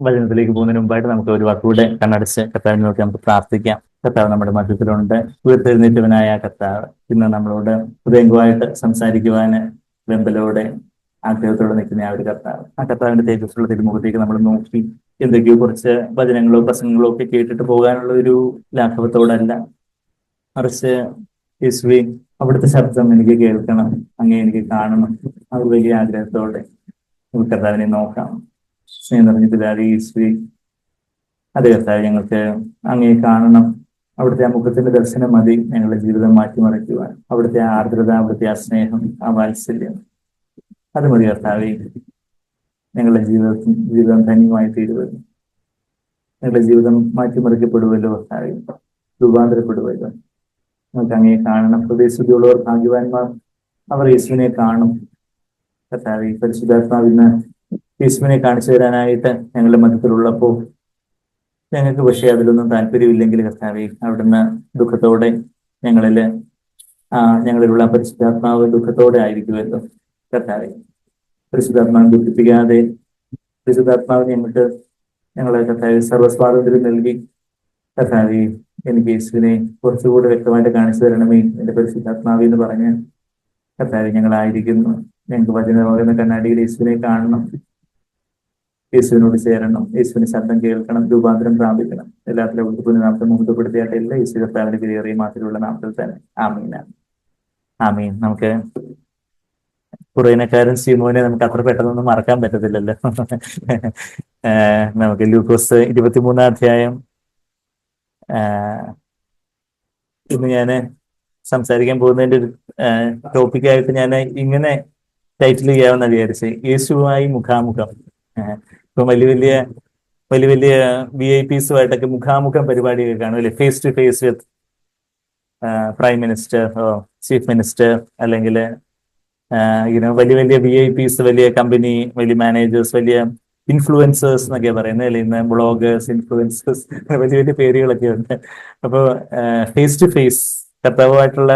വചനത്തിലേക്ക് പോകുന്നതിന് മുമ്പായിട്ട് നമുക്ക് ഒരു വാക്കുകൂടെ കണ്ണടച്ച് കർത്താവിനെ നോക്കി നമുക്ക് പ്രാർത്ഥിക്കാം. കർത്താവ് നമ്മുടെ മധ്യത്തിലുണ്ട്. ഉയർത്തെഴുന്നേറ്റവനായ കർത്താവ് ഇന്ന് നമ്മളോട് ഹൃദയംഗമായിട്ട് സംസാരിക്കുവാന് വെമ്പലോടെ ആഗ്രഹത്തോടെ നിൽക്കുന്ന ആ ഒരു കർത്താവ്, ആ കർത്താവിന്റെ തേജസ്സുള്ള തിരുമുഖത്തേക്ക് നമ്മൾ നോക്കി എന്തൊക്കെയോ കുറച്ച് വചനങ്ങളോ പ്രസംഗങ്ങളോ ഒക്കെ കേട്ടിട്ട് പോകാനുള്ള ഒരു ലാഘവത്തോടല്ല, മറിച്ച് യേശുവേ അവിടുത്തെ ശബ്ദം എനിക്ക് കേൾക്കണം, അങ്ങേ എനിക്ക് കാണണം, ആ ഒരു വലിയ ആഗ്രഹത്തോടെ നമുക്ക് കർത്താവിനെ നോക്കാം. സ്നേഹം നിറഞ്ഞ പിതാവേ യേശുവേ, അതെ കർത്താവ്, ഞങ്ങൾക്ക് അങ്ങേ കാണണം. അവിടുത്തെ ആ മുഖത്തിന്റെ ദർശനം മതി ഞങ്ങളുടെ ജീവിതം മാറ്റിമറിക്കുവാൻ. അവിടുത്തെ ആ ആർദ്രത, അവിടുത്തെ ആ സ്നേഹം, ആ വാത്സല്യം, അത് മതി കർത്താവേ ഞങ്ങളുടെ ജീവിതം ധന്യമായി തീരുവല്ലോ. ഞങ്ങളുടെ ജീവിതം മാറ്റിമറിക്കപ്പെടുവല്ലോ കർത്താവേ, രൂപാന്തരപ്പെടുവല്ലോ. നമുക്ക് അങ്ങേ കാണണം. ഹൃദയശുദ്ധിയുള്ളവർ ഭാഗ്യവാന്മാർ, അവർ യേശുവിനെ കാണും. കർത്താവേ, പരിശുദ്ധാത്മാവിന്ന് യേശുവിനെ കാണിച്ചു തരാനായിട്ട് ഞങ്ങളുടെ മധ്യത്തിലുള്ളപ്പോൾ ഞങ്ങൾക്ക് പക്ഷേ അതിലൊന്നും താല്പര്യമില്ലെങ്കിൽ കർത്താവേ, അവിടുന്ന് ദുഃഖത്തോടെ ഞങ്ങളിലുള്ള പരിശുദ്ധാത്മാവ് ദുഃഖത്തോടെ ആയിരിക്കുമല്ലോ. കർത്താവേ, പരിശുദ്ധാത്മാവ് ദുഃഖിപ്പിക്കാതെ പരിശുദ്ധാത്മാവ് ഞങ്ങളെ കർത്താവേ സർവ്വസ്വാതന്ത്ര്യം നൽകി കർത്താവേ എനിക്ക് യേശുവിനെ കുറച്ചുകൂടി വ്യക്തമായിട്ട് കാണിച്ചു തരണമേ എന്റെ പരിശുദ്ധാത്മാവി എന്ന് പറഞ്ഞ് കർത്താവേ ഞങ്ങളായിരിക്കുന്നു. ഞങ്ങൾക്ക് വചനമാകുന്ന കണ്ണാടിയിൽ യേശുവിനെ കാണണം, യേശുവിനോട് ചേരണം, യേശുവിന്റെ ശബ്ദം കേൾക്കണം, രൂപാന്തരം പ്രാപിക്കണം. എല്ലാത്തിലും ഉൾപ്പെടുന്ന നാമത്തെ മുഹൂർത്തപ്പെടുത്തിയായിട്ട് എല്ലാ യേശു കർത്താവിന്റെ വിലയേറിയ മാത്രമുള്ള നാമത്തിൽ തന്നെ ആമീൻ. ആമീൻ. നമുക്ക് കുറേനക്കാരൻ ശീമോനെ നമുക്ക് അത്ര പെട്ടെന്നൊന്നും മറക്കാൻ പറ്റത്തില്ലല്ലോ. നമുക്ക് ലൂക്കോസ് 23-ാം അധ്യായം ഇന്ന് ഞാൻ സംസാരിക്കാൻ പോകുന്നതിന്റെ ഒരു ടോപ്പിക്കായിട്ട് ഞാൻ ഇങ്ങനെ ടൈറ്റിൽ ചെയ്യാമെന്ന് വിചാരിച്ച്, യേശുവുമായി മുഖാമുഖം. ഇപ്പൊ വലിയ വലിയ VIPസുമായിട്ടൊക്കെ മുഖാമുഖം പരിപാടിയൊക്കെ കാണും അല്ലെ, face to face with prime minister, chief minister, അല്ലെങ്കിൽ വലിയ VIPs, വലിയ കമ്പനി, വലിയ മാനേജേഴ്സ്, വലിയ ഇൻഫ്ലുവൻസേഴ്സ് എന്നൊക്കെ പറയുന്നത് അല്ലെ, ഇന്ന് ബ്ലോഗേഴ്സ്, ഇൻഫ്ലുവൻസേഴ്സ്, വലിയ പേരുകളൊക്കെ ഉണ്ട്. അപ്പോൾ ഫേസ് ടു ഫേസ് കർത്താവുമായിട്ടുള്ള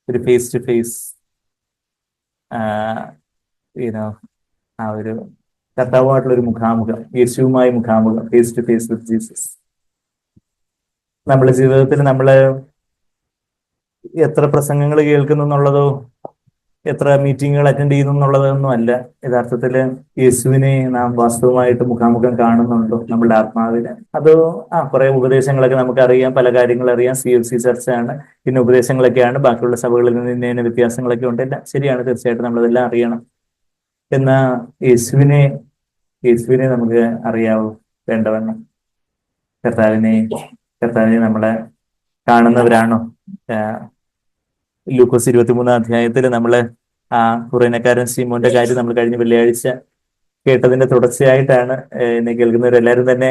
ഒരു ഫേസ് ടു ഫേസ് ആ ഒരു കർത്താവുമായിട്ടുള്ള ഒരു മുഖാമുഖം, യേശുവുമായി മുഖാമുഖം, face to face with Jesus. നമ്മുടെ ജീവിതത്തിൽ നമ്മൾ എത്ര പ്രസംഗങ്ങൾ കേൾക്കുന്നു എന്നുള്ളതോ എത്ര മീറ്റിങ്ങുകൾ അറ്റൻഡ് ചെയ്യുന്നു എന്നുള്ളതൊന്നും അല്ല. യഥാർത്ഥത്തിൽ യേശുവിനെ നാം വാസ്തവമായിട്ട് മുഖാമുഖം കാണുന്നുണ്ടോ നമ്മളുടെ ആത്മാവിന്? അതോ കുറെ ഉപദേശങ്ങളൊക്കെ നമുക്ക് അറിയാം, പല കാര്യങ്ങൾ അറിയാം, CFC ചർച്ചയാണ്, പിന്നെ ഉപദേശങ്ങളൊക്കെയാണ്, ബാക്കിയുള്ള സഭകളിൽ നിന്ന് ഇന്ന വ്യത്യാസങ്ങളൊക്കെ ഉണ്ട്. എല്ലാം ശരിയാണ്, തീർച്ചയായിട്ടും നമ്മളതെല്ലാം അറിയണം. എന്നാ യേശുവിനെ നമുക്ക് അറിയാവൂ വേണ്ടവണ്ണം? കർത്താവിനെ നമ്മളെ കാണുന്നവരാണോ? ലൂക്കോസ് 23-ാം അധ്യായത്തിൽ നമ്മള് കുറേനക്കാരൻ ശീമോന്റെ കാര്യം നമ്മൾ കഴിഞ്ഞ വെള്ളിയാഴ്ച കേട്ടതിന്റെ തുടർച്ചയായിട്ടാണ്. എന്നെ കേൾക്കുന്നവരെല്ലാവരും തന്നെ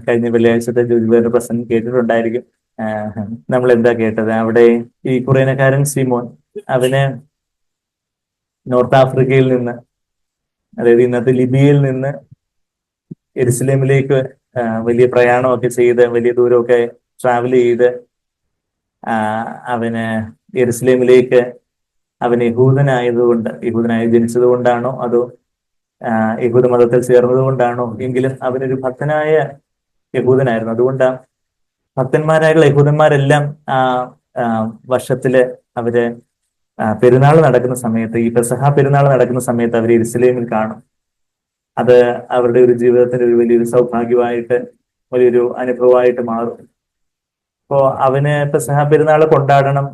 കഴിഞ്ഞ വെള്ളിയാഴ്ചത്തെ ജോലിയുടെ പ്രസംഗം കേട്ടിട്ടുണ്ടായിരിക്കും. നമ്മൾ എന്താ കേട്ടത്? അവിടെ ഈ കുറേനക്കാരൻ ശീമോൻ, അവന് നോർത്ത് ആഫ്രിക്കയിൽ നിന്ന്, അതായത് ഇന്നത്തെ ലിബിയയിൽ നിന്ന് യെരുശലേമിലേക്ക് വലിയ പ്രയാണമൊക്കെ ചെയ്ത്, വലിയ ദൂരമൊക്കെ ട്രാവൽ ചെയ്ത് അവന് യെരുശലേമിലേക്ക്, അവൻ യഹൂദനായി ജനിച്ചത് കൊണ്ടാണോ അതോ യഹൂദ മതത്തിൽ ചേർന്നത് കൊണ്ടാണോ, എങ്കിലും അവനൊരു ഭക്തനായ യഹൂദനായിരുന്നു. അതുകൊണ്ടാണ് ഭക്തന്മാരായുള്ള യഹൂദന്മാരെല്ലാം വർഷത്തില് അവര് പെരുന്നാൾ നടക്കുന്ന സമയത്ത്, ഈ പെസഹ പെരുന്നാൾ നടക്കുന്ന സമയത്ത് അവർ യെരുശലേമിൽ കാണും. അത് അവരുടെ ഒരു ജീവിതത്തിന്റെ ഒരു വലിയൊരു സൗഭാഗ്യമായിട്ട്, വലിയൊരു അനുഭവമായിട്ട് മാറും. അപ്പോ അവന് പെസഹ പെരുന്നാൾ കൊണ്ടാടണം.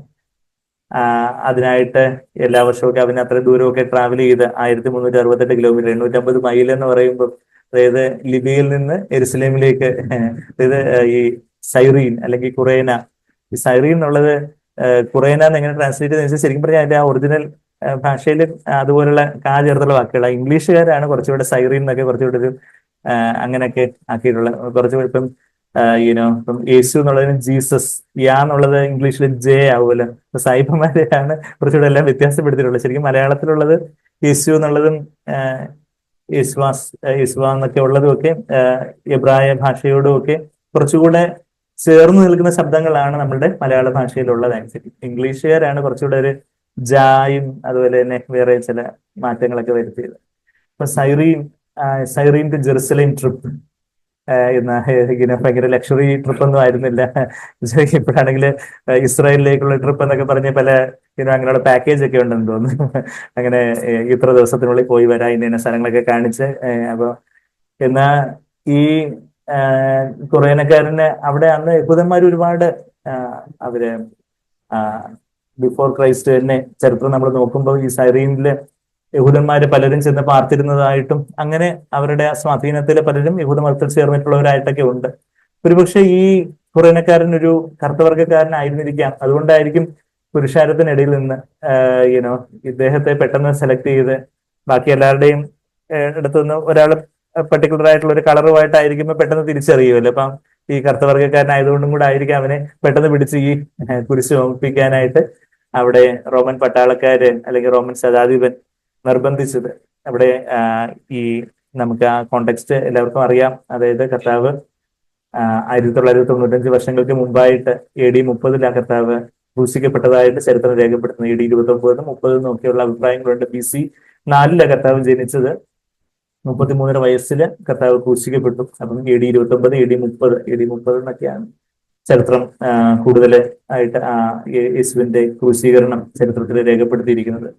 അതിനായിട്ട് എല്ലാ വർഷവും അവന് അത്ര ദൂരമൊക്കെ ട്രാവൽ ചെയ്ത് 1368 കിലോമീറ്റർ, 850 മൈൽ എന്ന് പറയുമ്പോൾ, അതായത് ലിബിയയിൽ നിന്ന് യെരുശലേമിലേക്ക്, അതായത് ഈ സൈറീൻ അല്ലെങ്കിൽ കുറേന, ഈ സൈറീൻ എന്നുള്ളത് കുറേന എന്ന് എങ്ങനെ ട്രാൻസ്ലേറ്റ് ചെയ്തെന്ന് വെച്ചാൽ, ശരിക്കും പറഞ്ഞാൽ അതിന്റെ ആ ഒറിജിനൽ ഭാഷയിൽ അതുപോലുള്ള ചേർത്തുള്ള വാക്കുകളാണ്. ഇംഗ്ലീഷുകാരാണ് കുറച്ചുകൂടെ സൈറീൻ എന്നൊക്കെ കുറച്ചുകൂടെ ഒരു അങ്ങനെയൊക്കെ ആക്കിയിട്ടുള്ള, കുറച്ചുകൂടെ ഇപ്പം ഇപ്പം യേശു എന്നുള്ളതിന് ജീസസ്, എന്നുള്ളത് ഇംഗ്ലീഷിൽ J ആവുമല്ലോ. അപ്പൊ സായിപ്പന്മാരെയാണ് കുറച്ചുകൂടെ എല്ലാം വ്യത്യാസപ്പെടുത്തിയിട്ടുള്ളത്. ശരിക്കും മലയാളത്തിലുള്ളത് യേശു എന്നുള്ളതും യേശുവ എന്നൊക്കെ ഉള്ളതും ഒക്കെ എബ്രായ ഭാഷയോടും ഒക്കെ കുറച്ചുകൂടെ ചേർന്ന് നിൽക്കുന്ന ശബ്ദങ്ങളാണ് നമ്മളുടെ മലയാള ഭാഷയിലുള്ളത്. ആക്ച്വലി ഇംഗ്ലീഷുകാരാണ് കുറച്ചുകൂടെ ഒരു ജായും അതുപോലെ തന്നെ വേറെ ചില മാറ്റങ്ങളൊക്കെ വരുത്തിയത്. അപ്പൊ Cyrene Cyrene to Jerusalem trip എന്ന ഇങ്ങനെ ഭയങ്കര ലക്ഷറി ട്രിപ്പ് ഒന്നും ആയിരുന്നില്ല. ഇപ്പോഴാണെങ്കിൽ ഇസ്രായേലിലേക്കുള്ള ട്രിപ്പ് എന്നൊക്കെ പറഞ്ഞ് പല അങ്ങനെയുള്ള പാക്കേജ് ഒക്കെ ഉണ്ടെന്ന് തോന്നുന്നു. അങ്ങനെ ഇത്ര ദിവസത്തിനുള്ളിൽ പോയി വരാം, ഇന്ന സ്ഥലങ്ങളൊക്കെ കാണിച്ച്. അപ്പൊ എന്നാ ഈ കുറേനക്കാരന് അവിടെ അന്ന് യഹൂദന്മാർ ഒരുപാട് അവര് ബിഫോർ ക്രൈസ്റ്റ് തന്നെ ചരിത്രം നമ്മൾ നോക്കുമ്പോൾ ഈ സൈറീനില് യഹൂദന്മാര് പലരും ചെന്ന് പാർത്തിരുന്നതായിട്ടും അങ്ങനെ അവരുടെ സ്വാധീനത്തിൽ പലരും യഹൂദ മതത്തിൽ ചേർന്നിട്ടുള്ളവരായിട്ടൊക്കെ ഉണ്ട്. ഒരുപക്ഷെ ഈ കുറേനക്കാരൻ ഒരു കറുത്തവർഗക്കാരനായിരുന്നിരിക്കാം. അതുകൊണ്ടായിരിക്കും പുരുഷാരത്തിനിടയിൽ നിന്ന് യുനോ ഇദ്ദേഹത്തെ പെട്ടെന്ന് സെലക്ട് ചെയ്ത് ബാക്കി എല്ലാവരുടെയും അടുത്തുനിന്ന് ഒരാൾ പെർട്ടിക്കുലർ ആയിട്ടുള്ള ഒരു കളറുമായിട്ടായിരിക്കുമ്പോൾ പെട്ടെന്ന് തിരിച്ചറിയുമല്ലോ. അപ്പം ഈ കറുത്തവർഗക്കാരനായതുകൊണ്ടും കൂടെ ആയിരിക്കും അവനെ പെട്ടെന്ന് പിടിച്ച് ഈ കുരിശ് ചുമപ്പിക്കാനായിട്ട് അവിടെ റോമൻ പട്ടാളക്കാര് അല്ലെങ്കിൽ റോമൻ ശതാധിപൻ നിർബന്ധിച്ചത്. അവിടെ ഈ നമുക്ക് ആ കോണ്ടെക്സ്റ്റ് എല്ലാവർക്കും അറിയാം. അതായത് കർത്താവ് 1995 വർഷങ്ങൾക്ക് മുമ്പായിട്ട് AD 30 ആ കർത്താവ് ക്രൂശിക്കപ്പെട്ടതായിട്ട് ചരിത്രം രേഖപ്പെടുത്തുന്നത്. AD 29 30 ഒക്കെയുള്ള അഭിപ്രായങ്ങളുണ്ട്. BC 4 കർത്താവ് ജനിച്ചത്. 33 വയസ്സിൽ കർത്താവ് ക്രൂശിക്കപ്പെട്ടു. അപ്പം AD 29 AD 30 എന്നൊക്കെയാണ് ചരിത്രം കൂടുതൽ ആയിട്ട് യേശുവിന്റെ ക്രൂശീകരണം ചരിത്രത്തിൽ രേഖപ്പെടുത്തിയിരിക്കുന്നത്.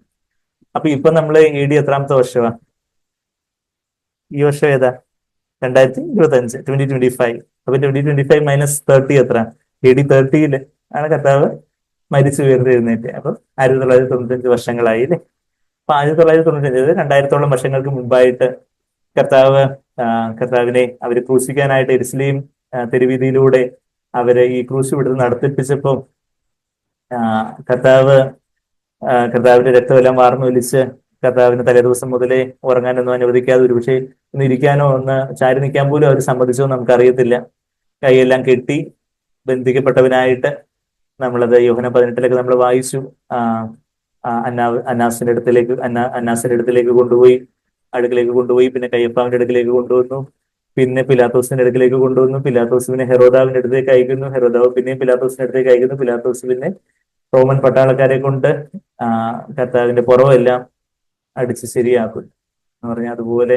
അപ്പൊ ഇപ്പൊ നമ്മള് AD എത്രാമത്തെ വർഷമാണ്? ഈ വർഷം ഏതാ? 2025, 2025. അപ്പൊ 2025 -30 എത്ര? AD 30 ആണ് കർത്താവ് മരിച്ചു ഉയർത്തെഴുന്നേറ്റ്. അപ്പൊ 1995 വർഷങ്ങളായി അല്ലേ? അപ്പൊ 1995, 2000-ഓളം വർഷങ്ങൾക്ക് മുമ്പായിട്ട് കർത്താവിനെ അവര് ക്രൂശിക്കാനായിട്ട് യെരുശലേം തെരുവീതിയിലൂടെ അവര് ഈ ക്രൂശ് വിടുന്ന് നടത്തിപ്പിച്ചപ്പോ കർത്താവിന്റെ രക്തമെല്ലാം വാർന്നൊലിച്ച് കർത്താവിന് തലേദിവസം മുതലേ ഉറങ്ങാനൊന്നും അനുവദിക്കാതെ ഒരുപക്ഷെ ഒന്ന് ഇരിക്കാനോ ഒന്ന് ചാരി നിൽക്കാൻ പോലും അവർ സമ്മതിച്ചോ നമുക്കറിയത്തില്ല. കൈയെല്ലാം കെട്ടി ബന്ധിക്കപ്പെട്ടവനായിട്ട് നമ്മളത് യോഹന്നാൻ 18 നമ്മൾ വായിച്ചു. അന്നാസിന്റെ അടുത്തിലേക്ക് കൊണ്ടുപോയി, അടുക്കിലേക്ക് കൊണ്ടുപോയി, പിന്നെ കയ്യപ്പാവിന്റെ അടുക്കിലേക്ക് കൊണ്ടുവന്നു, പിന്നെ പിലാത്തോസിന്റെ അടുക്കിലേക്ക് കൊണ്ടുവന്നു. പിലാത്തോസ് പിന്നെ ഹെറോദാവിന്റെ അടുത്തേക്ക് അയക്കുന്നു. ഹെറോദാവ് പിന്നെയും പിലാത്തോസിന്റെ അടുത്തേക്ക് അയക്കുന്നു. പിലാത്തോസ് പിന്നെ റോമൻ പട്ടാളക്കാരെ കൊണ്ട് കർത്താവിന്റെ പുറമെല്ലാം അടിച്ച് ശരിയാക്കും എന്ന് പറഞ്ഞാൽ അതുപോലെ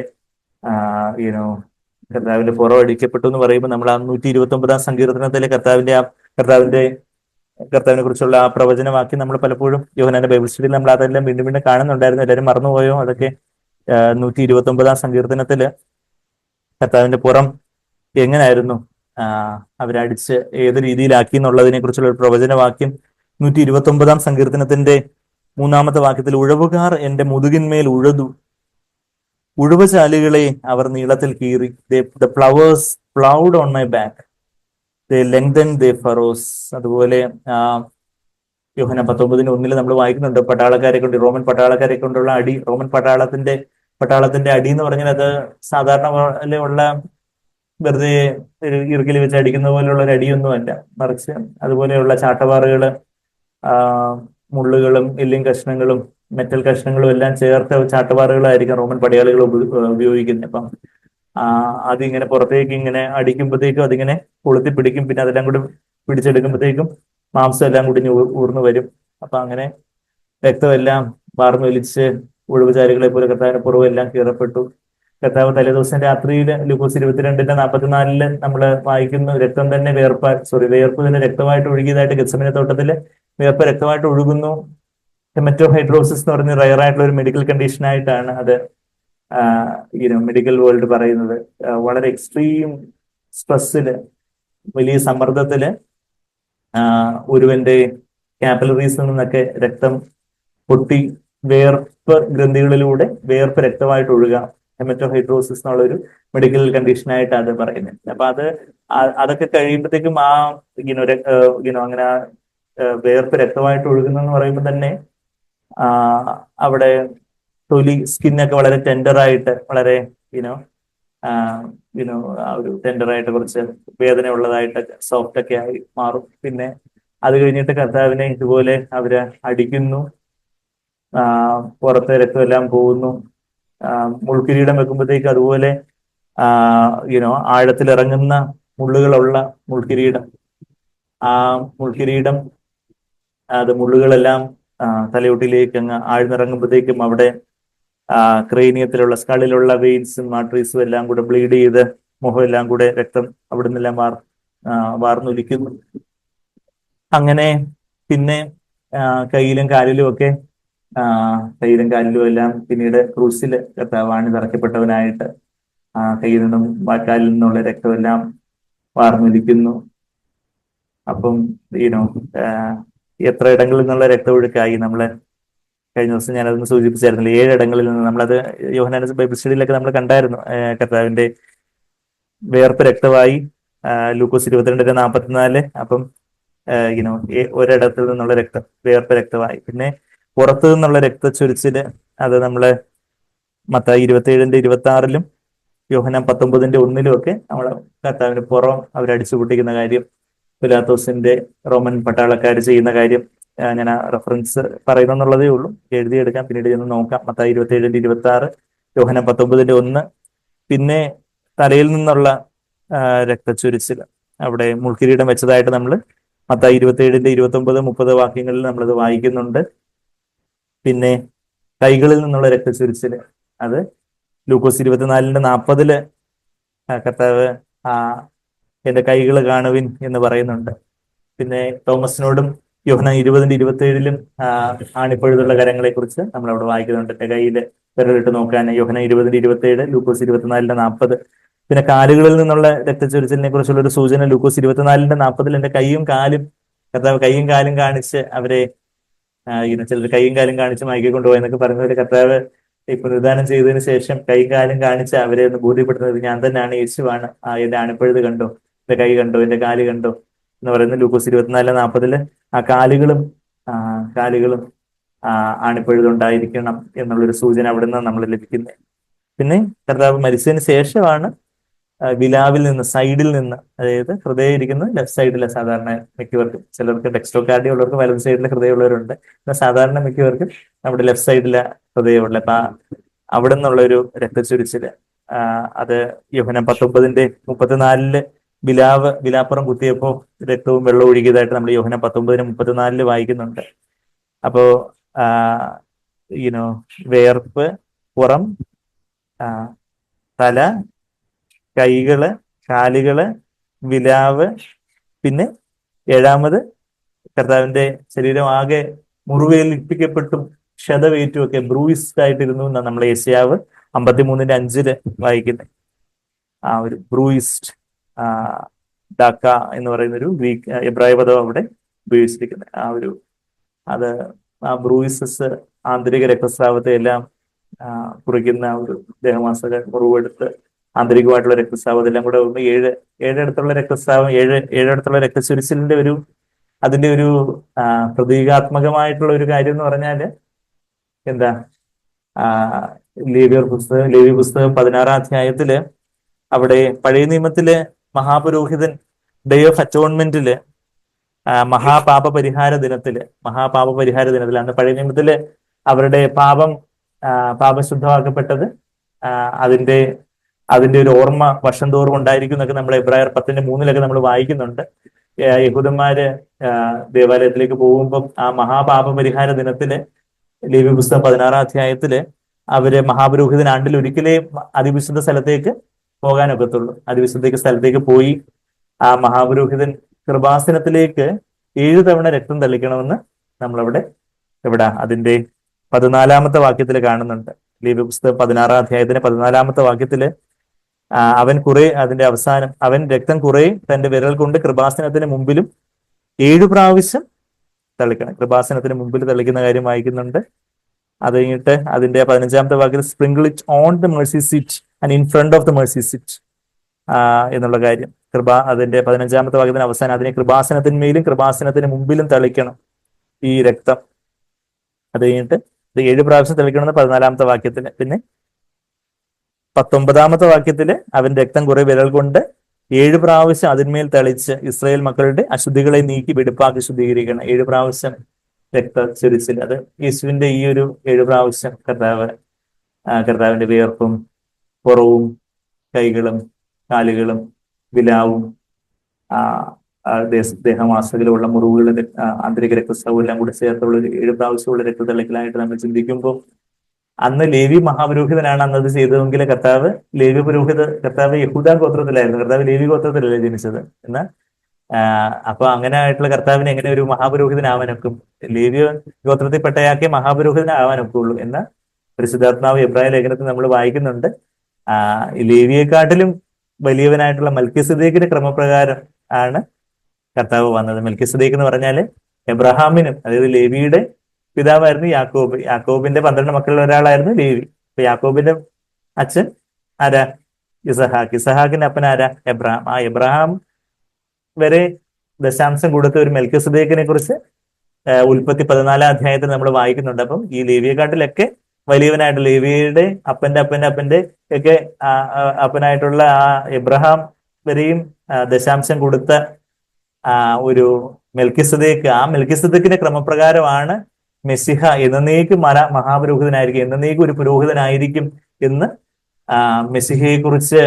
കർത്താവിന്റെ പുറം അടിക്കപ്പെട്ടു എന്ന് പറയുമ്പോൾ നമ്മൾ ആ 129 സങ്കീർത്തനത്തിലെ കർത്താവിനെ കുറിച്ചുള്ള ആ പ്രവചനമാക്കി നമ്മൾ പലപ്പോഴും യോഹന്നാന്റെ ബൈബിൾ സ്റ്റഡിയിൽ നമ്മൾ അതെല്ലാം വീണ്ടും വീണ്ടും കാണുന്നുണ്ടായിരുന്നു. എല്ലാവരും മറന്നുപോയോ അതൊക്കെ? 129 സങ്കീർത്തനത്തില് കർത്താവിന്റെ പുറം എങ്ങനായിരുന്നു അവരടിച്ച് ഏത് രീതിയിലാക്കി എന്നുള്ളതിനെ കുറിച്ചുള്ള ഒരു പ്രവചനവാക്യം 129 സങ്കീർത്തനത്തിന്റെ 3-ാമത്തെ വാക്യത്തിൽ, ഉഴവുകാർ എന്റെ മുതുകിന്മേൽ ഉഴുതു, ഉഴവുചാലുകളെ അവർ നീളത്തിൽ കീറി. The flowers plowed on my back, they lengthen the furrows. അതുപോലെ യോഹന്നാൻ 19:1 നമ്മൾ വായിക്കുന്നുണ്ട്, റോമൻ പട്ടാളക്കാരെ കൊണ്ടുള്ള അടി. റോമൻ പട്ടാളത്തിന്റെ അടി എന്ന് പറഞ്ഞാൽ അത് സാധാരണ ഉള്ള വെറുതെ ഒരു ഇറുക്കിൽ വെച്ച് അടിക്കുന്ന പോലെയുള്ള ഒരു അടിയൊന്നുമല്ല. മറിച്ച് അതുപോലെയുള്ള ചാട്ടവാറുകള്, മുള്ളുകളും എല്ലും കഷ്ണങ്ങളും മെറ്റൽ കഷ്ണങ്ങളും എല്ലാം ചേർത്ത ചാട്ടവാറുകളായിരിക്കും റോമൻ പടയാളികൾ ഉപയോഗിക്കുന്നത്. അപ്പം അതിങ്ങനെ പുറത്തേക്ക് ഇങ്ങനെ അടിക്കുമ്പോഴത്തേക്കും അതിങ്ങനെ കൊളുത്തി പിടിക്കും. പിന്നെ അതെല്ലാം കൂടി പിടിച്ചെടുക്കുമ്പോഴത്തേക്കും മാംസം എല്ലാം കൂടി ഊർന്നു വരും. അപ്പൊ അങ്ങനെ രക്തമെല്ലാം വാർന്നൊലിച്ച് ഒഴിവുചാലുകളെ പോലെ കർത്താവിന്റെ പുറവെല്ലാം കീറപ്പെട്ടു. കർത്താവ് തലേദിവസം രാത്രിയിൽ ലൂക്കോസ് 22:44 നമ്മൾ വായിക്കുന്നു, രക്തം തന്നെ വേർപ്പ് തന്നെ രക്തമായിട്ട് ഒഴുകിയതായിട്ട് ഗെത്സമനെ തോട്ടത്തില് വേർപ്പ് രക്തമായിട്ട് ഒഴുകുന്നു. ഹെമറ്റോഹൈഡ്രോസിസ് എന്ന് പറഞ്ഞ റയർ ആയിട്ടുള്ള ഒരു മെഡിക്കൽ കണ്ടീഷൻ ആയിട്ടാണ് അത് മെഡിക്കൽ വേൾഡ് പറയുന്നത്. വളരെ എക്സ്ട്രീം സ്ട്രെസ്സില്, വലിയ സമ്മർദ്ദത്തില് ഒരുവന്റെ കാപ്പിലറീസിൽ നിന്നൊക്കെ രക്തം പൊട്ടി വേർപ്പ് ഗ്രന്ഥികളിലൂടെ വേർപ്പ് രക്തമായിട്ട് ഒഴുകാം. ഹെമറ്റോഹൈഡ്രോസിസ് എന്നുള്ള ഒരു മെഡിക്കൽ കണ്ടീഷനായിട്ട് അത് പറയുന്നത്. അപ്പൊ അതൊക്കെ കഴിയുമ്പോഴത്തേക്കും അങ്ങനെ വേർപ്പ് രക്തമായിട്ട് ഒഴുകുന്നെന്ന് പറയുമ്പോൾ തന്നെ അവിടെ സ്കിന്നൊക്കെ വളരെ ടെൻഡറായിട്ട്, വളരെ ആ ഒരു ടെൻഡറായിട്ട് കുറച്ച് വേദന ഉള്ളതായിട്ടൊക്കെ സോഫ്റ്റ് ഒക്കെ ആയി മാറും. പിന്നെ അത് കഴിഞ്ഞിട്ട് കർത്താവിനെ ഇതുപോലെ അവര് അടിക്കുന്നു, പുറത്തെ രക്തമെല്ലാം പോകുന്നു. മുൾക്കിരീടം വെക്കുമ്പോഴത്തേക്ക് അതുപോലെ ആഴത്തിലിറങ്ങുന്ന മുള്ളുകളുള്ള മുൾക്കിരീടം, ആ മുൾക്കിരീടം മുള്ളുകളെല്ലാം തലയോട്ടിലേക്ക് അങ്ങ് ആഴ്ന്നിറങ്ങുമ്പോഴത്തേക്കും അവിടെ ക്രേനിയത്തിലുള്ള സ്കളിലുള്ള വെയിൻസും ആർട്ടറീസും എല്ലാം കൂടെ ബ്ലീഡ് ചെയ്ത് മുഖം എല്ലാം കൂടെ രക്തം അവിടെ നിന്നെല്ലാം വാർന്നൊലിക്കുന്നു. അങ്ങനെ പിന്നെ കയ്യിലും കാലിലും ഒക്കെ കയ്യിലും കാലിലും എല്ലാം പിന്നീട് ക്രൂസിൽ കർത്താവാണ് തറയ്ക്കപ്പെട്ടവനായിട്ട് കയ്യിൽ നിന്നും കാലിൽ നിന്നുള്ള രക്തമെല്ലാം വാർന്നൊലിക്കുന്നു. അപ്പം എത്ര ഇടങ്ങളിൽ നിന്നുള്ള രക്തമൊഴുക്കായി നമ്മള് കഴിഞ്ഞ ദിവസം ഞാനതൊന്ന് സൂചിപ്പിച്ചായിരുന്നില്ല. 7 ഇടങ്ങളിൽ നിന്ന് നമ്മളത് യോഹന്നാന്റെ ബൈബിൾ സ്റ്റഡിയിലൊക്കെ നമ്മൾ കണ്ടായിരുന്നു. കർത്താവിന്റെ വേർപ്പ് രക്തമായി ലൂക്കോസ് 22:44. അപ്പം ഒരിടത്തിൽ നിന്നുള്ള രക്തം വേർപ്പ് രക്തമായി. പിന്നെ പുറത്തു നിന്നുള്ള രക്തച്ചൊരിച്ചില് അത് നമ്മള് മത്തായി 27:26 യോഹന്നാൻ 19:1 ഒക്കെ നമ്മളെ കർത്താവിന് പുറം അവരടിച്ചു പൊട്ടിക്കുന്ന കാര്യം, പിലാത്തോസിന്റെ റോമൻ പട്ടാളക്കാർ ചെയ്യുന്ന കാര്യം ഞാൻ ആ റെഫറൻസ് പറയുന്നെന്നുള്ളതേ ഉള്ളൂ. എഴുതിയെടുക്കാം, പിന്നീട് ചെന്ന് നോക്കാം. മത്തായി 27:26, യോഹന്നാൻ 19:1. പിന്നെ തലയിൽ നിന്നുള്ള രക്തച്ചൊരിച്ചിൽ അവിടെ മുൾക്കിരീടം വെച്ചതായിട്ട് നമ്മൾ മത്തായി 27:29-30 വാക്യങ്ങളിൽ നമ്മളത് വായിക്കുന്നുണ്ട്. പിന്നെ കൈകളിൽ നിന്നുള്ള രക്തച്ചൊരിച്ചിൽ അത് ലൂക്കോസ് 24:40 കർത്താവ് എന്റെ കൈകൾ കാണുവിൻ എന്ന് പറയുന്നുണ്ട്. പിന്നെ തോമസിനോടും യോഹന്നാൻ 20:27 ആണിപ്പഴുതുള്ള കരങ്ങളെ കുറിച്ച് നമ്മൾ അവിടെ വായിക്കുന്നുണ്ട്. എന്റെ കയ്യിൽ വിരലിട്ട് നോക്കാൻ യോഹന്നാൻ 20:27, ലൂക്കോസ് 24:40. പിന്നെ കാലുകളിൽ നിന്നുള്ള രക്തച്ചൊരിച്ചിലിനെ കുറിച്ചുള്ള ഒരു സൂചന ലൂക്കോസ് 24:40 എന്റെ കൈയും കാലും കർത്താവ് കൈയും കാലും കാണിച്ച് അവരെ ചിലർ കൈയും കാലും കാണിച്ച് മയക്കി കൊണ്ടുപോയി എന്നൊക്കെ പറയുന്നവര് കർത്താവ് ഇപ്പൊ നിദാനം ചെയ്തതിനു ശേഷം കൈയും കാലും കാണിച്ച് അവരെ ഒന്ന് ബോധ്യപ്പെടുത്തുന്നത് ഞാൻ തന്നെയാണ്, യേശുവാണ്. എന്റെ ആണിപ്പഴുത് കണ്ടോ, എന്റെ കൈ കണ്ടോ, എന്റെ കാല് കണ്ടോ എന്ന് പറയുന്നത് ലൂക്കോസ് 24:40. ആ കാലുകളും ആണിപ്പഴുതുണ്ടായിരിക്കണം എന്നുള്ളൊരു സൂചന അവിടെ നിന്ന് നമ്മൾ ലഭിക്കുന്നത്. പിന്നെ കർത്താവ് മരിച്ചതിന് ശേഷമാണ് വിലാവിൽ നിന്ന്, സൈഡിൽ നിന്ന്, അതായത് ഹൃദയം ഇരിക്കുന്നത് ലെഫ്റ്റ് സൈഡിലെ സാധാരണ മിക്കവർക്കും, ചിലർക്ക് ഡെക്സ്ട്രോകാർഡിയ ഉള്ളവർക്ക് വലത് സൈഡിലെ ഹൃദയമുള്ളവരുണ്ട്. എന്നാൽ സാധാരണ മിക്കവർക്കും നമ്മുടെ ലെഫ്റ്റ് സൈഡിലെ ഹൃദയമുള്ള. അപ്പൊ അവിടെ നിന്നുള്ള ഒരു രക്തച്ചൊരിച്ചില് അത് യോഹന്നാൻ 19:34 വിലാപ്പുറം കുത്തിയപ്പോ രക്തവും വെള്ളം ഒഴുകിയതായിട്ട് നമ്മൾ യോഹന്നാൻ 19:34 വായിക്കുന്നുണ്ട്. അപ്പോ വേർപ്പ്, പുറം, തല, കൈകള്, കാലുകള്, വിലാവ്, പിന്നെ 7ാമത് കർത്താവിന്റെ ശരീരം ആകെ മുറിവേൽപ്പിക്കപ്പെട്ടും ക്ഷതവേറ്റും ഒക്കെ ബ്രൂയിസ്ഡ് ആയിട്ടിരുന്നു എന്നാണ് നമ്മൾ യെശയ്യാവ് 53:5 വായിക്കുന്നത്. ആ ഒരു ബ്രൂയിസ്ഡ് ഡാക്ക എന്ന് പറയുന്ന ഒരു ഗ്രീക്ക് എബ്രായ പദം അവിടെ ഉപയോഗിച്ചിരിക്കുന്നത്. ആ ബ്രൂയിസസ് ആന്തരിക രക്തസ്രാവത്തെ എല്ലാം കുറിക്കുന്ന ഒരു ദേഹമാസക മുറിവെടുത്ത് ആന്തരികമായിട്ടുള്ള രക്തസ്രാവം എല്ലാം കൂടെ ഒന്ന് ഏഴിടത്തുള്ള രക്തസ്രാവം, ഏഴിടത്തുള്ള രക്തച്ചൊരിച്ചിലിന്റെ അതിന്റെ ഒരു പ്രതീകാത്മകമായിട്ടുള്ള ഒരു കാര്യം എന്ന് പറഞ്ഞാല് എന്താ, ലേവ്യ പുസ്തകം 16-ാം അധ്യായത്തില് അവിടെ പഴയ നിയമത്തില് മഹാപുരോഹിതൻ ഡേ ഓഫ് അറ്റോൺമെന്റില് മഹാപാപ പരിഹാര ദിനത്തില് അന്ന് പഴയ നിയമത്തില് അവരുടെ പാപം ശുദ്ധമാക്കപ്പെട്ടത് അതിന്റെ ഒരു ഓർമ്മ വർഷം തോറും ഉണ്ടായിരിക്കും എന്നൊക്കെ നമ്മൾ എബ്രായർ 10:3 നമ്മൾ വായിക്കുന്നുണ്ട്. യഹൂദന്മാര് ദേവാലയത്തിലേക്ക് പോകുമ്പം ആ മഹാപാപ പരിഹാര ദിനത്തില് ലേവ്യ പുസ്തകം 16-ാം അധ്യായത്തില് അവര് മഹാപുരോഹിതൻ ആണ്ടിൽ ഒരിക്കലേ അതിവിശുദ്ധ സ്ഥലത്തേക്ക് പോകാനൊക്കത്തുള്ളൂ. അതിവിശുദ്ധ സ്ഥലത്തേക്ക് പോയി ആ മഹാപുരോഹിതൻ കൃപാസനത്തിലേക്ക് 7 തവണ രക്തം തളിക്കണമെന്ന് നമ്മളവിടെ അതിന്റെ 14-ാമത്തെ വാക്യത്തിൽ കാണുന്നുണ്ട്. ലേവ്യ പുസ്തകം 16-ാം അധ്യായത്തിന് 14-ാമത്തെ വാക്യത്തില് അതിന്റെ അവസാനം അവൻ രക്തം കുറെ തന്റെ വിരൽ കൊണ്ട് കൃപാസനത്തിന് മുമ്പിലും 7 പ്രാവശ്യം തളിക്കണം. കൃപാസനത്തിന് മുമ്പിൽ തളിക്കുന്ന കാര്യം വായിക്കുന്നുണ്ട്. അത് കഴിഞ്ഞിട്ട് അതിന്റെ 15-ാമത്തെ വാക്യത്തിൽ sprinkle it on the mercy seat and in front of the mercy seat എന്നുള്ള കാര്യം. അതിന്റെ 15-ാമത്തെ വാക്യത്തിന് അവസാനം അതിനെ കൃപാസനത്തിന്മേലും കൃപാസനത്തിന് മുമ്പിലും തളിക്കണം ഈ രക്തം. അത് കഴിഞ്ഞിട്ട് ഇത് 7 പ്രാവശ്യം തളിക്കണമെന്ന് 14-ാമത്തെ വാക്യത്തിന്. പിന്നെ 19-ാമത്തെ വാക്യത്തില് അവൻ രക്തം കുറെ വിരൽ കൊണ്ട് 7 പ്രാവശ്യം അതിന്മേൽ തളിച്ച് ഇസ്രായേൽ മക്കളുടെ അശുദ്ധികളെ നീക്കി വെടുപ്പാക്കി ശുദ്ധീകരിക്കണം. 7 പ്രാവശ്യം രക്തച്ചൊരിച്ചിൽ. അത് യേശുവിന്റെ ഈ ഒരു 7 പ്രാവശ്യം കർത്താവിന്റെ വിയർപ്പും പുറവും കൈകളും കാലുകളും വിലാവും ദേഹമാസകലുള്ള മുറിവുകളും ആന്തരിക രക്തസ്രാവവും എല്ലാം കൂടി ചേർത്തുള്ള ഒരു 7 പ്രാവശ്യമുള്ള രക്തത്തളിക്കലായിട്ട് നമ്മൾ ചിന്തിക്കുമ്പോൾ അന്ന് ലേവി മഹാപുരോഹിതനാണ് അന്നത് ചെയ്തതെങ്കിൽ കർത്താവ് യഹൂദ ഗോത്രത്തിലായിരുന്നു. കർത്താവ് ലേവി ഗോത്രത്തിലല്ലേ ജനിച്ചത്. എന്നാൽ അപ്പൊ അങ്ങനെ ആയിട്ടുള്ള കർത്താവിന് എങ്ങനെ ഒരു മഹാപുരോഹിതനാവാനൊക്കും? ലേവി ഗോത്രത്തിൽപ്പെട്ടയാൾക്കേ മഹാപുരോഹിതനാവാനൊക്കുള്ളൂ എന്ന പരിശുദ്ധാത്മാവ് എബ്രായ ലേഖനത്തിൽ നമ്മൾ വായിക്കുന്നുണ്ട്. ലേവിയെക്കാട്ടിലും വലിയവനായിട്ടുള്ള മൽക്കിസദേക്കിന്റെ ക്രമപ്രകാരം ആണ് കർത്താവ് വന്നത്. മൽക്കിസദേക്ക് എന്ന് പറഞ്ഞാല് എബ്രഹാമിനും, അതായത് ലേവിയുടെ പിതാവായിരുന്നു യാക്കോബ്. യാക്കോബിന്റെ 12 മക്കളിൽ ഒരാളായിരുന്നു ലേവി. അപ്പൊ യാക്കോബിന്റെ അച്ഛൻ ആരാ? ഇസഹാക്ക്. ഇസഹാക്കിന്റെ അപ്പൻ ആരാ? എബ്രഹാം. ആ എബ്രഹാം വരെ ദശാംശം കൊടുത്ത ഒരു മെൽക്കിസദേക്കിനെ കുറിച്ച് ഉൽപ്പത്തി 14 അധ്യായത്തിൽ നമ്മൾ വായിക്കുന്നുണ്ട്. അപ്പം ഈ ലേവിയെക്കാട്ടിലൊക്കെ വലിയവനായിട്ട് ലേവിയുടെ അപ്പന്റെ ഒക്കെ അപ്പനായിട്ടുള്ള ആ എബ്രഹാം വരെയും ദശാംശം കൊടുത്ത ഒരു മെൽക്കിസദേക്ക്, ആ മെൽക്കിസദേക്കിന്റെ ക്രമപ്രകാരമാണ് മെസ്സിഹ എന്നേക്കും മഹാപുരോഹിതനായിരിക്കും, എന്നേക്കും ഒരു പുരോഹിതനായിരിക്കും എന്ന് മെസ്സിഹയെ കുറിച്ച്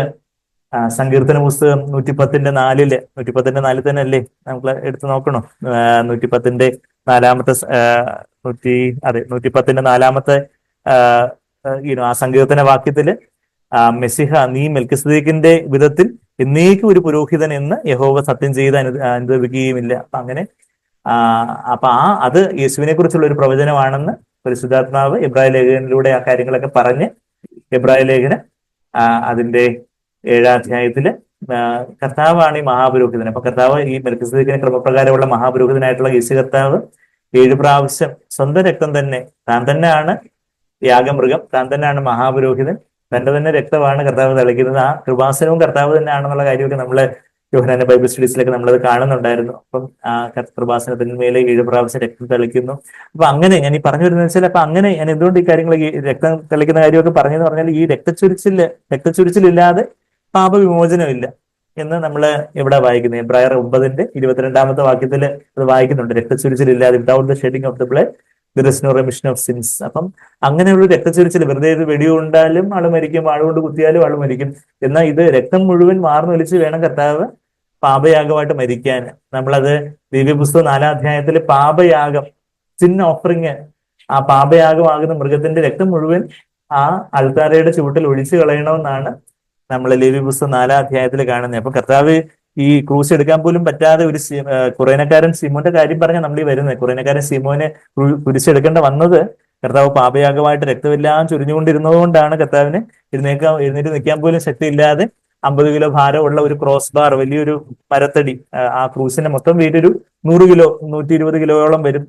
സങ്കീർത്തന പുസ്തകം 110:4 തന്നെ അല്ലേ നമുക്ക് എടുത്തു നോക്കണോ? 110:4 ആ സങ്കീർത്തന വാക്യത്തില് മെസ്സിഹ നീ മെൽക്കിസദേക്കിന്റെ വിധത്തിൽ എന്നേക്കും ഒരു പുരോഹിതൻ എന്ന് യഹോവ സത്യം ചെയ്ത് അനുഭവിക്കുകയുമില്ല. അപ്പൊ അങ്ങനെ അപ്പൊ അത് യേശുവിനെ കുറിച്ചുള്ള ഒരു പ്രവചനമാണെന്ന് പരിശുദ്ധാത്മാവ് എബ്രായ ലേഖനത്തിലൂടെ ആ കാര്യങ്ങളൊക്കെ പറഞ്ഞ് എബ്രായ ലേഖനം അതിന്റെ 7-ാം അധ്യായത്തില് കർത്താവാണ് ഈ മഹാപുരോഹിതൻ. അപ്പൊ കർത്താവ് ഈ മെൽക്കിസദേക്കിന്റെ ക്രമപ്രകാരമുള്ള മഹാപുരോഹിതനായിട്ടുള്ള യേശു കർത്താവ് 7 പ്രാവശ്യം സ്വന്തം രക്തം തന്നെ, താൻ തന്നെയാണ് യാഗമൃഗം, താൻ തന്നെയാണ് മഹാപുരോഹിതൻ, തന്റെ തന്നെ രക്തമാണ് കർത്താവ് തളിക്കുന്നത്. ആ കൃപാസനവും കർത്താവ് തന്നെയാണെന്നുള്ള കാര്യമൊക്കെ നമ്മള് യോഹന്നാന്റെ ബൈബിൾ സ്റ്റഡീസിലൊക്കെ നമ്മളത് കാണുന്നുണ്ടായിരുന്നു. അപ്പം ആ കൃപാസനത്തിന് മേലെ 7 പ്രാവശ്യം രക്തം തളിക്കുന്നു. അപ്പൊ അങ്ങനെ ഞാൻ ഈ പറഞ്ഞു വരുന്നത് വെച്ചാൽ, അപ്പൊ അങ്ങനെ ഞാൻ എന്തുകൊണ്ട് ഈ കാര്യങ്ങൾ, ഈ രക്തം തളിക്കുന്ന കാര്യമൊക്കെ പറഞ്ഞെന്ന് പറഞ്ഞാൽ, ഈ രക്തച്ചൊരിച്ചിലില്ലാതെ പാപവിമോചനമില്ല എന്ന് നമ്മൾ എവിടെ വായിക്കുന്നത്? എബ്രായർ 9:22 വാക്യത്തിൽ അത് വായിക്കുന്നുണ്ട്. രക്തച്ചൊരിച്ചിലില്ലാതെ, without the shedding of the blood there is no remission of sins. അപ്പം അങ്ങനെയുള്ള രക്തച്ചൊരിച്ചിൽ, വെറുതെ ഇത് വെടികൊണ്ടാലും ആള് മരിക്കും, വാളുകൊണ്ട് കുത്തിയാലും ആള് മരിക്കും. എന്നാൽ ഇത് രക്തം മുഴുവൻ വാർന്നൊലിച്ച് വേണം കർത്താവ് പാപയാഗമായിട്ട് മരിക്കാൻ. നമ്മളത് ദിവ്യപുസ്തകം 4-ാം അധ്യായത്തിൽ പാപയാഗം, സിൻ ഓഫറിങ്, ആ പാപയാഗമാകുന്ന മൃഗത്തിന്റെ രക്തം മുഴുവൻ ആ അൾത്താരയുടെ ചുവട്ടിൽ ഒഴിച്ചു കളയണമെന്നാണ് നമ്മൾ ലേവ്യ പുസ്തകം 4-ാം അധ്യായത്തിൽ കാണുന്നത്. അപ്പൊ കർത്താവ് ഈ ക്രൂശ് എടുക്കാൻ പോലും പറ്റാതെ ഒരു കുറേനക്കാരൻ സിമോന്റെ കാര്യം പറഞ്ഞാൽ നമ്മൾ ഈ വരുന്നത്. കുറേനക്കാരൻ സിമോനെ കുരിശെടുക്കേണ്ട വന്നത് കർത്താവ് പാപയാഗമായിട്ട് രക്തമെല്ലാം ചൊരിഞ്ഞുകൊണ്ടിരുന്നത് കൊണ്ടാണ് കർത്താവിന് എഴുന്നേറ്റ് നിൽക്കാൻ പോലും ശക്തിയില്ലാതെ 50 കിലോ ഭാരമുള്ള ഒരു ക്രോസ് ബാർ, വലിയൊരു മരത്തടി, ആ ക്രൂസിന്റെ മൊത്തം വെയിറ്റ് ഒരു 100 കിലോ 120 കിലോയോളം വരും.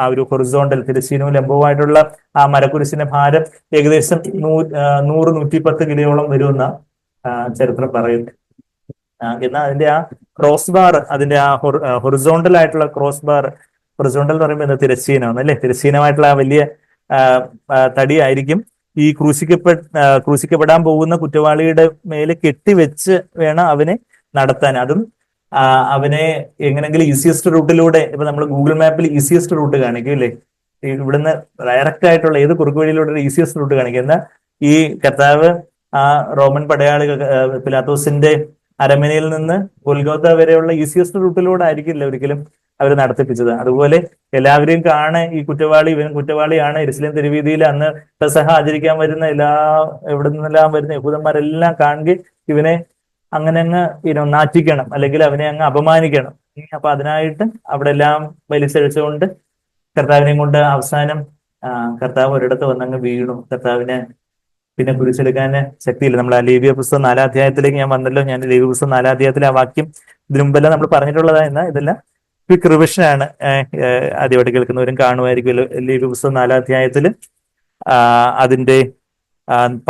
ആ ഒരു ഹൊറിസോണ്ടൽ, തിരശ്ചീനവും ലംബവുമായിട്ടുള്ള ആ മരക്കുരിശിന്റെ ഭാരം ഏകദേശം 100-110 കിലോയോളം വരുമെന്ന ചരിത്രം പറയുന്നത്. എന്നാൽ അതിന്റെ ആ ക്രോസ് ബാർ, അതിന്റെ ആ ഹൊറിസോണ്ടൽ ആയിട്ടുള്ള ക്രോസ് ബാർ, ഹൊറിസോണ്ടൽ എന്ന് പറയുമ്പോൾ എന്താ? തിരശ്ചീനമാണ് അല്ലെ? തിരശ്ചീനമായിട്ടുള്ള ആ വലിയ തടിയായിരിക്കും ഈ ക്രൂശിക്കപ്പെടാൻ പോകുന്ന കുറ്റവാളിയുടെ മേലെ കെട്ടിവെച്ച് വേണം അവനെ നടത്താൻ. അതും അവനെ എങ്ങനെങ്കിലും ഈസിയസ്റ്റ് റൂട്ടിലൂടെ, ഇപ്പൊ നമ്മൾ ഗൂഗിൾ മാപ്പിൽ ഈസിയസ്റ്റ് റൂട്ട് കാണിക്കും അല്ലേ? ഇവിടുന്ന് ഡയറക്റ്റ് ആയിട്ടുള്ള ഏത് കുറുക്ക് വഴിയിലൂടെ ഈസിയസ്റ്റ് റൂട്ട് കാണിക്കും. എന്നാൽ ഈ കർത്താവ് ആ റോമൻ പടയാളികൾ പിലാത്തോസിന്റെ അരമനയിൽ നിന്ന് ഗൊൽഗോത്ത വരെയുള്ള ഈസിയസ്റ്റ് റൂട്ടിലൂടെ ആയിരിക്കില്ല ഒരിക്കലും അവർ നടത്തിപ്പിച്ചത്. അതുപോലെ എല്ലാവരെയും ഈ കുറ്റവാളി, ഇവൻ കുറ്റവാളിയാണ്, യെരുശലേം തെരുവീതിയിൽ അന്ന് പെസഹ ആചരിക്കാൻ വരുന്ന എവിടെ നിന്നെല്ലാം വരുന്ന യഹൂദന്മാരെല്ലാം കാണുക ഇവനെ അങ്ങനെ അങ്ങ് നാറ്റിക്കണം, അല്ലെങ്കിൽ അവനെ അങ്ങ് അപമാനിക്കണം. അപ്പൊ അതിനായിട്ട് അവിടെ എല്ലാം വലിച്ചഴിച്ചുകൊണ്ട് കർത്താവിനെയും കൊണ്ട് അവസാനം കർത്താവ് ഒരിടത്ത് വന്നങ്ങ് വീണു. കർത്താവിനെ പിന്നെ കുരിശെടുക്കാൻ ശക്തിയില്ല. നമ്മൾ ആ ലേവ്യ പുസ്തകം 4-ാം അധ്യായത്തിലേക്ക് ഞാൻ വന്നല്ലോ. ഞാൻ ലേവ്യ പുസ്തകം 4-ാം അധ്യായത്തിലെ ആ വാക്യം ഇതിനു മുമ്പെല്ലാം നമ്മൾ പറഞ്ഞിട്ടുള്ളതാ. എന്നാൽ ഇതെല്ലാം ക്വിക്ക് റിവിഷനാണ്. ആദ്യമായിട്ട് കേൾക്കുന്നവരും കാണുമായിരിക്കുമല്ലോ. ലേവ്യ പുസ്തകം 4-ാം അധ്യായത്തിൽ അതിന്റെ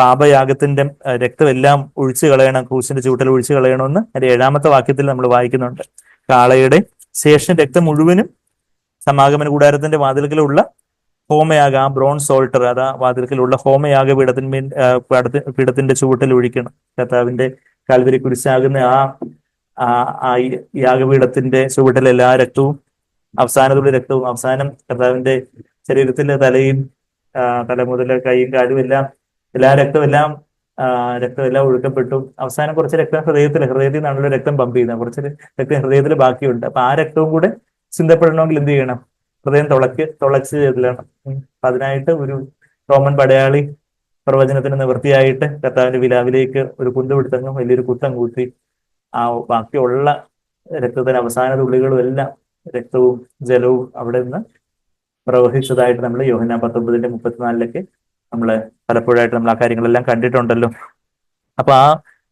പാപയാഗത്തിന്റെ രക്തം എല്ലാം ഒഴിച്ചു കളയണം, ക്രൂശിന്റെ ചൂട്ടിൽ ഒഴിച്ചു കളയണമെന്ന് അതിന്റെ 7-ാമത്തെ വാക്യത്തിൽ നമ്മൾ വായിക്കുന്നുണ്ട്. കാളയുടെ ശേഷം രക്തം മുഴുവനും സമാഗമന കൂടാരത്തിന്റെ വാതിൽക്കലുള്ള ഹോമയാഗ, ആ ബ്രോൺസ് ഓൾട്ടർ, അതാ വാതിൽക്കലുള്ള ഹോമയാഗ പീഠത്തിന്റെ ചുവട്ടിൽ ഒഴിക്കണം. കർത്താവിന്റെ കാൽവരി കുരിശാകുന്ന ആ യാഗപീഠത്തിന്റെ ചുവട്ടിൽ എല്ലാ രക്തവും, അവസാനത്തുള്ള രക്തവും, അവസാനം കർത്താവിന്റെ ശരീരത്തിലെ തലയും, തല മുതൽ കൈയും കാലും എല്ലാം, എല്ലാ രക്തമെല്ലാം ഒഴുക്കപ്പെട്ടു. അവസാനം കുറച്ച് രക്തം ഹൃദയത്തിൽ നിന്നാണല്ലോ രക്തം പമ്പ് ചെയ്യുന്നത്. കുറച്ച് രക്തം ഹൃദയത്തിൽ ബാക്കിയുണ്ട്. അപ്പൊ ആ രക്തവും കൂടെ ചിന്തപ്പെടണമെങ്കിൽ എന്ത് ചെയ്യണം? ഹൃദയം തുളച്ച് ചെല്ലണം. അപ്പൊ അതിനായിട്ട് ഒരു റോമൻ പടയാളി പ്രവചനത്തിന് നിവൃത്തിയായിട്ട് കർത്താവിന്റെ വിലാവിലേക്ക് ഒരു കുന്തമെടുത്തങ്ങ് വലിയൊരു കുത്തം കൂട്ടി ആ ബാക്കിയുള്ള രക്തത്തിന് അവസാന തുള്ളികളും എല്ലാം രക്തവും ജലവും അവിടെ നിന്ന് പ്രവഹിച്ചതായിട്ട് നമ്മൾ യോഹന്നാൻ 19:34 നമ്മൾ പലപ്പോഴായിട്ട് നമ്മൾ ആ കാര്യങ്ങളെല്ലാം കണ്ടിട്ടുണ്ടല്ലോ. അപ്പൊ ആ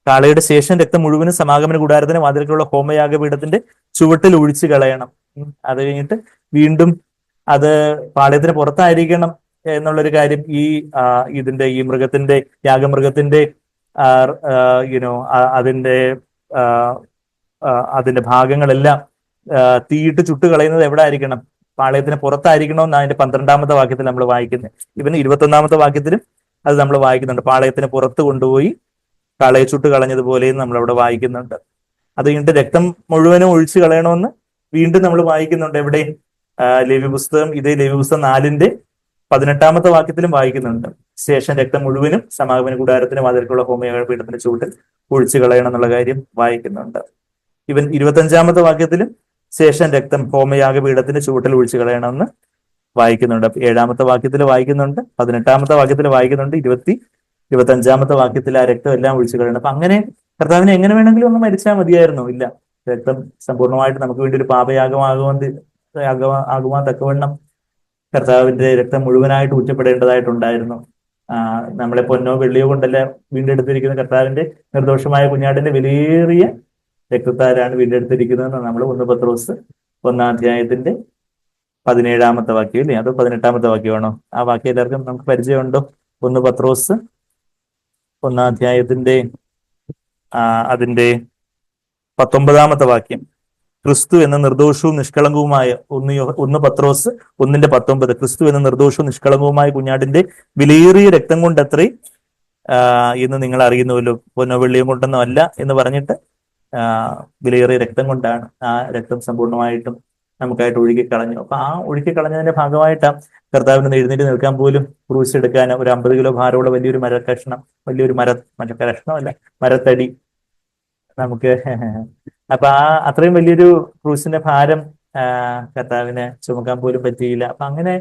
കാളയുടെ ശേഷം രക്തം മുഴുവനും സമാഗമന കൂടാരത്തിന് വാതിൽക്കുള്ള ഹോമയാഗപീഠത്തിന്റെ ചുവട്ടിൽ ഒഴിച്ചു കളയണം. അത് കഴിഞ്ഞിട്ട് വീണ്ടും അത് പാളയത്തിന് പുറത്തായിരിക്കണം എന്നുള്ളൊരു കാര്യം ഇതിന്റെ ഈ മൃഗത്തിന്റെ യാഗമൃഗത്തിന്റെ യുനോ അതിന്റെ അതിന്റെ ഭാഗങ്ങളെല്ലാം തീയിട്ട് ചുട്ട് കളയുന്നത് എവിടെ ആയിരിക്കണം? പാളയത്തിന് പുറത്തായിരിക്കണമെന്ന് അതിന്റെ 12-ാമത്തെ വാക്യത്തിൽ നമ്മൾ വായിക്കുന്നത്. ഇവന് 21-ാമത്തെ വാക്യത്തിലും അത് നമ്മൾ വായിക്കുന്നുണ്ട്. പാളയത്തിന് പുറത്ത് കൊണ്ടുപോയി കാളയെ ചുട്ട് കളഞ്ഞതുപോലെയും നമ്മൾ അവിടെ വായിക്കുന്നുണ്ട്. അത് കഴിഞ്ഞിട്ട് രക്തം മുഴുവനും ഒഴിച്ചു കളയണമെന്ന് വീണ്ടും നമ്മൾ വായിക്കുന്നുണ്ട്. എവിടെ? ലേവ്യ പുസ്തകം, ഇതേ ലേവ്യ പുസ്തകം 4-ന്റെ 18-ാമത്തെ വാക്യത്തിലും വായിക്കുന്നുണ്ട്. ശേഷം രക്തം മുഴുവനും സമാഗമന കൂടാരത്തിന് വാതിൽക്കുള്ള ഹോമയാഗപീഠത്തിന്റെ ചുവട്ടിൽ ഒഴിച്ചു കളയണം എന്നുള്ള കാര്യം വായിക്കുന്നുണ്ട്. ഇവൻ 25-ാമത്തെ വാക്യത്തിലും ശേഷം രക്തം ഹോമയാഗപീഠത്തിന്റെ ചുവട്ടിൽ ഒഴിച്ചു കളയണമെന്ന് വായിക്കുന്നുണ്ട്. 7-ാമത്തെ വാക്യത്തിൽ വായിക്കുന്നുണ്ട്, 18-ാമത്തെ വാക്യത്തിൽ വായിക്കുന്നുണ്ട്, 25-ാമത്തെ വാക്യത്തിൽ ആ രക്തം എല്ലാം ഒഴിച്ചു കളയണം. അപ്പൊ അങ്ങനെ കർത്താവിനെ എങ്ങനെ വേണമെങ്കിലും ഒന്ന് മരിച്ചാൽ മതിയായിരുന്നു. ഇല്ല, രക്തം സമ്പൂർണ്ണമായിട്ട് നമുക്ക് വേണ്ടി ഒരു ആകുവാൻ തക്കവണ്ണം കർത്താവിന്റെ രക്തം മുഴുവനായിട്ട് ഊറ്റപ്പെടേണ്ടതായിട്ടുണ്ടായിരുന്നു. നമ്മളെ പൊന്നോ വെള്ളിയോ കൊണ്ടല്ല വീണ്ടെടുത്തിരിക്കുന്ന കർത്താവിന്റെ നിർദോഷമായ കുഞ്ഞാടിന്റെ വിലയേറിയ രക്തത്താലാണ് വീണ്ടെടുത്തിരിക്കുന്നതെന്ന് നമ്മൾ 1 പത്രോസ് 1-ാം 17-ാമത്തെ വാക്യം ഇല്ലേ? അത് 18-ാമത്തെ വാക്യമാണോ? ആ വാക്യം എല്ലാവർക്കും നമുക്ക് പരിചയമുണ്ടോ? 1 പത്രോസ് 1-ാം അതിന്റെ 19-ാമത്തെ വാക്യം. ക്രിസ്തു എന്ന നിർദോഷവും നിഷ്കളങ്കവുമായ 1 പത്രോസ് 1-19 ക്രിസ്തു എന്ന നിർദോഷവും നിഷ്കളങ്കവുമായ കുഞ്ഞാടിന്റെ വിലയേറിയ രക്തം കൊണ്ടത്രേ എന്ന് നിങ്ങൾ അറിയുന്നുവല്ലോ. പൊന്നോ വെള്ളിയും കൊണ്ടൊന്നും അല്ല എന്ന് പറഞ്ഞിട്ട് വിലയേറിയ രക്തം കൊണ്ടാണ്. ആ രക്തം സമ്പൂർണ്ണമായിട്ടും നമുക്കായിട്ട് ഒഴുകിക്കളഞ്ഞു. അപ്പൊ ആ ഒഴുകിക്കളഞ്ഞതിന്റെ ഭാഗമായിട്ടാണ് കർത്താവിന് എഴുന്നേറ്റ് നിൽക്കാൻ പോലും ക്രൂശ് എടുക്കാൻ ഒരു 50 കിലോ ഭാരമുള്ള വലിയൊരു മരത്തടി നമുക്ക് അപ്പൊ അത്രയും വലിയൊരു ക്രൂശിന്റെ ഭാരം കർത്താവിന് ചുമക്കാൻ പോലും പറ്റിയില്ല. അപ്പൊ അങ്ങനെ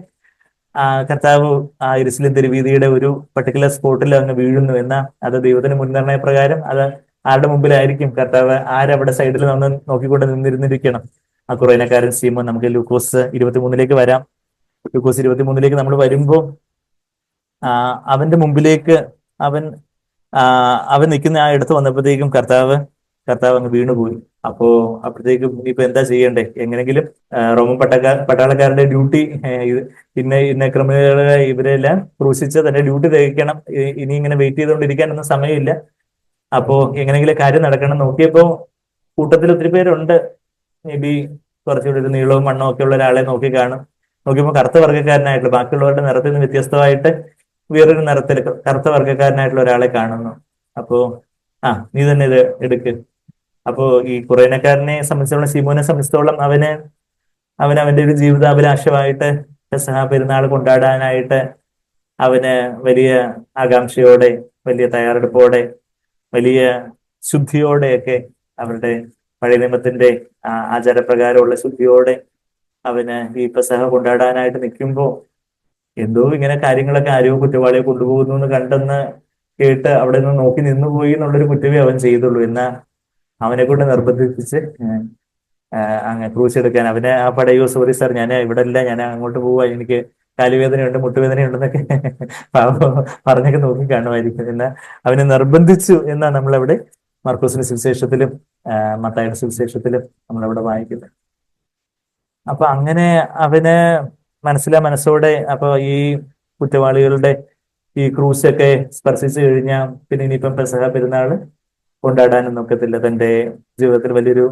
കർത്താവ് ആ യെരൂശലേം തെരുവീഥിയുടെ ഒരു പർട്ടിക്കുലർ സ്പോട്ടിൽ അങ്ങ് വീഴുന്നു. എന്നാൽ അത് ദൈവത്തിന് മുൻനിർണയ പ്രകാരം അത് ആരുടെ മുമ്പിലായിരിക്കും? കർത്താവ് ആരവിടെ സൈഡിൽ നിന്ന് നോക്കിക്കൊണ്ട് നിന്നിരുന്നിരിക്കണം? ആ കുറേനക്കാരൻ സീമോൻ. നമുക്ക് ലൂക്കോസ് 23 വരാം. ലൂക്കോസ് 23 നമ്മൾ വരുമ്പോൾ അവന്റെ മുമ്പിലേക്ക് അവൻ നിൽക്കുന്ന ആ ഇടത്ത് വന്നപ്പോഴത്തേക്കും കർത്താവ് അങ്ങ് വീണുപോയി. അപ്പോഴത്തേക്കും ഇപ്പൊ എന്താ ചെയ്യണ്ടേ? എങ്ങനെങ്കിലും റോമൻ പട്ടാളക്കാരുടെ ഡ്യൂട്ടി ഇന്ന ക്രിമിനലുകളെ ഇവരെല്ലാം ക്രൂശിച്ച് തന്റെ ഡ്യൂട്ടി തികയ്ക്കണം. ഇനി ഇങ്ങനെ വെയിറ്റ് ചെയ്തുകൊണ്ടിരിക്കാനൊന്നും സമയമില്ല. അപ്പോ എങ്ങനെങ്കിലും കാര്യം നടക്കണം. നോക്കിയപ്പോ കൂട്ടത്തിൽ ഒത്തിരി പേരുണ്ട്. മേ ബി കുറച്ചുകൂടി ഒരു നീളവും മണ്ണവും ഒക്കെ ഉള്ള ഒരാളെ നോക്കി കാണും. നോക്കിയപ്പോൾ കറുത്ത വർഗ്ഗക്കാരനായിട്ടുള്ള, ബാക്കിയുള്ളവരുടെ നിറത്തിൽ നിന്ന് വ്യത്യസ്തമായിട്ട് വേറൊരു നിറത്തിൽ കറുത്ത വർഗ്ഗക്കാരനായിട്ടുള്ള ഒരാളെ കാണുന്നു. അപ്പോ നീ തന്നെ ഇത് എടുക്ക്. അപ്പോ ഈ കുറേനക്കാരനെ സംബന്ധിച്ചോളം, ശിമോനെ സംബന്ധിച്ചോളം അവന്റെ ഒരു ജീവിതാഭിലാഷമായിട്ട് പെസഹ പെരുന്നാൾ കൊണ്ടാടാനായിട്ട് അവന് വലിയ ആകാംക്ഷയോടെ, വലിയ തയ്യാറെടുപ്പോടെ, വലിയ ശുദ്ധിയോടെയൊക്കെ അവരുടെ പഴയ നിയമത്തിന്റെ ആചാരപ്രകാരമുള്ള ശുദ്ധിയോടെ അവന് ഈ പെസഹ കൊണ്ടാടാനായിട്ട് നിൽക്കുമ്പോ എന്തോ ഇങ്ങനെ കാര്യങ്ങളൊക്കെ ആരോ കുറ്റവാളിയെ കൊണ്ടുപോകുന്നു എന്ന് കണ്ടെന്ന് കേട്ട് അവിടെ നിന്ന് നോക്കി നിന്നുപോയി എന്നുള്ളൊരു കുറ്റമേ അവൻ ചെയ്തുള്ളൂ. എന്നാ അവനെ കൊണ്ട് നിർബന്ധിപ്പിച്ച് അങ്ങനെ ക്രൂശ് എടുക്കാൻ അവനെ പടയോ, സോറി സാർ ഞാൻ ഇവിടെ അല്ല, ഞാൻ അങ്ങോട്ട് പോവാ, എനിക്ക് കാലുവേദനയുണ്ട്, മുട്ടുവേദനയുണ്ടെന്നൊക്കെ പറഞ്ഞൊക്കെ നോക്കി കാണുമായിരിക്കും. എന്നാൽ അവനെ നിർബന്ധിച്ചു എന്നാ നമ്മളവിടെ മർക്കോസിന്റെ സുവിശേഷത്തിലും മത്തായിയുടെ സുവിശേഷത്തിലും നമ്മളവിടെ വായിക്കുന്നത്. അപ്പൊ അങ്ങനെ അവന് മനസ്സോടെ അപ്പൊ ഈ കുറ്റവാളികളുടെ ഈ ക്രൂശൊക്കെ സ്പർശിച്ചു കഴിഞ്ഞാൽ പിന്നെ ഇനിയിപ്പം പെസഹ പെരുന്നാൾ കൊണ്ടാടാനും നോക്കത്തില്ല. തന്റെ ജീവിതത്തിൽ വലിയൊരു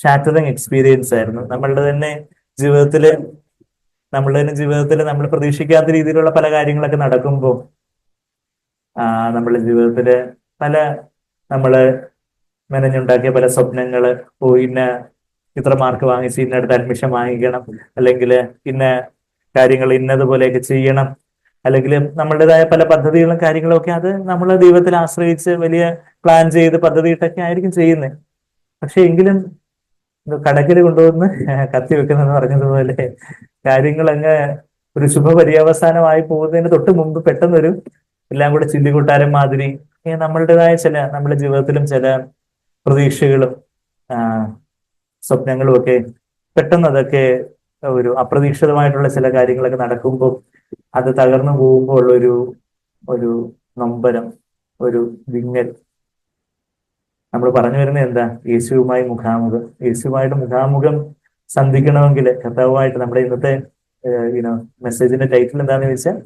ഷാറ്ററിങ് എക്സ്പീരിയൻസ് ആയിരുന്നു. നമ്മളുടെ തന്നെ ജീവിതത്തിൽ നമ്മൾ പ്രതീക്ഷിക്കാത്ത രീതിയിലുള്ള പല കാര്യങ്ങളൊക്കെ നടക്കുമ്പോൾ നമ്മളുടെ ജീവിതത്തില് നമ്മള് മെനഞ്ഞുണ്ടാക്കിയ പല സ്വപ്നങ്ങള്, ഇത്ര മാർക്ക് വാങ്ങിച്ച് ഇന്നടുത്ത് അഡ്മിഷൻ വാങ്ങിക്കണം, അല്ലെങ്കിൽ ഇന്ന കാര്യങ്ങൾ ഇന്നതുപോലെയൊക്കെ ചെയ്യണം, അല്ലെങ്കിൽ നമ്മളുടേതായ പല പദ്ധതികളും കാര്യങ്ങളും ഒക്കെ അത് നമ്മൾ ദൈവത്തിൽ ആശ്രയിച്ച് വലിയ പ്ലാൻ ചെയ്ത് പദ്ധതിയിട്ടൊക്കെ ആയിരിക്കും ചെയ്യുന്നത്. പക്ഷെ എങ്കിലും കടക്കിൽ കൊണ്ടുവന്ന് കത്തി വെക്കുന്നെന്ന് പറഞ്ഞതുപോലെ കാര്യങ്ങൾ അങ്ങ് ഒരു ശുഭപര്യവസാനമായി പോകുന്നതിന് തൊട്ട് മുമ്പ് പെട്ടെന്നൊരു എല്ലാം കൂടെ ചില്ലികൂട്ടാരൻ മാതിരി നമ്മളുടേതായ നമ്മുടെ ജീവിതത്തിലും ചില പ്രതീക്ഷകളും ആ, സ്വപ്നങ്ങളും ഒക്കെ പെട്ടെന്ന് അതൊക്കെ ഒരു അപ്രതീക്ഷിതമായിട്ടുള്ള ചില കാര്യങ്ങളൊക്കെ നടക്കുമ്പോൾ അത് തകർന്നു പോകുമ്പോൾ ഉള്ളൊരു ഒരു നൊമ്പരം, ഒരു വിങ്ങൽ. നമ്മൾ പറഞ്ഞു വരുന്നത് എന്താ? യേശുവുമായിട്ട് മുഖാമുഖം സന്ധിക്കണമെങ്കിൽ കർത്താവുമായിട്ട് നമ്മുടെ ഇന്നത്തെ മെസ്സേജിന്റെ ടൈറ്റിൽ എന്താണെന്ന് വെച്ചാൽ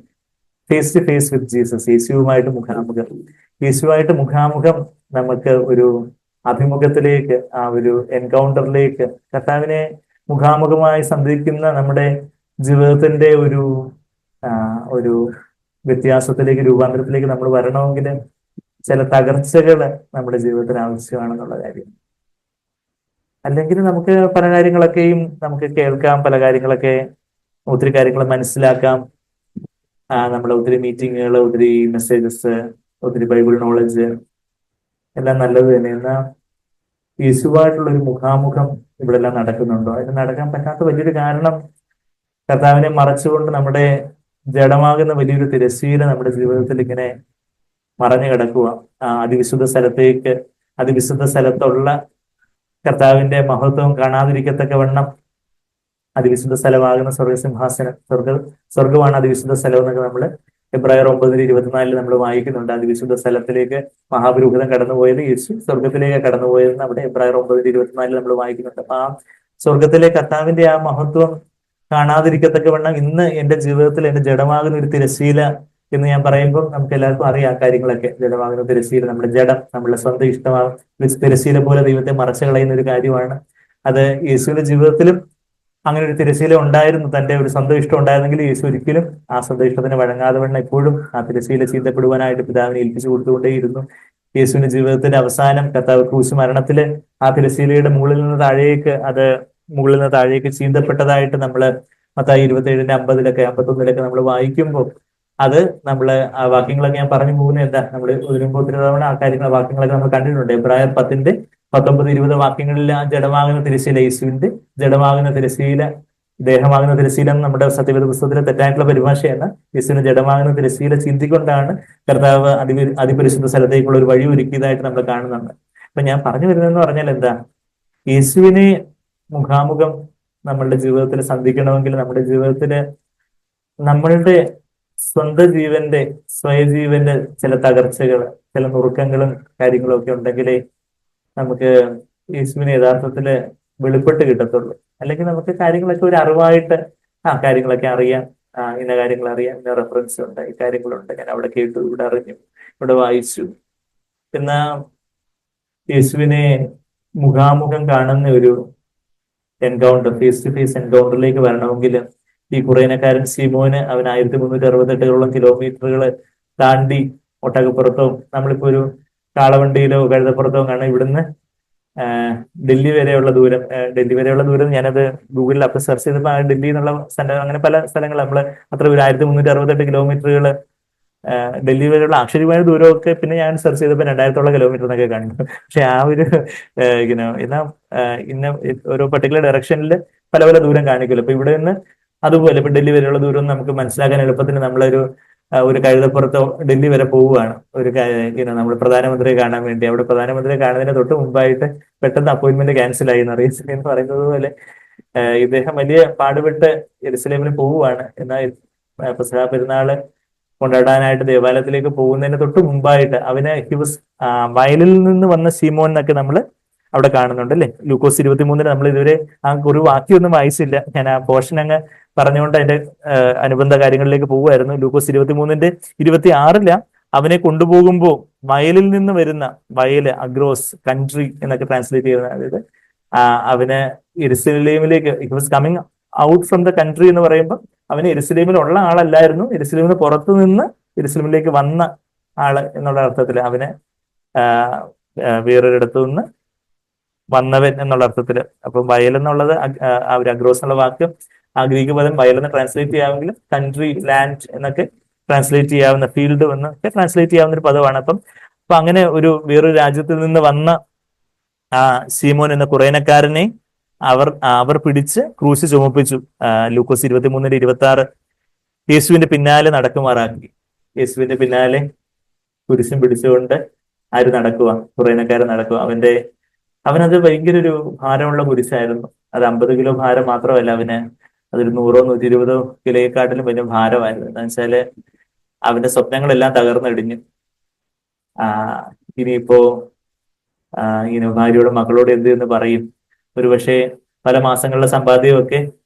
face to face with Jesus. യേശുവുമായിട്ട് മുഖാമുഖം. യേശുവായിട്ട് മുഖാമുഖം നമുക്ക് ഒരു അഭിമുഖത്തിലേക്ക്, ആ ഒരു എൻകൗണ്ടറിലേക്ക്, കർത്താവിനെ മുഖാമുഖമായി സന്ധിക്കുന്ന നമ്മുടെ ജീവിതത്തിന്റെ ആ, ഒരു വ്യത്യാസത്തിലേക്ക്, രൂപാന്തരത്തിലേക്ക് നമ്മൾ വരണമെങ്കിൽ ചില തകർച്ചകൾ നമ്മുടെ ജീവിതത്തിൽ ആവശ്യമാണെന്നുള്ള കാര്യം. അല്ലെങ്കിൽ നമുക്ക് പല കാര്യങ്ങളൊക്കെയും നമുക്ക് കേൾക്കാം, പല കാര്യങ്ങളൊക്കെ ഒത്തിരി കാര്യങ്ങൾ മനസ്സിലാക്കാം, നമ്മളെ ഒത്തിരി മീറ്റിങ്ങുകൾ, ഒത്തിരി മെസ്സേജസ്, ഒത്തിരി ബൈബിൾ നോളജ് എല്ലാം നല്ലത് തന്നെ. എന്നാൽ യേശുവായിട്ടുള്ള ഒരു മുഖാമുഖം ഇവിടെ എല്ലാം നടക്കുന്നുണ്ടോ? അതിന് നടക്കാൻ പറ്റാത്ത വലിയൊരു കാരണം കർത്താവിനെ മറച്ചുകൊണ്ട് നമ്മുടെ ജഡമാകുന്ന വലിയൊരു തിരശ്ശീല നമ്മുടെ ജീവിതത്തിൽ ഇങ്ങനെ മറഞ്ഞു കിടക്കുക. അതിവിശുദ്ധ സ്ഥലത്തുള്ള കർത്താവിന്റെ മഹത്വം കാണാതിരിക്കത്തക്കവണ്ണം അതിവിശുദ്ധ സ്ഥലമാകുന്ന സ്വർഗസിംഹാസനം, സ്വർഗമാണ് അതിവിശുദ്ധ സ്ഥലം എന്നൊക്കെ നമ്മൾ എബ്രായർ 9:24 നമ്മൾ വായിക്കുന്നുണ്ട്. അതിവിശുദ്ധ സ്ഥലത്തിലേക്ക് മഹാപുരോഹിതൻ കടന്നുപോയത് യേശു സ്വർഗത്തിലേക്ക് കടന്നുപോയതെന്ന് അവിടെ എബ്രായർ 9:24 നമ്മൾ വായിക്കുന്നുണ്ട്. അപ്പൊ ആ സ്വർഗത്തിലെ കർത്താവിന്റെ ആ മഹത്വം കാണാതിരിക്കത്തക്കവണ്ണം ഇന്ന് എന്റെ ജീവിതത്തിൽ എന്റെ ജഡമാകുന്ന ഒരു തിരശ്ശീല എന്ന് ഞാൻ പറയുമ്പോൾ നമുക്ക് എല്ലാവർക്കും അറിയാം കാര്യങ്ങളൊക്കെ. ജഡമാകുന്ന തിരശ്ശീല, നമ്മുടെ ജഡം, നമ്മുടെ സ്വന്തം ഇഷ്ടമാകുന്ന തിരശ്ശീല പോലെ ദൈവത്തെ മറച്ചു കളയുന്ന ഒരു കാര്യമാണ്. അത് യേശുവിന്റെ ജീവിതത്തിലും അങ്ങനെ ഒരു തിരശ്ശീല ഉണ്ടായിരുന്നു. തന്റെ ഒരു സ്വന്തം ഇഷ്ടം ഉണ്ടായിരുന്നെങ്കിൽ യേശു ഒരിക്കലും ആ സ്വന്തം ഇഷ്ടത്തിന് വഴങ്ങാതെ വണ്ണം എപ്പോഴും ആ തിരശ്ശീല ചീന്തപ്പെടുവാനായിട്ട് പിതാവിനെ ഏൽപ്പിച്ചു കൊടുത്തുകൊണ്ടേയിരുന്നു. യേശുവിന്റെ ജീവിതത്തിന്റെ അവസാനം കർത്താവ് ക്രൂശ് മരണത്തില് ആ തിരശ്ശീലയുടെ മുകളിൽ നിന്ന് താഴേക്ക് ചീന്തപ്പെട്ടതായിട്ട് നമ്മള് മത്തായി 27:50 51 നമ്മൾ വായിക്കുമ്പോൾ അത് നമ്മള് ആ വാക്യങ്ങളൊക്കെ ഞാൻ പറഞ്ഞു പോകുന്നത് എന്താ, നമ്മൾ ഒരുമ്പോ ഒത്തിരി തവണ ആ വാക്യങ്ങളൊക്കെ നമ്മൾ കണ്ടിട്ടുണ്ട്. എബ്രായർ 10:19-20 വാക്യങ്ങളിൽ ആ ജഡമാകുന്ന തിരശ്ശീല, യേശുവിന്റെ ജഡമാകുന്ന തിരശ്ശീല, ദേഹമാകുന്ന തിരശ്ശീല എന്ന് നമ്മുടെ സത്യവേദ പുസ്തകത്തിലെ തെറ്റായിട്ടുള്ള പരിഭാഷയാണ്. യേശുവിന് ജഡമാകുന്ന തിരശ്ശീല ചിന്തിക്കൊണ്ടാണ് കർത്താവ് അതിപരിശുദ്ധ സ്ഥലത്തേക്കുള്ള ഒരു വഴി ഒരുക്കിയതായിട്ട് നമ്മൾ കാണുന്നുണ്ട്. അപ്പൊ ഞാൻ പറഞ്ഞു വരുന്നതെന്ന് പറഞ്ഞാൽ എന്താ, യേശുവിനെ മുഖാമുഖം നമ്മളുടെ ജീവിതത്തിൽ സന്ധിക്കണമെങ്കിൽ നമ്മുടെ ജീവിതത്തില് നമ്മളുടെ സ്വയജീവന്റെ ചില തകർച്ചകൾ, ചില നുറുക്കങ്ങളും കാര്യങ്ങളും ഒക്കെ ഉണ്ടെങ്കിലേ നമുക്ക് യേശുവിനെ യഥാർത്ഥത്തില് വെളിപ്പെട്ട് കിട്ടത്തുള്ളൂ. അല്ലെങ്കിൽ നമുക്ക് കാര്യങ്ങളൊക്കെ ഒരു അറിവായിട്ട് കാര്യങ്ങളൊക്കെ അറിയാം, ഇന്ന കാര്യങ്ങൾ അറിയാം, ഇന്ന റെഫറൻസ് ഉണ്ട്, ഈ കാര്യങ്ങളുണ്ട്, ഞാൻ അവിടെ കേട്ടു, ഇവിടെ അറിഞ്ഞു, ഇവിടെ വായിച്ചു. എന്നാ യേശുവിനെ മുഖാമുഖം കാണുന്ന ഒരു എൻകൗണ്ടർ, ഫേസ് ടു ഫേസ് എൻകൗണ്ടറിലേക്ക് വരണമെങ്കിൽ ഈ കുറേനക്കാരൻ ശിമോന് അവൻ 1368 കിലോമീറ്ററുകൾ താണ്ടി ഒട്ടകപ്പുറത്തോ, നമ്മളിപ്പോ ഒരു കാളവണ്ടിയിലോ കഴുതപ്പുറത്തോ കാണാം, ഇവിടുന്ന് ഡൽഹി വരെയുള്ള ദൂരം ഞാനത് ഗൂഗിളിൽ അപ്പൊ സെർച്ച് ചെയ്തപ്പോൾ ഡൽഹി എന്നുള്ള സ്ഥലം, അങ്ങനെ പല സ്ഥലങ്ങൾ നമ്മൾ അത്ര ഒരു 1368 കിലോമീറ്ററുകൾ ഡൽഹി വരെയുള്ള അക്ഷരികമായ ദൂരമൊക്കെ പിന്നെ ഞാൻ സെർച്ച് ചെയ്തപ്പോൾ 2000 കിലോമീറ്റർ എന്നൊക്കെ കാണുന്നു. പക്ഷെ ആ ഒരു ഇന്ന ഓരോ പർട്ടിക്കുലർ ഡയറക്ഷനിൽ പല പല ദൂരം കാണിക്കുമല്ലോ. അപ്പൊ ഇവിടെ നിന്ന് അതുപോലെ ഇപ്പൊ ഡൽഹി വരെയുള്ള ദൂരം നമുക്ക് മനസ്സിലാക്കാൻ എളുപ്പത്തിന് ഒരു കഴുതപ്പുറത്തോ ഡൽഹി വരെ പോവുകയാണ് നമ്മൾ പ്രധാനമന്ത്രിയെ കാണാൻ വേണ്ടി. അവിടെ പ്രധാനമന്ത്രിയെ കാണുന്നതിന് തൊട്ട് മുമ്പായിട്ട് പെട്ടെന്ന് അപ്പോയിന്റ്മെന്റ് ക്യാൻസൽ ആയി എന്ന് പറയുന്നത് പോലെ ഇദ്ദേഹം വലിയ പാടുപെട്ട് യെരുശലേമിൽ പോവുകയാണ്. എന്നാൽ പെസഹ പെരുന്നാള് കൊണ്ടാടാനായിട്ട് ദേവാലയത്തിലേക്ക് പോകുന്നതിന് തൊട്ട് മുമ്പായിട്ട് വയലിൽ നിന്ന് വന്ന ശീമോൻ എന്നൊക്കെ നമ്മൾ അവിടെ കാണുന്നുണ്ട് അല്ലെ. ലൂക്കോസ് 23 നമ്മൾ ഇതുവരെ ആ ഒരു വാക്യമൊന്നും വായിച്ചില്ല. ഞാൻ ആ പോർഷൻ അങ്ങ് പറഞ്ഞുകൊണ്ട് അതിന്റെ അനുബന്ധ കാര്യങ്ങളിലേക്ക് പോകുമായിരുന്നു. ലൂക്കോസ് 23:26 അവനെ കൊണ്ടുപോകുമ്പോൾ വയലിൽ നിന്ന് വരുന്ന, വയല് അഗ്രോസ്, കൺട്രി എന്നൊക്കെ ട്രാൻസ്ലേറ്റ് ചെയ്യുന്ന, അതായത് അവന് യെരുശലേമിലേക്ക് coming out from the country എന്ന് പറയുമ്പോൾ അവന് യെരുശലേമിലുള്ള ആളല്ലായിരുന്നു, യെരുശലേമിന് പുറത്തു നിന്ന് യെരുശലേമിലേക്ക് വന്ന ആള് എന്നുള്ള അർത്ഥത്തിൽ അവന് വേറൊരിടത്തു നിന്ന് വന്നവൻ എന്നുള്ള അർത്ഥത്തില്. അപ്പൊ വയൽ എന്നുള്ളത് ആ ഒരു അഗ്രോസ് എന്നുള്ള വാക്ക് ആ ഗ്രീക്ക് പദം വയലെന്ന് ട്രാൻസ്ലേറ്റ് ചെയ്യാമെങ്കിലും കൺട്രി, ലാൻഡ് എന്നൊക്കെ ട്രാൻസ്ലേറ്റ് ചെയ്യാവുന്ന, ഫീൽഡ് എന്നൊക്കെ ട്രാൻസ്ലേറ്റ് ചെയ്യാവുന്ന ഒരു പദമാണ്. അപ്പൊ അങ്ങനെ വേറൊരു രാജ്യത്തിൽ നിന്ന് വന്ന ആ ശീമോൻ എന്ന കുറേനക്കാരനെ അവർ പിടിച്ച് ക്രൂശ് ചുമപ്പിച്ചു. ലൂക്കോസ് 23:26 യേശുവിന്റെ പിന്നാലെ നടക്കുമാറാക്കി. യേശുവിന്റെ പിന്നാലെ കുരിശും പിടിച്ചുകൊണ്ട് ആര് നടക്കുക? കുറേനക്കാരൻ നടക്കുക. അവനത് ഭയങ്കര ഒരു ഭാരമുള്ള കുരിശായിരുന്നു. അത് 50 കിലോ ഭാരം മാത്രമല്ല, അതൊരു 100-120 കിലോയെക്കാട്ടിലും വലിയ ഭാരമായിരുന്നു. എന്താ വെച്ചാല് അവന്റെ സ്വപ്നങ്ങളെല്ലാം തകർന്നടിഞ്ഞു. ആ ഇനിയിപ്പോ ഇങ്ങനെ ഭാര്യയോടും മക്കളോടും എന്ത് എന്ന് പറയും? ഒരുപക്ഷെ പല മാസങ്ങളിലെ സമ്പാദ്യമൊക്കെ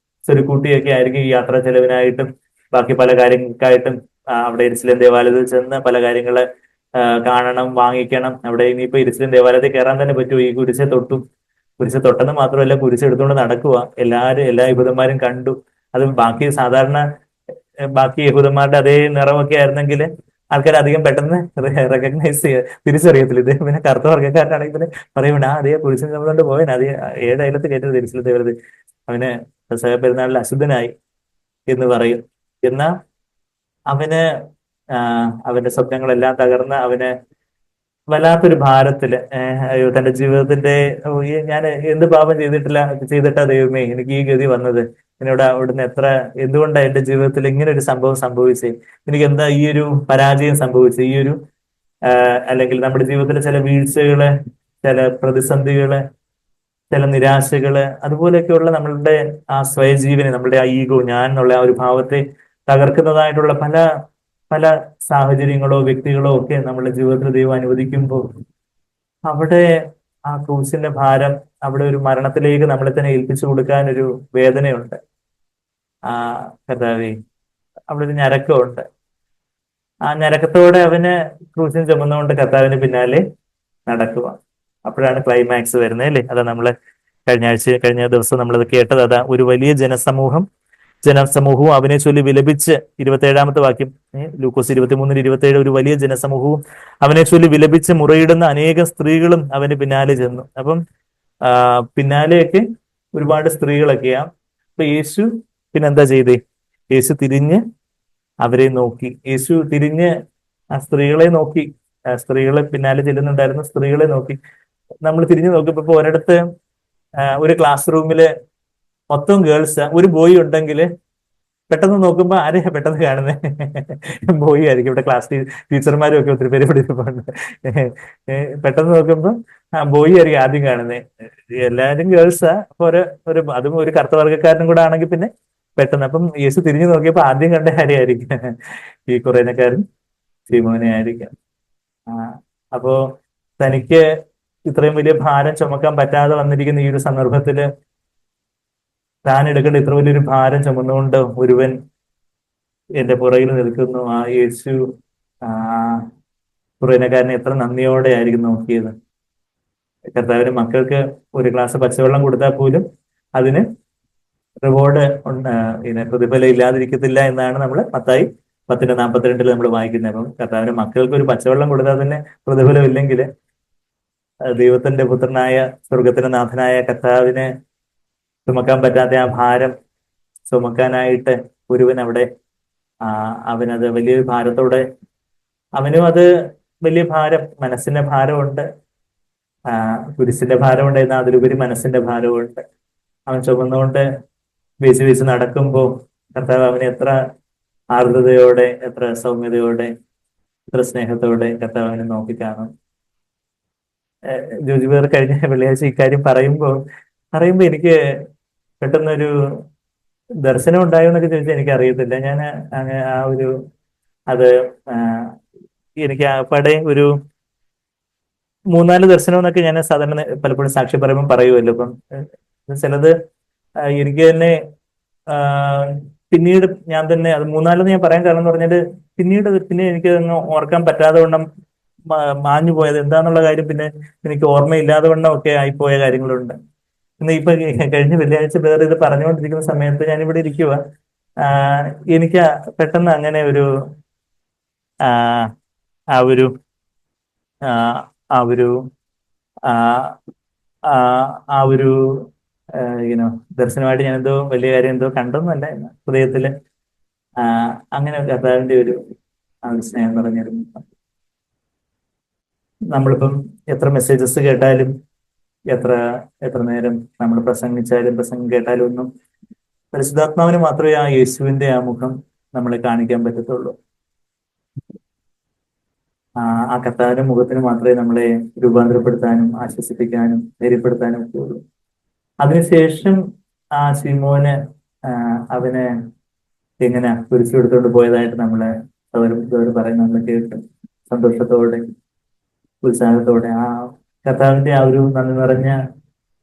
സ്വരുക്കൂട്ടിയൊക്കെ ആയിരിക്കും ഈ യാത്രാ ചെലവിനായിട്ടും ബാക്കി പല കാര്യങ്ങൾക്കായിട്ടും അവിടെ എരുസലേം ദേവാലയത്തിൽ ചെന്ന് പല കാര്യങ്ങള് കാണണം, വാങ്ങിക്കണം. അവിടെ ഇനിയിപ്പോ എരുസലേം ദേവാലയത്തിൽ കയറാൻ തന്നെ പറ്റുമോ? ഈ കുരിശ് തൊട്ടെന്ന് മാത്രമല്ല, കുരിശ് എടുത്തുകൊണ്ട് നടക്കുക. എല്ലാ യഹൂദന്മാരും കണ്ടു. അത് ബാക്കി യഹൂദന്മാരുടെ അതേ നിറമൊക്കെ ആയിരുന്നെങ്കിൽ ആൾക്കാർ അധികം പെട്ടെന്ന് റെക്കഗ്നൈസ് തിരിച്ചറിയത്തില്ല. ഇത് പിന്നെ കറുത്ത വർഗ്ഗക്കാരനാണെങ്കിൽ പിന്നെ പറയും, അതേ കുരിശിന് ചുമന്നുകൊണ്ട് പോയൻ, അതേ 7 അയലത്ത് കയറ്റത് തിരിച്ചിലത്തെ വരുത്, അവന് പെസഹ പെരുന്നാളിൽ അശുദ്ധനായി എന്ന് പറയും. എന്നാൽ അവന് അവന്റെ സ്വപ്നങ്ങളെല്ലാം തകർന്ന് അവന് വല്ലാത്തൊരു ഭാരത്തില് അയ്യോ, തന്റെ ജീവിതത്തിന്റെ ഞാൻ എന്ത് പാപം ചെയ്തിട്ടാ ദൈവമേ എനിക്ക് ഈ ഗതി വന്നത്? എന്നോട് അവിടുന്ന് എന്തുകൊണ്ടാ എന്റെ ജീവിതത്തിൽ ഇങ്ങനെ ഒരു സംഭവം സംഭവിച്ചേ? എനിക്ക് എന്താ ഈ ഒരു പരാജയം സംഭവിച്ചത്? അല്ലെങ്കിൽ നമ്മുടെ ജീവിതത്തിലെ ചില വീഴ്ചകള്, ചില പ്രതിസന്ധികള്, ചില നിരാശകള്, അതുപോലെയൊക്കെയുള്ള നമ്മളുടെ ആ സ്വയജീവനെ, നമ്മളുടെ ആ ഈഗോ, ഞാൻ എന്നുള്ള ആ ഒരു ഭാവത്തെ തകർക്കുന്നതായിട്ടുള്ള പല പല സാഹചര്യങ്ങളോ വ്യക്തികളോ ഒക്കെ നമ്മുടെ ജീവിതത്തിൽ ദൈവം അനുവദിക്കുമ്പോൾ അവിടെ ആ ക്രൂശിന്റെ ഭാരം, അവിടെ ഒരു മരണത്തിലേക്ക് നമ്മളെ തന്നെ ഏൽപ്പിച്ചു കൊടുക്കാൻ ഒരു വേദനയുണ്ട്. ആ കർത്താവേ, അവിടെ ഒരു ഞരക്കമുണ്ട്. ആ ഞരക്കത്തോടെ അവന് ക്രൂശിന് ചുമന്നുകൊണ്ട് കർത്താവിന് പിന്നാലെ നടക്കുക. അപ്പോഴാണ് ക്ലൈമാക്സ് വരുന്നത്, അല്ലേ? അതാ നമ്മള് കഴിഞ്ഞ ദിവസം നമ്മളത് കേട്ടത്. അതാ ഒരു വലിയ ജനസമൂഹവും അവനെ ചൊല്ലി വിലപിച്ച്, 27-ാമത്തെ വാക്യം, ലൂക്കോസ് 23:27, ഒരു വലിയ ജനസമൂഹവും അവനെ ചൊല്ലി വിലപിച്ച് മുറയിടുന്ന അനേകം സ്ത്രീകളും അവന് പിന്നാലെ ചെന്നു. അപ്പം പിന്നാലെയൊക്കെ ഒരുപാട് സ്ത്രീകളൊക്കെയാ. അപ്പൊ യേശു പിന്നെന്താ ചെയ്തേ? യേശു തിരിഞ്ഞ് അവരെ നോക്കി. യേശു തിരിഞ്ഞ് ആ സ്ത്രീകളെ നോക്കി. സ്ത്രീകളെ പിന്നാലെ ചെല്ലുന്നുണ്ടായിരുന്നു, സ്ത്രീകളെ നോക്കി. നമ്മൾ തിരിഞ്ഞു നോക്കിയപ്പോ ഇപ്പൊ ഒരിടത്ത് ഒരു ക്ലാസ് റൂമില് മൊത്തം ഗേൾസ്, ഒരു ബോയ് ഉണ്ടെങ്കിൽ പെട്ടെന്ന് നോക്കുമ്പോ ആരെയാ പെട്ടെന്ന് കാണുന്നത്? ബോയ് ആയിരിക്കും. ഇവിടെ ക്ലാസ് ടീച്ചർമാരും ഒക്കെ ഒത്തിരി പേര് പഠിപ്പിക്കുന്നുണ്ട്. പെട്ടെന്ന് നോക്കുമ്പോ ബോയ് ആയിരിക്കും ആദ്യം കാണുന്നത്. എല്ലാവരും ഗേൾസാ. അപ്പൊ അതും ഒരു കറുത്ത വർഗ്ഗക്കാരനും കൂടെ ആണെങ്കിൽ പിന്നെ പെട്ടെന്ന്. അപ്പം യേശു തിരിഞ്ഞു നോക്കിയപ്പോ ആദ്യം കണ്ട ആരെയായിരിക്കും? ഈ കുറേനക്കാരൻ ശിമോനെ ആയിരിക്കും. അപ്പോ തനിക്ക് ഇത്രയും വലിയ ഭാരം ചുമക്കാൻ പറ്റാതെ വന്നിരിക്കുന്ന ഈ ഒരു സന്ദർഭത്തില് താൻ എടുക്കേണ്ട ഇത്ര വലിയൊരു ഭാരം ചുമന്നുകൊണ്ട് ഒരുവൻ എന്റെ പുറകിൽ നിൽക്കുന്നു. ആ യേശു ആ കുറേനക്കാരനെ എത്ര നന്ദിയോടെ ആയിരിക്കും നോക്കിയത്. കർത്താവിന് മക്കൾക്ക് ഒരു ഗ്ലാസ് പച്ചവെള്ളം കൊടുത്താൽ പോലും അതിന് റിവാർഡ് പ്രതിഫലം ഇല്ലാതിരിക്കത്തില്ല എന്നാണ് നമ്മൾ മത്തായി 10:42 നമ്മൾ വായിക്കുന്നത്. അപ്പം കർത്താവിന് മക്കൾക്ക് ഒരു പച്ചവെള്ളം കൊടുത്താൽ തന്നെ പ്രതിഫലം ഇല്ലെങ്കിൽ ദൈവത്തിന്റെ പുത്രനായ സ്വർഗത്തിന്റെ നാഥനായ കർത്താവിന് ചുമക്കാൻ പറ്റാത്ത ആ ഭാരം ചുമക്കാനായിട്ട് ഒരുവൻ അവിടെ അവനത് വലിയൊരു ഭാരത്തോടെ, അവനും അത് വലിയ ഭാരം, മനസ്സിന്റെ ഭാരമുണ്ട്, കുരിശിന്റെ ഭാരമുണ്ട്, എന്നാൽ അതിലുപരി മനസ്സിന്റെ ഭാരമുണ്ട്. അവൻ ചുമന്നുകൊണ്ട് വീശി നടക്കുമ്പോൾ കർത്താവ് അവനെ എത്ര ആർദ്രതയോടെ, എത്ര സൗമ്യതയോടെ, എത്ര സ്നേഹത്തോടെ കർത്താവ് അവനെ നോക്കിക്കാണും. ജോജി പേർ കഴിഞ്ഞ വെള്ളിയാഴ്ച ഇക്കാര്യം പറയുമ്പോൾ എനിക്ക് പെട്ടെന്നൊരു ദർശനം ഉണ്ടായോ എന്നൊക്കെ ചോദിച്ചാൽ എനിക്ക് അറിയത്തില്ല. ഞാൻ അത് എനിക്ക് ആപ്പാടെ ഒരു 3-4 ദർശനം എന്നൊക്കെ ഞാൻ സാധാരണ പലപ്പോഴും സാക്ഷി പറയുമ്പോൾ പറയുമല്ലോ. അപ്പം ചിലത് എനിക്ക് തന്നെ പിന്നീട് ഞാൻ തന്നെ അത് 3-4 ഞാൻ പറയാൻ കാരണം എന്ന് പറഞ്ഞാല് പിന്നെ എനിക്ക് ഓർക്കാൻ പറ്റാതെ വണ്ണം മാഞ്ഞു പോയത് എന്താന്നുള്ള കാര്യം പിന്നെ എനിക്ക് ഓർമ്മയില്ലാതെ വണ്ണം ഒക്കെ ആയിപ്പോയ കാര്യങ്ങളുണ്ട്. ഇന്ന് ഇപ്പൊ കഴിഞ്ഞ വെള്ളിയാഴ്ച വേറെ ഇത് പറഞ്ഞുകൊണ്ടിരിക്കുന്ന സമയത്ത് ഞാനിവിടെ ഇരിക്കുക, എനിക്ക് പെട്ടെന്ന് അങ്ങനെ ഒരു ആ ഒരു ആ ഒരു ആ ഒരു ദർശനമായിട്ട് ഞാൻ എന്തോ വലിയ കാര്യം എന്തോ കണ്ടെന്നല്ല, ഹൃദയത്തില് അങ്ങനെ കർത്താവിന്റെ ഒരു സ്നേഹം നിറഞ്ഞിരുന്നു. നമ്മളിപ്പം എത്ര മെസ്സേജസ് കേട്ടാലും, എത്ര നേരം നമ്മൾ പ്രസംഗം കേട്ടാലും ഒന്നും പരിശുദ്ധാത്മാവിന് മാത്രമേ ആ യേശുവിന്റെ ആ മുഖം നമ്മളെ കാണിക്കാൻ പറ്റത്തുള്ളൂ. ആ കർത്താവിന്റെ മുഖത്തിന് മാത്രമേ നമ്മളെ രൂപാന്തരപ്പെടുത്താനും ആശ്വസിപ്പിക്കാനും ധൈര്യപ്പെടുത്താനും ഒക്കെ ഉള്ളൂ. അതിനുശേഷം ആ ശിമോന് ആ, അവന് എങ്ങനെ കുരിശെടുത്തോണ്ട് പോയതായിട്ട് നമ്മള് സഹോദരൻ പറയുന്നത് നമ്മൾ കേട്ടു. സന്തോഷത്തോടെ ഉത്സാഹത്തോടെ ആ കർത്താവിന്റെ ആ ഒരു നന്ദി നിറഞ്ഞ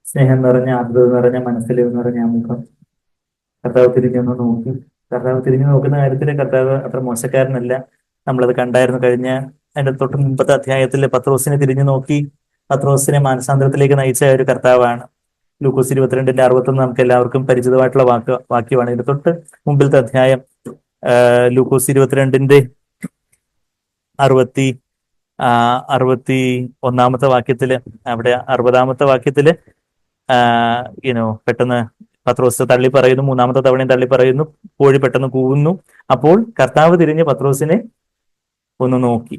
സ്നേഹം നിറഞ്ഞ ആർദ്രത നിറഞ്ഞ മനസ്സിൽ നിറഞ്ഞ ആ മുഖം കർത്താവ് തിരിഞ്ഞൊന്ന് നോക്കി. കർത്താവ് തിരിഞ്ഞു നോക്കുന്ന കാര്യത്തിൽ കർത്താവ് അത്ര മോശക്കാരനല്ല. നമ്മളത് കണ്ടായിരുന്നു കഴിഞ്ഞ അതിന്റെ തൊട്ട് മുമ്പത്തെ അധ്യായത്തിൽ പത്രോസിനെ തിരിഞ്ഞു നോക്കി പത്രോസിനെ മാനസാന്തരത്തിലേക്ക് നയിച്ച ഒരു കർത്താവാണ്. ലൂക്കോസ് 22:61 നമുക്ക് എല്ലാവർക്കും പരിചിതമായിട്ടുള്ള വാക്യമാണ്. ഇതിന്റെ തൊട്ട് മുമ്പിലത്തെ അധ്യായം ലൂക്കോസ് 22 അറുപത്തി 61 വാക്യത്തില്, അവിടെ 60 വാക്യത്തില് പെട്ടെന്ന് പത്രോസ് തള്ളി പറയുന്നു, മൂന്നാമത്തെ തവണയും തള്ളി പറയുന്നു, കോഴി പെട്ടെന്ന് കൂവുന്നു. അപ്പോൾ കർത്താവ് തിരിഞ്ഞ് പത്രോസിനെ ഒന്ന് നോക്കി.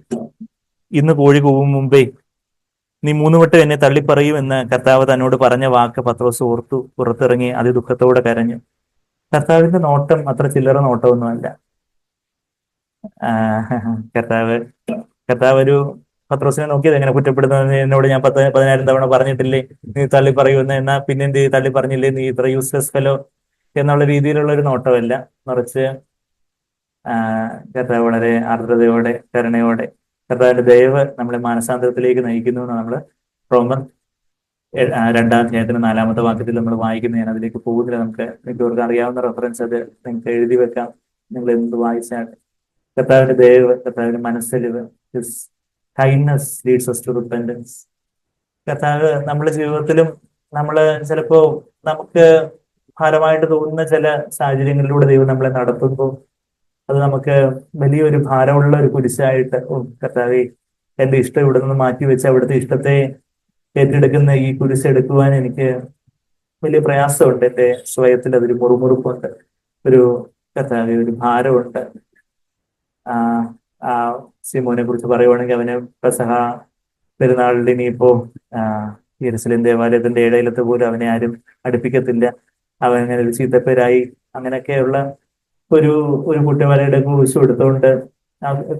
ഇന്ന് കോഴി കൂവും മുമ്പേ നീ 3 വട്ടം എന്നെ തള്ളിപ്പറയും എന്ന് കർത്താവ് തന്നോട് പറഞ്ഞ വാക്ക് പത്രോസ് ഓർത്തു. പുറത്തിറങ്ങി അതിദുഃഖത്തോടെ കരഞ്ഞു. കർത്താവിന്റെ നോട്ടം അത്ര ചില്ലറ നോട്ടമൊന്നുമല്ല. കർത്താവ് കർത്താവ് ഒരു പത്രോസിനെ നോക്കിയത് എങ്ങനെ കുറ്റപ്പെടുന്നത്? എന്നോട് ഞാൻ 10,000 തവണ പറഞ്ഞിട്ടില്ലേ നീ തള്ളി പറയുമെന്ന്, എന്നാ പിന്നെ എന്ത് തള്ളി പറഞ്ഞില്ലേ, നീ ഇത്ര യൂസ്ലെസ് ഫെലോ എന്നുള്ള രീതിയിലുള്ള ഒരു നോട്ടമല്ല. മറിച്ച് കർത്താവ് വളരെ ആർദ്രതയോടെ കരുണയോടെ കർത്താവിന്റെ ദയവ് നമ്മളെ മാനസാന്തരത്തിലേക്ക് നയിക്കുന്നു എന്ന് നമ്മൾ റോമർ 2-ാം അധ്യായത്തിന് 4-ാമത്തെ വാക്യത്തിൽ നമ്മൾ വായിക്കുന്നു. ഞാൻ അതിലേക്ക് പോകുന്നില്ല. നമുക്ക് മിക്കവർക്ക് അറിയാവുന്ന റെഫറൻസ്, അത് നിങ്ങൾക്ക് എഴുതി വെക്കാം. നിങ്ങൾ എന്ത് വായിച്ചാൽ കർത്താവിന്റെ ദയവ്, കർത്താവിന്റെ മനസ്സലിവ്, kindness leads us to repentance. കർത്താവ് നമ്മുടെ ജീവിതത്തിലും നമ്മൾ ചിലപ്പോ നമുക്ക് ഭാരമായിട്ട് തോന്നുന്ന ചില സാഹചര്യങ്ങളിലൂടെ ദൈവം നമ്മളെ നടത്തുമ്പോൾ അത് നമുക്ക് വലിയൊരു ഭാരമുള്ള ഒരു കുരിശായിട്ട്, കർത്താവേ എന്റെ ഇഷ്ടം ഇവിടെ നിന്ന് മാറ്റി വെച്ച് അവിടുത്തെ ഇഷ്ടത്തെ ഏറ്റെടുക്കുന്ന ഈ കുരിശെടുക്കുവാൻ എനിക്ക് വലിയ പ്രയാസമുണ്ട്. എന്റെ സ്വയത്തിൽ അതൊരു മുറുമുറുപ്പുണ്ട്, ഒരു കർത്താവെ ഒരു ഭാരമുണ്ട്. ആ സിമോനെ കുറിച്ച് പറയുവാണെങ്കിൽ അവന് പെസഹ പെരുന്നാളിൽ ഇനിയിപ്പോ യെരുശലേം ദേവാലയത്തിന്റെ ഇടയിലത്ത് പോലും അവനെ ആരും അടുപ്പിക്കത്തില്ല. അവൻ അങ്ങനെ ഒരു ചീത്തപ്പേരായി. അങ്ങനെയൊക്കെയുള്ള ഒരു ഒരു കുട്ടിമലയുടെ കുരിശ് എടുത്തുകൊണ്ട്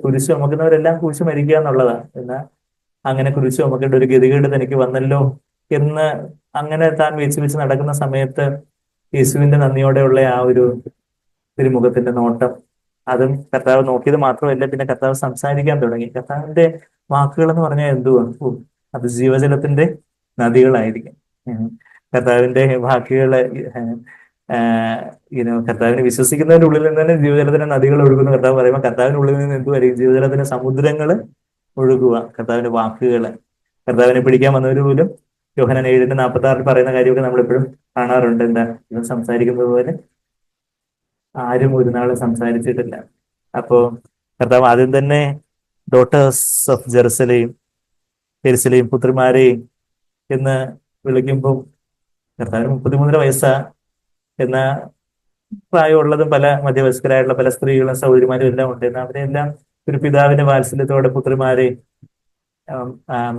കുരിശ് ചുമക്കുന്നവരെല്ലാം കുരിശ് മരിക്കുക എന്നുള്ളതാണ്. എന്നാൽ അങ്ങനെ കുരിശ് ചുമക്കേണ്ട ഒരു ഗതികേട് തനിക്ക് വന്നല്ലോ എന്ന് അങ്ങനെ താൻ വെച്ച് വെച്ച് നടക്കുന്ന സമയത്ത് യേശുവിന്റെ നന്ദിയോടെയുള്ള ആ ഒരു തിരുമുഖത്തിന്റെ നോട്ടം, അതും കർത്താവ് നോക്കിയത് മാത്രമല്ല, പിന്നെ കർത്താവ് സംസാരിക്കാൻ തുടങ്ങി. കർത്താവിന്റെ വാക്കുകൾ എന്ന് പറഞ്ഞാൽ എന്തുവാ? അത് ജീവജലത്തിന്റെ നദികളായിരിക്കും. കർത്താവിന്റെ വാക്കുകള് കർത്താവിനെ വിശ്വസിക്കുന്നതിന്റെ ഉള്ളിൽ നിന്ന് തന്നെ ജീവജലത്തിന്റെ നദികൾ ഒഴുകുന്ന കർത്താവ് പറയുമ്പോൾ കർത്താവിന്റെ ഉള്ളിൽ നിന്ന് എന്തുവരും? ജീവജലത്തിന്റെ സമുദ്രങ്ങള് ഒഴുകുക. കർത്താവിന്റെ വാക്കുകള്. കർത്താവിനെ പിടിക്കാൻ വന്നവര് പോലും യോഹന്നാൻ 7:46 പറയുന്ന കാര്യമൊക്കെ നമ്മളെപ്പോഴും കാണാറുണ്ട്. എന്താ? ഇവൻ സംസാരിക്കുന്നത് പോലെ ആരും ഒരു നാളും സംസാരിച്ചിട്ടില്ല. അപ്പോ കർത്താവ് ആദ്യം തന്നെ ഡോട്ടേഴ്സ് ഓഫ് ജെറുസലേം, യെരുശലേം പുത്രിമാരെയും എന്ന് വിളിക്കുമ്പോൾ കർത്താവിന് 33 വയസ്സാ. എന്ന പ്രായമുള്ളതും പല മധ്യവയസ്കരായിട്ടുള്ള പല സ്ത്രീകളും സഹോദരിമാരും എല്ലാം ഉണ്ട്. എന്നാൽ അവരെല്ലാം ഒരു പിതാവിന്റെ വാത്സല്യത്തോടെ പുത്രിമാരെ,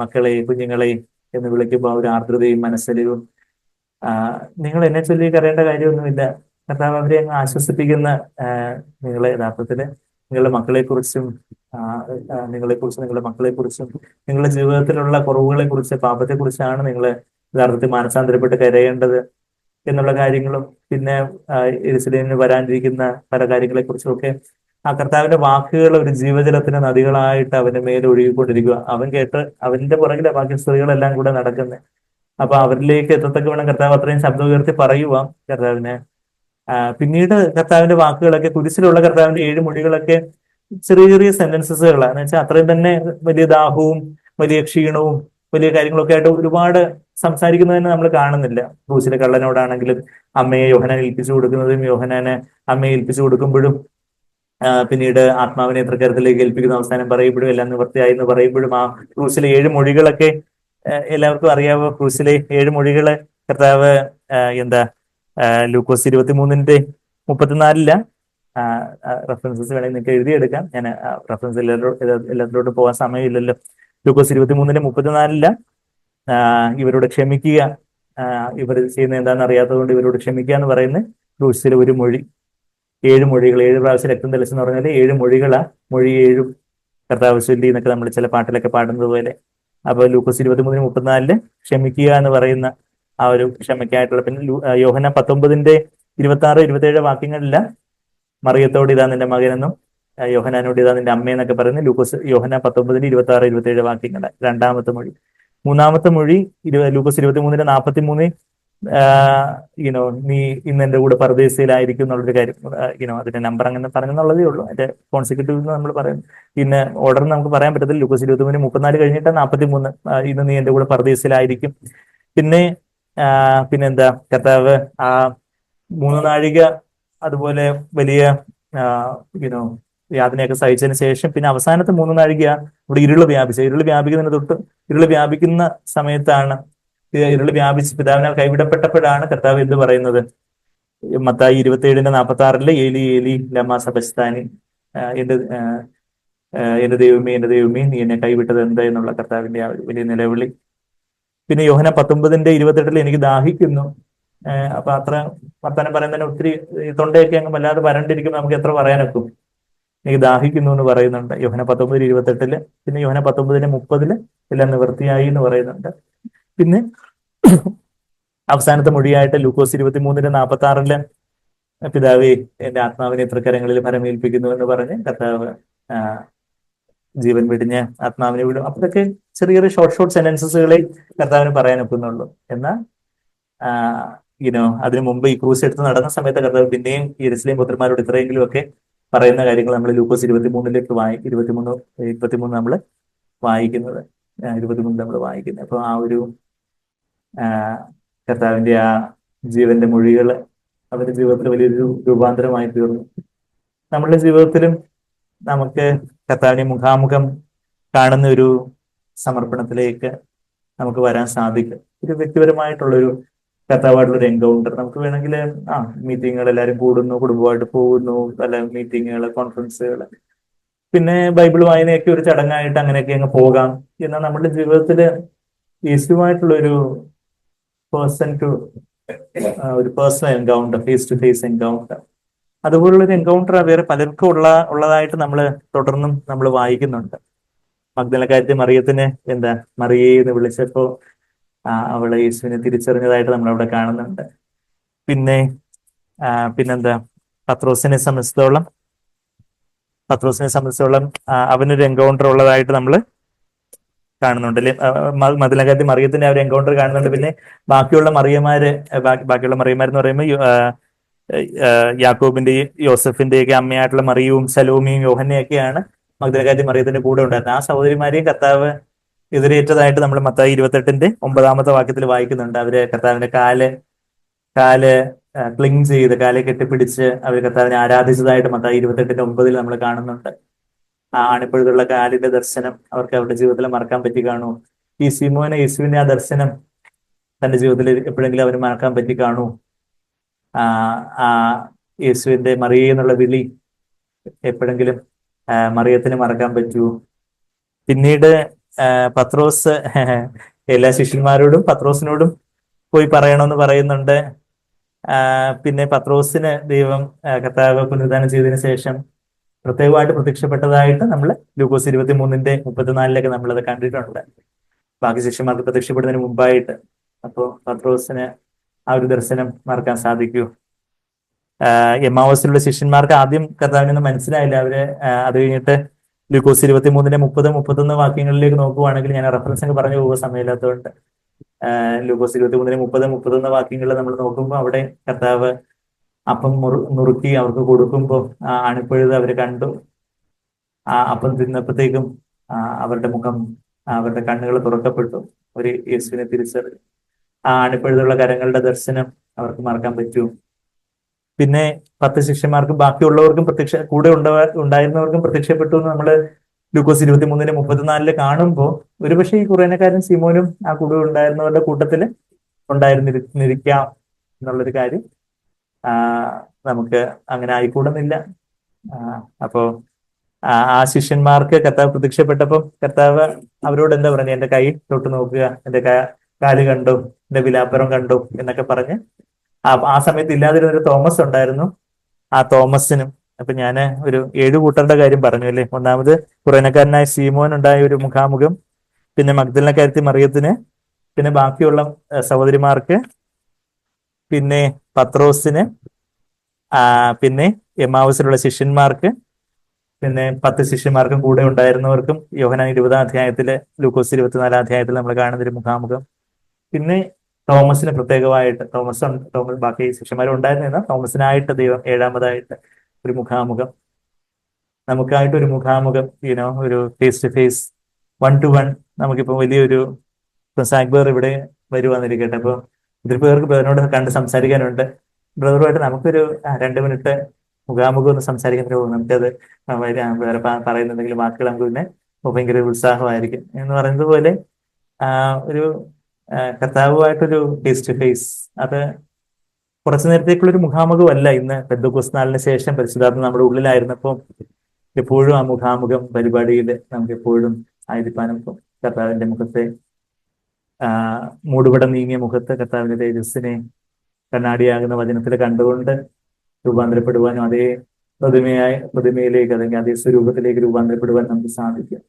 മക്കളെ, കുഞ്ഞുങ്ങളെ എന്ന് വിളിക്കുമ്പോൾ ആ ഒരു ആർദ്രതയും മനസ്സലിവും, നിങ്ങൾ എന്നെ ചൊല്ലി കരയേണ്ട കാര്യമൊന്നുമില്ല, കർത്താവ് അവരെ അങ്ങ് ആശ്വസിപ്പിക്കുന്ന, നിങ്ങളെ യഥാർത്ഥത്തില് നിങ്ങളുടെ മക്കളെക്കുറിച്ചും നിങ്ങളെക്കുറിച്ചും നിങ്ങളുടെ മക്കളെക്കുറിച്ചും നിങ്ങളുടെ ജീവിതത്തിലുള്ള കുറവുകളെ കുറിച്ച്, പാപത്തെക്കുറിച്ചാണ് നിങ്ങൾ യഥാർത്ഥത്തിൽ മാനസാന്തരപ്പെട്ട് കരയേണ്ടത് എന്നുള്ള കാര്യങ്ങളും, പിന്നെ യെരുശലേമിന് വരാനിരിക്കുന്ന പല കാര്യങ്ങളെ കുറിച്ചും ഒക്കെ ആ കർത്താവിന്റെ വാക്കുകൾ ഒരു ജീവജലത്തിന്റെ നദികളായിട്ട് അവന്റെ മേലെ ഒഴുകിക്കൊണ്ടിരിക്കുക. അവൻ കേട്ട് അവന്റെ പുറകിലെ ബാക്കി സ്ത്രീകളെല്ലാം കൂടെ നടക്കുന്നത്. അപ്പൊ അവരിലേക്ക് എത്തത്തക്ക വേണം കർത്താവ് അത്രയും ശബ്ദം ഉയർത്തി പറയുക കർത്താവിനെ. പിന്നീട് കർത്താവിന്റെ വാക്കുകളൊക്കെ, കുരിശിലുള്ള കർത്താവിന്റെ 7 മൊഴികളൊക്കെ ചെറിയ ചെറിയ സെന്റൻസസുകളാണ്. എന്ന് വെച്ചാൽ അത്രയും തന്നെ വലിയ ദാഹവും വലിയ ക്ഷീണവും വലിയ കാര്യങ്ങളൊക്കെ ആയിട്ട് ഒരുപാട് സംസാരിക്കുന്നതിന് നമ്മൾ കാണുന്നില്ല. ക്രൂശിലെ കള്ളനോടാണെങ്കിലും അമ്മയെ യോഹന്നാൻ ഏൽപ്പിച്ചു കൊടുക്കുന്നതും യോഹന്നാനെ അമ്മയെ ഏൽപ്പിച്ചു കൊടുക്കുമ്പോഴും പിന്നീട് ആത്മാവിനെ തൃക്കരത്തിലേക്ക് ഏൽപ്പിക്കുന്ന അവസാനം പറയുമ്പോഴും എല്ലാം നിവൃത്തിയായി എന്ന് പറയുമ്പോഴും ആ ക്രൂശിലെ 7 മൊഴികളൊക്കെ എല്ലാവർക്കും അറിയാവോ? ക്രൂശിലെ 7 മൊഴികള് കർത്താവ് എന്താ ലൂക്കോസ് 23:34 റെഫറൻസസ് വേണമെങ്കിൽ നിങ്ങൾക്ക് എഴുതിയെടുക്കാം. ഞാൻ റെഫറൻസ് എല്ലാത്തിലോട്ട് പോകാൻ സമയമില്ലല്ലോ. ലൂക്കോസ് 23:34 ഇവരോട് ക്ഷമിക്കുക, ഇവർ ചെയ്യുന്ന എന്താണെന്ന് അറിയാത്തത് കൊണ്ട് ഇവരോട് ക്ഷമിക്കുക എന്ന് പറയുന്ന ക്രൂശിലെ ഒരു മൊഴി. 7 മൊഴികൾ, 7 പ്രാവശ്യം രക്തം തെളിച്ചെന്ന് പറഞ്ഞാൽ 7 മൊഴികളാ. മൊഴി 7 കർത്താവ് ചൊല്ലി എന്നൊക്കെ നമ്മൾ ചില പാട്ടിലൊക്കെ പാടുന്നത് പോലെ. അപ്പൊ ലൂക്കോസ് 23:34 ക്ഷമിക്കുക എന്ന് പറയുന്ന ആ ഒരു ക്ഷമയ്ക്കായിട്ടുള്ള, പിന്നെ യോഹന്നാൻ 19:26-27 വാക്യങ്ങളില്ല മറിയത്തോട് ഇതാ നിന്റെ മകനെന്നും യോഹനാനോട് ഇതാ നിന്റെ അമ്മയെന്നൊക്കെ പറയുന്ന യോഹന്നാൻ 19:26-27 വാക്യങ്ങളുടെ രണ്ടാമത്തെ മൊഴി. മൂന്നാമത്തെ മൊഴി ലൂക്കോസ് 23:43 നീ ഇന്ന് എന്റെ കൂടെ പരദേശയിലായിരിക്കും എന്നുള്ളൊരു കാര്യം. അതിന്റെ നമ്പർ അങ്ങനെ പറഞ്ഞെന്നുള്ളതേ ഉള്ളൂ. അതിന്റെ കോൺസിക്യൂട്ടീവ് നമ്മൾ പറയും. പിന്നെ ഓർഡർ നമുക്ക് പറയാൻ പറ്റത്തില്ല. ലൂക്കോസ് 23:34 കഴിഞ്ഞിട്ട് 43 ഇന്ന് നീ എന്റെ കൂടെ പരദേശയിലായിരിക്കും. പിന്നെ പിന്നെന്താ, കർത്താവ് ആ 3 നാഴിക അതുപോലെ വലിയ യുനോ യാതനയൊക്കെ സഹിച്ചതിന് ശേഷം പിന്നെ അവസാനത്തെ 3 നാഴിക ഇവിടെ ഇരുള് വ്യാപിക്കുന്നതിന് തൊട്ട് ഇരുള് വ്യാപിക്കുന്ന സമയത്താണ്, ഇരുള് വ്യാപിച്ച് പിതാവിനാൽ കൈവിടപ്പെട്ടപ്പോഴാണ് കർത്താവ് എന്ത് പറയുന്നത്? മത്തായി 27:46 ഏലി ഏലി ലമാ സബസ്താനി, എന്റെ ദൈവമേ നീ എന്നെ കൈവിട്ടത് എന്താ എന്നുള്ള കർത്താവിന്റെ ആ വലിയ നിലവിളി. പിന്നെ യോഹന്നാൻ 19:28 എനിക്ക് ദാഹിക്കുന്നു. അപ്പൊ അത്ര വർത്തമാനം പറയാൻ തന്നെ ഒത്തിരി തൊണ്ടയൊക്കെ അങ്ങ് വല്ലാതെ വരണ്ടിരിക്കുമ്പോൾ നമുക്ക് എത്ര പറയാനൊക്കും? എനിക്ക് ദാഹിക്കുന്നു എന്ന് പറയുന്നുണ്ട് യോഹന്നാൻ 19:28. പിന്നെ യോഹന്നാൻ 19:30 എല്ലാം നിവൃത്തിയായി എന്ന് പറയുന്നുണ്ട്. പിന്നെ അവസാനത്തെ മൊഴിയായിട്ട് ലൂക്കോസ് 23:46 പിതാവേ എന്റെ ആത്മാവിനെ തൃക്കരങ്ങളിൽ ഭരമേൽപ്പിക്കുന്നു എന്ന് പറഞ്ഞ് കർത്താവ് ജീവൻ വെടിഞ്ഞ് ആത്മാവിനെ വിടും. അപ്പോഴൊക്കെ ചെറിയ ഷോർട്ട് സെന്റൻസസുകളെ കർത്താവിന് പറയാൻ ഒക്കുന്നുള്ളൂ. എന്നാൽ അതിനു മുമ്പ് ഈ ക്രൂസ് എടുത്ത് നടന്ന സമയത്ത് കർത്താവ് പിന്നെയും യെരുശലേം പുത്രന്മാരോട് ഇത്രയെങ്കിലും ഒക്കെ പറയുന്ന കാര്യങ്ങൾ നമ്മൾ ലൂക്കോസ് 23 നമ്മൾ വായിക്കുന്നത്. 23 നമ്മൾ വായിക്കുന്നത്. അപ്പൊ ആ ഒരു കർത്താവിന്റെ ആ ജീവന്റെ മൊഴികൾ അവരുടെ ജീവിതത്തിൽ വലിയൊരു രൂപാന്തരമായി തീർന്നു. നമ്മളുടെ ജീവിതത്തിലും നമുക്ക് കർത്താവിനെ മുഖാമുഖം കാണുന്ന ഒരു സമർപ്പണത്തിലേക്ക് നമുക്ക് വരാൻ സാധിക്കും. ഒരു വ്യക്തിപരമായിട്ടുള്ളൊരു കർത്താവായിട്ടുള്ളൊരു എൻകൗണ്ടർ. നമുക്ക് വേണമെങ്കിൽ മീറ്റിങ്ങുകൾ എല്ലാവരും കൂടുന്നു, കുടുംബമായിട്ട് പോകുന്നു, പല മീറ്റിങ്ങുകൾ, കോൺഫറൻസുകൾ, പിന്നെ ബൈബിൾ വായനയൊക്കെ ഒരു ചടങ്ങായിട്ട് അങ്ങനെയൊക്കെ അങ്ങ് പോകാം. എന്നാൽ നമ്മുടെ ജീവിതത്തിൽ യേശുവായിട്ടുള്ളൊരു ഒരു personal encounter, face to face encounter, അതുപോലുള്ളൊരു എൻകൗണ്ടർ വേറെ പലർക്കും ഉള്ളതായിട്ട് നമ്മൾ തുടർന്നും നമ്മൾ വായിക്കുന്നുണ്ട്. മഗ്ദലക്കാരത്തി മറിയത്തിന് മറിയേ എന്ന് വിളിച്ചപ്പോ അവളെ യേശുവിനെ തിരിച്ചറിഞ്ഞതായിട്ട് നമ്മൾ അവിടെ കാണുന്നുണ്ട്. പിന്നെന്താ, പത്രോസിനെ സംബന്ധിച്ചിടത്തോളം അവനൊരു എൻകൗണ്ടർ ഉള്ളതായിട്ട് നമ്മൾ കാണുന്നുണ്ട് അല്ലെ. മഗ്ദലക്കാരത്തി മറിയത്തിന്റെ ആ ഒരു എൻകൗണ്ടർ കാണുന്നുണ്ട്. പിന്നെ ബാക്കിയുള്ള മറിയമാര് എന്ന് പറയുമ്പോൾ യാക്കോബിന്റെയും യോസഫിന്റെയൊക്കെ അമ്മയായിട്ടുള്ള മറിയവും സലോമിയും യോഹന്നയൊക്കെയാണ് മഗ്ദലക്കാരത്തി മറിയത്തിന്റെ കൂടെ ഉണ്ടായിരുന്നത്. ആ സഹോദരിമാരെയും കർത്താവ് എതിരേറ്റതായിട്ട് നമ്മൾ മത്തായി 28:9 വാക്യത്തിൽ വായിക്കുന്നുണ്ട്. അവര് കർത്താവിന്റെ കാല് ക്ലിങ് ചെയ്ത്, കാലെ കെട്ടിപ്പിടിച്ച് അവർ കർത്താവിനെ ആരാധിച്ചതായിട്ട് മത്തായി 28:9 നമ്മൾ കാണുന്നുണ്ട്. ആ ആണിപ്പഴുതുള്ള കാലിന്റെ ദർശനം അവർക്ക് അവരുടെ ജീവിതത്തിൽ മറക്കാൻ പറ്റി കാണൂ. ഈ സിമോനെ യേശുവിന്റെ ആ ദർശനം തന്റെ ജീവിതത്തിൽ എപ്പോഴെങ്കിലും അവർ മറക്കാൻ പറ്റി കാണൂ. ആ യേശുവിന്റെ മറിയേ എന്നുള്ള വിളി എപ്പോഴെങ്കിലും മറിയത്തിന് മറക്കാൻ പറ്റുമോ? പിന്നീട് പത്രോസ് എല്ലാ ശിഷ്യന്മാരോടും പത്രോസിനോടും പോയി പറയണമെന്ന് പറയുന്നുണ്ട്. പിന്നെ പത്രോസിന് ദൈവം കർത്താവ് പുനരുദ്ധാനം ചെയ്തതിനു ശേഷം പ്രത്യേകമായിട്ട് പ്രത്യക്ഷപ്പെട്ടതായിട്ട് നമ്മൾ ലൂക്കോസ് 23:34 നമ്മളത് കണ്ടിട്ടുണ്ട്. ബാക്കി ശിഷ്യന്മാർക്ക് പ്രത്യക്ഷപ്പെടുന്നതിന് മുമ്പായിട്ട്. അപ്പോൾ പത്രോസിന് ആ ഒരു ദർശനം മറക്കാൻ സാധിക്കൂ? എമ്മാവസിലുള്ള ശിഷ്യന്മാർക്ക് ആദ്യം കർത്താവിനൊന്നും മനസ്സിലായില്ല. അത് കഴിഞ്ഞിട്ട് ലൂക്കോസ് 23:30-31 വാക്യങ്ങളിലേക്ക് നോക്കുവാണെങ്കിൽ, ഞാൻ റെഫറൻസ് അങ്ങ് പറഞ്ഞു പോകുക സമയമില്ലാത്തതുകൊണ്ട്, ലൂക്കോസ് 23:30-31 വാക്യങ്ങളിൽ നമ്മൾ നോക്കുമ്പോൾ അവിടെ കർത്താവ് അപ്പം നുറുക്കി അവർക്ക് കൊടുക്കുമ്പോൾ ആ അണിപ്പഴുത് അവർ കണ്ടു. ആ അപ്പം തിന്നപ്പോഴത്തേക്കും അവരുടെ മുഖം, അവരുടെ കണ്ണുകൾ തുറക്കപ്പെട്ടു. ഒരു യേശുവിനെ തിരിച്ചറിഞ്ഞു. ആ അണിപ്പഴുതുള്ള കരങ്ങളുടെ ദർശനം അവർക്ക് മറക്കാൻ പറ്റൂ? പിന്നെ 10 ശിഷ്യന്മാർക്കും ബാക്കിയുള്ളവർക്കും കൂടെ ഉണ്ടായിരുന്നവർക്കും പ്രത്യക്ഷപ്പെട്ടു എന്ന് നമ്മൾ ലൂക്കോസ് 23:34 കാണുമ്പോൾ ഒരുപക്ഷെ ഈ കുറേനക്കാരൻ സിമോനും ആ കൂടെ ഉണ്ടായിരുന്നവരുടെ കൂട്ടത്തിൽ ഉണ്ടായിരുന്നിരിക്കാം എന്നുള്ളൊരു കാര്യം നമുക്ക് അങ്ങനെ ആയിക്കൂടുന്നില്ല. അപ്പോ ആ ശിഷ്യന്മാർക്ക് കർത്താവ് പ്രത്യക്ഷപ്പെട്ടപ്പോൾ കർത്താവ് അവരോട് എന്താ പറഞ്ഞു? എന്റെ കൈ തൊട്ട് നോക്കുക, എന്റെ കാല് കണ്ടു, എന്റെ വിലാപ്പുറം കണ്ടു എന്നൊക്കെ പറഞ്ഞ് ആ സമയത്ത് ഇല്ലാതിരുന്നൊരു തോമസ് ഉണ്ടായിരുന്നു. ആ തോമസിനും അപ്പൊ ഞാൻ ഒരു 7 കൂട്ടരുടെ കാര്യം പറഞ്ഞു അല്ലേ. ഒന്നാമത് കുറേനക്കാരനായ സീമോൻ ഉണ്ടായ ഒരു മുഖാമുഖം, പിന്നെ മഗ്ദലനക്കാരത്തി മറിയത്തിന്, പിന്നെ ബാക്കിയുള്ള സഹോദരിമാർക്ക്, പിന്നെ പത്രോസിന്, പിന്നെ എമ്മാവൂസിലുള്ള ശിഷ്യന്മാർക്ക്, പിന്നെ 10 ശിഷ്യന്മാർക്കും കൂടെ ഉണ്ടായിരുന്നവർക്കും, യോഹന്നാൻ 20-ാം അധ്യായത്തില്, ലൂക്കോസ് 24-ാം അധ്യായത്തിൽ നമ്മൾ കാണുന്ന ഒരു മുഖാമുഖം. പിന്നെ തോമസിന് പ്രത്യേകമായിട്ട്, തോമസ് ബാക്കി ശിഷ്യന്മാരും ഉണ്ടായിരുന്നില്ല, തോമസിനായിട്ട് ദൈവം 7-മതായിട്ട് ഒരു മുഖാമുഖം, നമുക്കായിട്ട് ഒരു മുഖാമുഖം, ഒരു ഫേസ് ടു ഫേസ്, 1-to-1. നമുക്കിപ്പോ വലിയൊരു സാഗ്ബർ ഇവിടെ വരുവാന്നിരിക്കട്ടെ, അപ്പൊ ഒത്തിരി പേർക്ക് ബ്രദറിനോട് കണ്ട് സംസാരിക്കാനുണ്ട്. ബ്രദറുമായിട്ട് നമുക്കൊരു 2 മിനിറ്റ് മുഖാമുഖം ഒന്ന് സംസാരിക്കാൻ പോകും. നമുക്കത് വേറെ പറയുന്ന എന്തെങ്കിലും വാക്കുകൾ നമുക്ക് പിന്നെ ഭയങ്കര ഉത്സാഹമായിരിക്കും എന്ന് പറയുന്നത് പോലെ ഒരു കർത്താവുമായിട്ടൊരു ഫേസ് ടു ഫേസ്, അത് കുറച്ചു നേരത്തേക്കുള്ളൊരു മുഖാമുഖമല്ല. ഇന്ന് പെന്തക്കോസ്ത് നാളിന് ശേഷം പരിശുദ്ധാത്മ നമ്മുടെ ഉള്ളിലായിരുന്നപ്പോൾ എപ്പോഴും ആ മുഖാമുഖം പരിപാടിയിൽ നമുക്ക് എപ്പോഴും ആയിരിക്കാനും കർത്താവിന്റെ മുഖത്തെ മൂടുപടം നീങ്ങിയ മുഖത്ത് കർത്താവിന്റെ തേജസ്സിനെ കണ്ണാടിയാകുന്ന വചനത്തിൽ കണ്ടുകൊണ്ട് രൂപാന്തരപ്പെടുവാനും അതേ പ്രതിമയിലേക്ക് അല്ലെങ്കിൽ അതേ സ്വരൂപത്തിലേക്ക് രൂപാന്തരപ്പെടുവാൻ നമുക്ക് സാധിക്കും.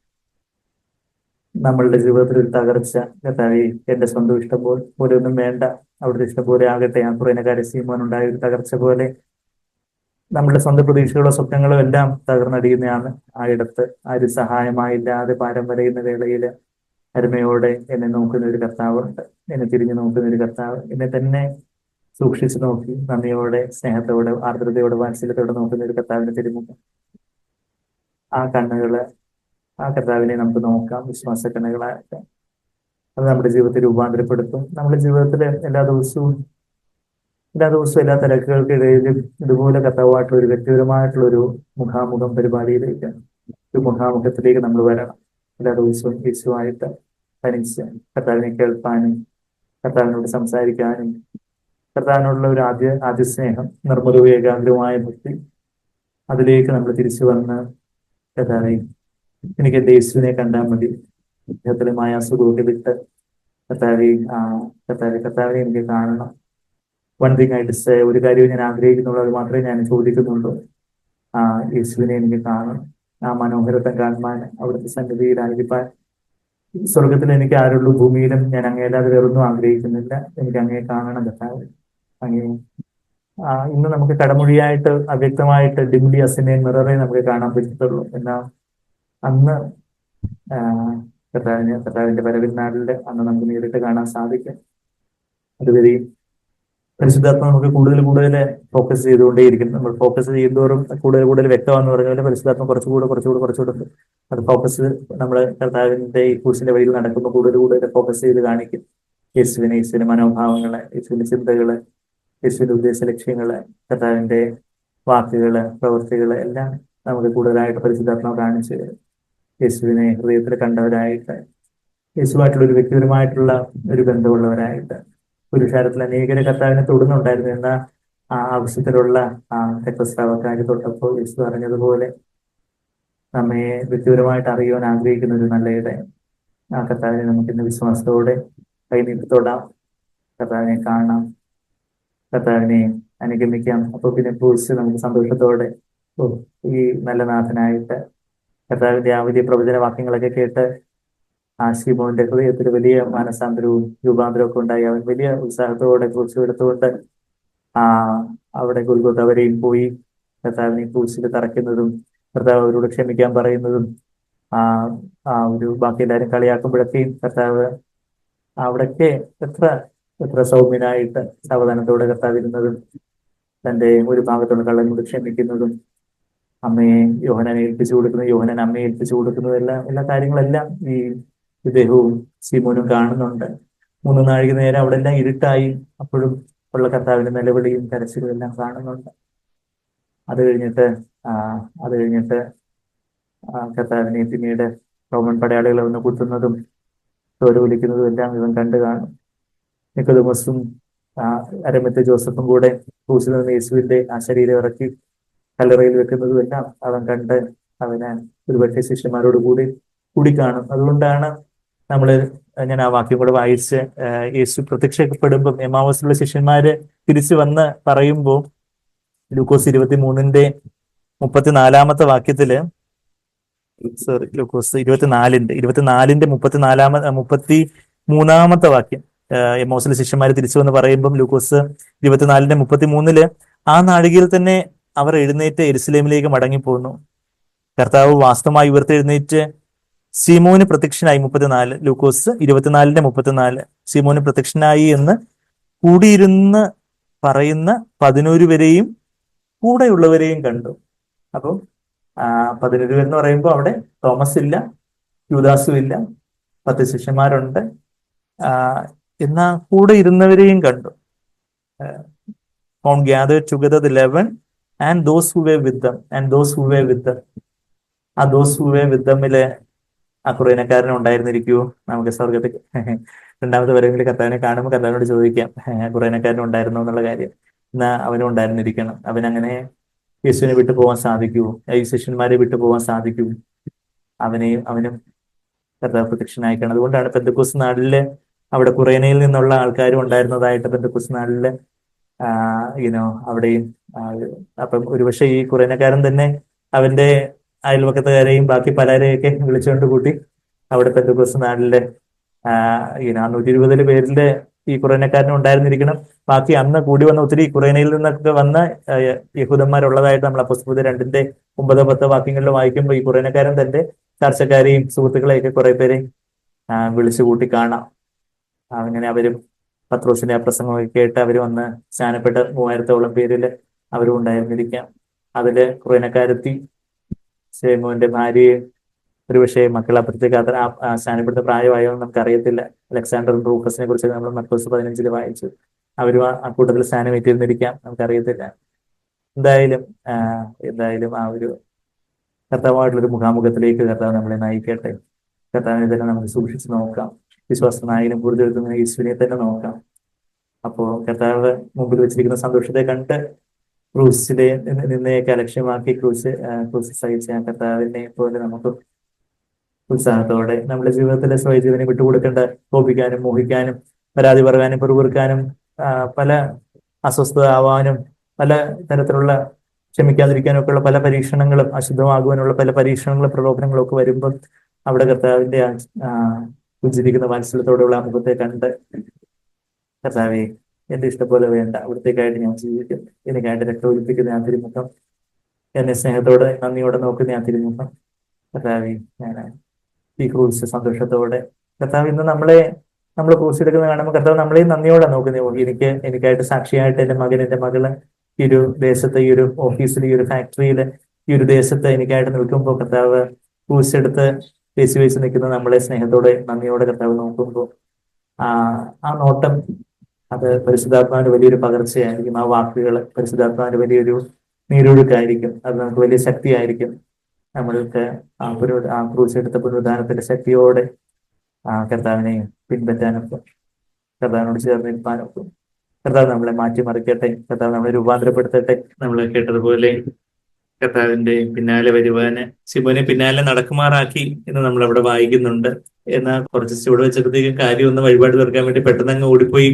നമ്മളുടെ ജീവിതത്തിൽ ഒരു തകർച്ച, കർത്താവേ എന്റെ സ്വന്തം ഇഷ്ടം പോലെ ഒന്നും വേണ്ട, അവിടുത്തെ ഇഷ്ടം പോലെ ആകട്ടെ. ആ കുറേനക്കാരെ സീമോൻ ഉണ്ടായ ഒരു തകർച്ച പോലെ നമ്മുടെ സ്വന്തം പ്രതീക്ഷകളോ സ്വപ്നങ്ങളോ എല്ലാം തകർന്നടിയുന്നതാണ്. ആ ഇടത്ത് ആരും സഹായമായില്ലാതെ പാരം വരയുന്ന വേളയില് അരുമയോടെ എന്നെ നോക്കുന്ന ഒരു കർത്താവുണ്ട്, എന്നെ തിരിഞ്ഞു നോക്കുന്ന ഒരു കർത്താവ്, എന്നെ തന്നെ സൂക്ഷിച്ചു നോക്കി നന്ദിയോടെ, സ്നേഹത്തോടെ, ആർദ്രതയോടെ, വാത്സല്യത്തോടെ നോക്കുന്ന ഒരു കർത്താവിന്റെ തിരുമുഖം. ആ കണ്ണുകള്, ആ കർത്താവിനെ നമുക്ക് നോക്കാം വിശ്വാസ കണ്ണുകളായിട്ട്. അത് നമ്മുടെ ജീവിതത്തെ രൂപാന്തരപ്പെടുത്തും. നമ്മുടെ ജീവിതത്തിലെ എല്ലാ ദിവസവും എല്ലാ തിരക്കുകൾക്കിടയിലും ഇതുപോലെ കർത്താവായിട്ടുള്ള ഒരു വ്യക്തിപരമായിട്ടുള്ള ഒരു മുഖാമുഖം പരിപാടിയിലേക്ക്, ഒരു മുഖാമുഖത്തിലേക്ക് നമ്മൾ വരണം. എല്ലാ ദിവസവും യേശുവായിട്ട് തനിച്ച് കർത്താവിനെ കേൾക്കാനും, കർത്താവിനോട് സംസാരിക്കാനും, കർത്താവിനോടുള്ള ഒരു ആദ്യ സ്നേഹം, നിർമ്മലവും ഏകാഗ്രമായ ഭക്തി, അതിലേക്ക് നമ്മൾ തിരിച്ചു വന്ന് കർത്താവെ എനിക്ക് എന്റെ യേശുവിനെ കണ്ടാൽ മതി, അദ്ദേഹത്തിലെ മായാസുഖമൊക്കെ വിട്ട് കർത്താവിനെ എനിക്ക് കാണണം. വൺ തിങ് ഐ ഡിസയർ, ഒരു കാര്യവും ഞാൻ ആഗ്രഹിക്കുന്നുള്ളൂ, അത് മാത്രമേ ഞാൻ ചോദിക്കുന്നുള്ളൂ. യേശുവിനെ എനിക്ക് കാണണം, ആ മനോഹരത്വം കാണുവാൻ, അവിടുത്തെ സന്നിധിയിലായിരിക്കാൻ. സ്വർഗത്തിൽ എനിക്ക് ആരുള്ളൂ, ഭൂമിയിലും ഞാൻ അങ്ങേയല്ലാതെ വേറൊന്നും ആഗ്രഹിക്കുന്നില്ല. എനിക്ക് അങ്ങയെ കാണണം കർത്താവ്. അങ്ങേ ഇന്ന് നമുക്ക് കടമൊഴിയായിട്ട് അവ്യക്തമായിട്ട് ഡിംലി അസിനെ മിററെ നമുക്ക് കാണാൻ പറ്റത്തുള്ളൂ. എന്നാൽ അന്ന് കർത്താവിന്റെ വരവിൻ നാളില് അന്ന് നമുക്ക് നേരിട്ട് കാണാൻ സാധിക്കും. അതുവരെ പരിശുദ്ധാത്മ നമുക്ക് കൂടുതൽ ഫോക്കസ് ചെയ്തുകൊണ്ടേയിരിക്കും. നമ്മൾ ഫോക്കസ് ചെയ്യുന്നതോറും കൂടുതൽ വ്യക്തമാണെന്ന് പറഞ്ഞ പോലെ പരിശുദ്ധാത്മ കുറച്ചുകൂടെ അത് ഫോക്കസ് നമ്മൾ കർത്താവിന്റെ ഈ ക്രൂശിന്റെ വഴിയിൽ നടക്കുമ്പോൾ കൂടുതൽ ഫോക്കസ് ചെയ്ത് കാണിക്കും. യേശുവിന്റെ മനോഭാവങ്ങള്, യേശുവിന്റെ ചിന്തകള്, യേശുവിന്റെ ഉദ്ദേശ ലക്ഷ്യങ്ങള്, കർത്താവിന്റെ വാക്കുകള്, പ്രവൃത്തികള് എല്ലാം നമുക്ക് കൂടുതലായിട്ട് പരിശുദ്ധാത്മാവ് കാണിച്ചു തരും. യേശുവിനെ ഹൃദയത്തിൽ കണ്ടവരായിട്ട്, യേശുവായിട്ടുള്ള ഒരു വ്യക്തിപരമായിട്ടുള്ള ഒരു ബന്ധമുള്ളവരായിട്ട്, പുരുഷാരത്തിൽ അനേകരെ കർത്താവിനെ തൊടുന്നുണ്ടായിരുന്നു. എന്നാൽ ആ ആവശ്യത്തിലുള്ള രക്തസ്രാവക്കാരി തൊട്ടപ്പോൾ യേശു പറഞ്ഞതുപോലെ നമ്മെ വ്യക്തിപരമായിട്ട് അറിയുവാൻ ആഗ്രഹിക്കുന്ന ഒരു നല്ല ഇടയൻ, ആ കർത്താവിനെ നമുക്ക് ഇന്ന് വിശ്വാസത്തോടെ കൈനീട്ടി തൊടാം, കർത്താവിനെ കാണാം, കർത്താവിനെ അനുഗമിക്കാം. അപ്പോൾ പിന്നെ കുറിച്ച് നമുക്ക് സന്തോഷത്തോടെ ഈ നല്ല നാഥനായിട്ട് കർത്താവിന്റെ ആ വലിയ പ്രവചന വാക്യങ്ങളൊക്കെ കേട്ട് ശിമോന്റെ ഹൃദയത്തിൽ വലിയ മാനസാന്തരവും രൂപാന്തരവും ഒക്കെ ഉണ്ടായി. അവൻ വലിയ ഉത്സാഹത്തോടെ കുറിച്ച് എടുത്തുകൊണ്ട് അവിടെ ഗുൽഗോത്ത വരെയും പോയി കർത്താവിനെ കുറിച്ചിൽ തറയ്ക്കുന്നതും, കർത്താവ് അവരോട് ക്ഷമിക്കാൻ പറയുന്നതും, ഒരു ബാക്കി എല്ലാവരും കളിയാക്കുമ്പോഴൊക്കെയും കർത്താവ് അവിടൊക്കെ എത്ര സൗമ്യനായിട്ട് സാവധാനത്തോടെ കർത്താവ് ഇരുന്നതും, തന്റെ ഒരു ഭാഗത്തുള്ള കള്ളനോട് ക്ഷമിക്കുന്നതും, അമ്മയെ യോഹനാനെ ഏൽപ്പിച്ചു കൊടുക്കുന്നത്, യോഹനാൻ അമ്മയെ ഏൽപ്പിച്ചു കൊടുക്കുന്നതും, എല്ലാ കാര്യങ്ങളെല്ലാം ഈ ഇദ്ദേഹവും സീമോനും കാണുന്നുണ്ട്. 3 നാഴിക നേരം അവിടെ എല്ലാം ഇരുട്ടായി, അപ്പോഴും ഉള്ള കർത്താവിന്റെ നിലവിളിയും കരച്ചിലും എല്ലാം കാണുന്നുണ്ട്. അത് കഴിഞ്ഞിട്ട് കർത്താവിനെ പിന്നീട് റോമൻ പടയാളികളെ ഒന്ന് കുത്തുന്നതും ചോരൊലിക്കുന്നതും എല്ലാം ഇവൻ കണ്ടു കാണും. നിക്കോദെമോസും അരമത്തെ ജോസഫും കൂടെ ക്രൂശിൽ നിന്ന് യേശുവിന്റെ ആ ശരീരം ഇറക്കി കല്ലറയിൽ വെക്കുന്നതും എല്ലാം അവൻ കണ്ട് അവന് ഒരുപക്ഷെ ശിഷ്യന്മാരോട് കൂടി കാണും. അതുകൊണ്ടാണ് ഞാൻ ആ വാക്യം കൂടെ വായിച്ച് യേശു പ്രത്യക്ഷപ്പെടുമ്പം എമ്മാവൂസിലുള്ള ശിഷ്യന്മാര് തിരിച്ചു വന്ന് പറയുമ്പോൾ ലൂക്കോസ് 23 34 വാക്യത്തില്, സോറി ലൂക്കോസ് 24-ന്റെ 33 വാക്യം, എമ്മോസിലെ ശിഷ്യന്മാര് തിരിച്ചു എന്ന് പറയുമ്പം ലൂക്കോസ് 24-33 ആ നാഴികയിൽ തന്നെ അവർ എഴുന്നേറ്റ് യെരുസലേമിലേക്ക് മടങ്ങിപ്പോന്നു. കർത്താവ് വാസ്തവമായി ഉയർത്തെഴുന്നേറ്റ് സീമോന് പ്രത്യക്ഷനായി. 34 ലൂക്കോസ് 24-34 സീമോന് പ്രത്യക്ഷനായി എന്ന് കൂടിയിരുന്ന് പറയുന്ന 11 പേരെയും കൂടെയുള്ളവരെയും കണ്ടു. അപ്പം 11 പേരെന്ന് പറയുമ്പോൾ അവിടെ തോമസ് ഇല്ല, യൂദാസും ഇല്ല, 10 ശിഷ്യന്മാരുണ്ട്. എന്നാ കൂടെ ഇരുന്നവരെയും കണ്ടു. found gathered together the 11 and those who were with them ആ those who were with themല് ആ കുറേനക്കാരൻ ഉണ്ടായിരുന്നിരിക്കൂ. നമുക്ക് സ്വർഗത്തിൽ രണ്ടാമത്തെ വരവിൽ കർത്താവിനെ കാണുമ്പോൾ കർത്താവിനോട് ചോദിക്കാം കുറേനക്കാരൻ ഉണ്ടായിരുന്നു എന്നുള്ള കാര്യം. എന്നാ അവനും ഉണ്ടായിരുന്നിരിക്കണം. അവനങ്ങനെ യേശുവിനെ വിട്ടു പോകാൻ സാധിക്കൂ? ഈ ശിഷ്യന്മാരെ വിട്ടു പോകാൻ സാധിക്കൂ? അവനും കർത്താവ് പ്രത്യക്ഷനായിക്കാണ്. അതുകൊണ്ടാണ് പെന്തക്കോസ്ത് നാളില് അവിടെ കുറേനയിൽ നിന്നുള്ള ആൾക്കാരും ഉണ്ടായിരുന്നതായിട്ട് പെന്തക്കോസ്ത് നാളില് അവിടെയും. അപ്പം ഒരുപക്ഷെ ഈ കുറേനക്കാരൻ തന്നെ അവന്റെ അയൽവക്കത്തുകാരെയും ബാക്കി പലരെയൊക്കെ വിളിച്ചുകൊണ്ട് കൂട്ടി അവിടെ പെന്തക്കോസ്ത് നാളില് 120 പേരില് ഈ കുറേനക്കാരനും ഉണ്ടായിരുന്നിരിക്കണം. ബാക്കി അന്ന് കൂടി വന്ന ഒത്തിരി കുറേനയിൽ നിന്നൊക്കെ വന്ന യഹൂദന്മാരുള്ളതായിട്ട് നമ്മൾ അപ്പോസ്തലർ 2-9-10 വാക്യങ്ങളിൽ വായിക്കുമ്പോൾ ഈ കുറേനക്കാരൻ തന്റെ ചർച്ചക്കാരെയും സുഹൃത്തുക്കളെയൊക്കെ കുറെ പേരെ വിളിച്ചു കൂട്ടി കാണാം. അങ്ങനെ അവരും പത്രോസിന്റെ ആ പ്രസംഗമൊക്കെ കേട്ട് അവർ വന്ന് സ്നാനപ്പെട്ട 3000-ഓളം പേരില് അവരും ഉണ്ടായിരുന്നിരിക്കാം. അതില് കുറേനക്കാരത്തി ശേമോന്റെ ഭാര്യയെ ഒരുപക്ഷെ മക്കൾ അപ്പുറത്തേക്ക് സ്നാനപ്പെടുത്ത പ്രായമായോ നമുക്ക് അറിയത്തില്ല. അലക്സാണ്ടറും റൂഫസിനെ കുറിച്ച് നമ്മൾ മർക്കോസ് 15 വായിച്ചു. അവരും ആ കൂട്ടത്തിൽ സ്നാനം ഏറ്റിരുന്നിരിക്കാം, നമുക്കറിയത്തില്ല. എന്തായാലും ആ ഒരു കർത്താവായിട്ടുള്ളൊരു മുഖാമുഖത്തിലേക്ക് കർത്താവ് നമ്മളെ നയിക്കട്ടെ. കർത്താവിനെ തന്നെ നമുക്ക് സൂക്ഷിച്ച് നോക്കാം. വിശ്വാസനായാലും കൂടുതൽ യേശുവിനെ തന്നെ നോക്കാം. അപ്പോൾ കർത്താവ് മുമ്പിൽ വെച്ചിരിക്കുന്ന സന്തോഷത്തെ കണ്ട് ക്രൂസിലെ നിന്നെയൊക്കെ അലക്ഷ്യമാക്കി ക്രൂസ് സഹിച്ച കർത്താവിനെ പോലെ നമുക്ക് ഉത്സാഹത്തോടെ നമ്മുടെ ജീവിതത്തിലെ സ്വയജീവനെ വിട്ടുകൊടുക്കേണ്ട, കോപിക്കാനും മോഹിക്കാനും പരാതി പറയാനും പെറുപെറുക്കാനും പല അസ്വസ്ഥത ആവാനും പല തരത്തിലുള്ള ക്ഷമിക്കാതിരിക്കാനും ഒക്കെയുള്ള പല പരീക്ഷണങ്ങളും, അശുദ്ധമാകുവാനുള്ള പല പരീക്ഷണങ്ങളും പ്രലോഭനങ്ങളും ഒക്കെ വരുമ്പോൾ അവിടെ കർത്താവിന്റെ പുഞ്ചിരിക്കുന്ന വാത്സല്യത്തോടെയുള്ള ആ മുഖത്തെ കണ്ട് കർത്താവെ എന്റെ ഇഷ്ടം പോലെ വേണ്ട, അവിടത്തേക്കായിട്ട് ഞാൻ ജീവിക്കും, എനിക്കായിട്ട് രക്തം ഒലിപ്പിക്കുന്ന ഞാൻ തിരുമുഖം, എന്നെ സ്നേഹത്തോടെ നന്ദിയോടെ നോക്കുന്ന ഞാൻ തിരുമുഖം. കർത്താവെ ഞാൻ ഈ ക്രൂസ് സന്തോഷത്തോടെ കർത്താവ് ഇന്ന് നമ്മൾ ക്രൂസ് എടുക്കുന്ന കാണുമ്പോൾ കർത്താവ് നമ്മളെയും നന്ദിയോടെ നോക്കുന്നത്. എനിക്കായിട്ട് സാക്ഷിയായിട്ട് എന്റെ മകള് ഈ ഒരു ദേശത്ത്, ഈ ഒരു ഓഫീസിൽ, ഈ ഒരു ഫാക്ടറിയിൽ, ഈ ഒരു ദേശത്ത് എനിക്കായിട്ട് നിൽക്കുമ്പോൾ കർത്താവ് ക്രൂസ് എടുത്ത് വെച്ച് നിൽക്കുന്ന നമ്മളെ സ്നേഹത്തോടെ നന്ദിയോടെ കർത്താവ് നോക്കുമ്പോൾ ആ നോട്ടം അത് പരിശുദ്ധാത്മാവിന്റെ വലിയൊരു പകർച്ചയായിരിക്കും. ആ വാക്കുകൾ പരിശുദ്ധാത്മാവിന്റെ വലിയൊരു നീരൊഴുക്കായിരിക്കും. അത് നമുക്ക് വലിയ ശക്തിയായിരിക്കും. നമ്മൾക്ക് ആ ക്രൂസ് എടുത്ത പുനരുദ്ധാനത്തിന്റെ ശക്തിയോടെ കർത്താവിനെ പിൻപറ്റാനൊക്കെ, കർത്താവിനോട് ചേർന്ന് നിൽപ്പാനൊക്കെ കർത്താവ് നമ്മളെ മാറ്റിമറിക്കട്ടെ. കർത്താവ് നമ്മളെ രൂപാന്തരപ്പെടുത്തട്ടെ. നമ്മൾ കേട്ടതുപോലെ കർത്താവിന്റെ പിന്നാലെ വരുവാന് ശിവനെ പിന്നാലെ നടക്കുമാറാക്കി എന്ന് നമ്മൾ അവിടെ വായിക്കുന്നുണ്ട്. എന്നാൽ കുറച്ച് ചൂട് വെച്ചപ്പോഴത്തേക്കും കാര്യം ഒന്ന് വഴിപാട് തീർക്കാൻ വേണ്ടി പെട്ടെന്ന് അങ്ങ് ഓടിപ്പോയി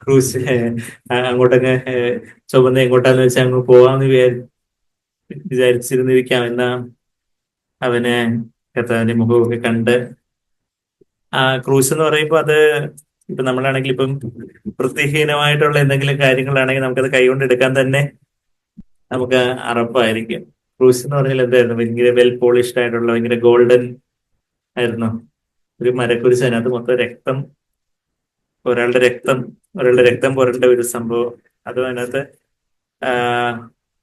ക്രൂസ് അങ്ങോട്ടങ്ങ് ചുവന്ന് എങ്ങോട്ടാന്ന് വെച്ചാൽ അങ്ങ് പോവാന്ന് വിചാരിച്ചിരുന്നിരിക്കാം. എന്നാ അവന് കർത്താവിന്റെ മുഖമൊക്കെ കണ്ട് ക്രൂസ് എന്ന് പറയുമ്പോൾ അത് ഇപ്പൊ നമ്മളാണെങ്കിൽ ഇപ്പം വൃത്തിഹീനമായിട്ടുള്ള എന്തെങ്കിലും കാര്യങ്ങളാണെങ്കിൽ നമുക്കത് കൈകൊണ്ട് എടുക്കാൻ തന്നെ നമുക്ക് അറപ്പായിരിക്കും. ക്രൂസ് എന്ന് പറഞ്ഞാൽ എന്തായിരുന്നു? ഭയങ്കര വെൽ പോളിഷ്ഡ് ആയിട്ടുള്ള ഭയങ്കര ഗോൾഡൻ ആയിരുന്നു ഒരു മരക്കുരിശ്. അതിനകത്ത് മൊത്തം രക്തം, ഒരാളുടെ രക്തം പുരണ്ട ഒരു സംഭവം. അതും അതിനകത്ത്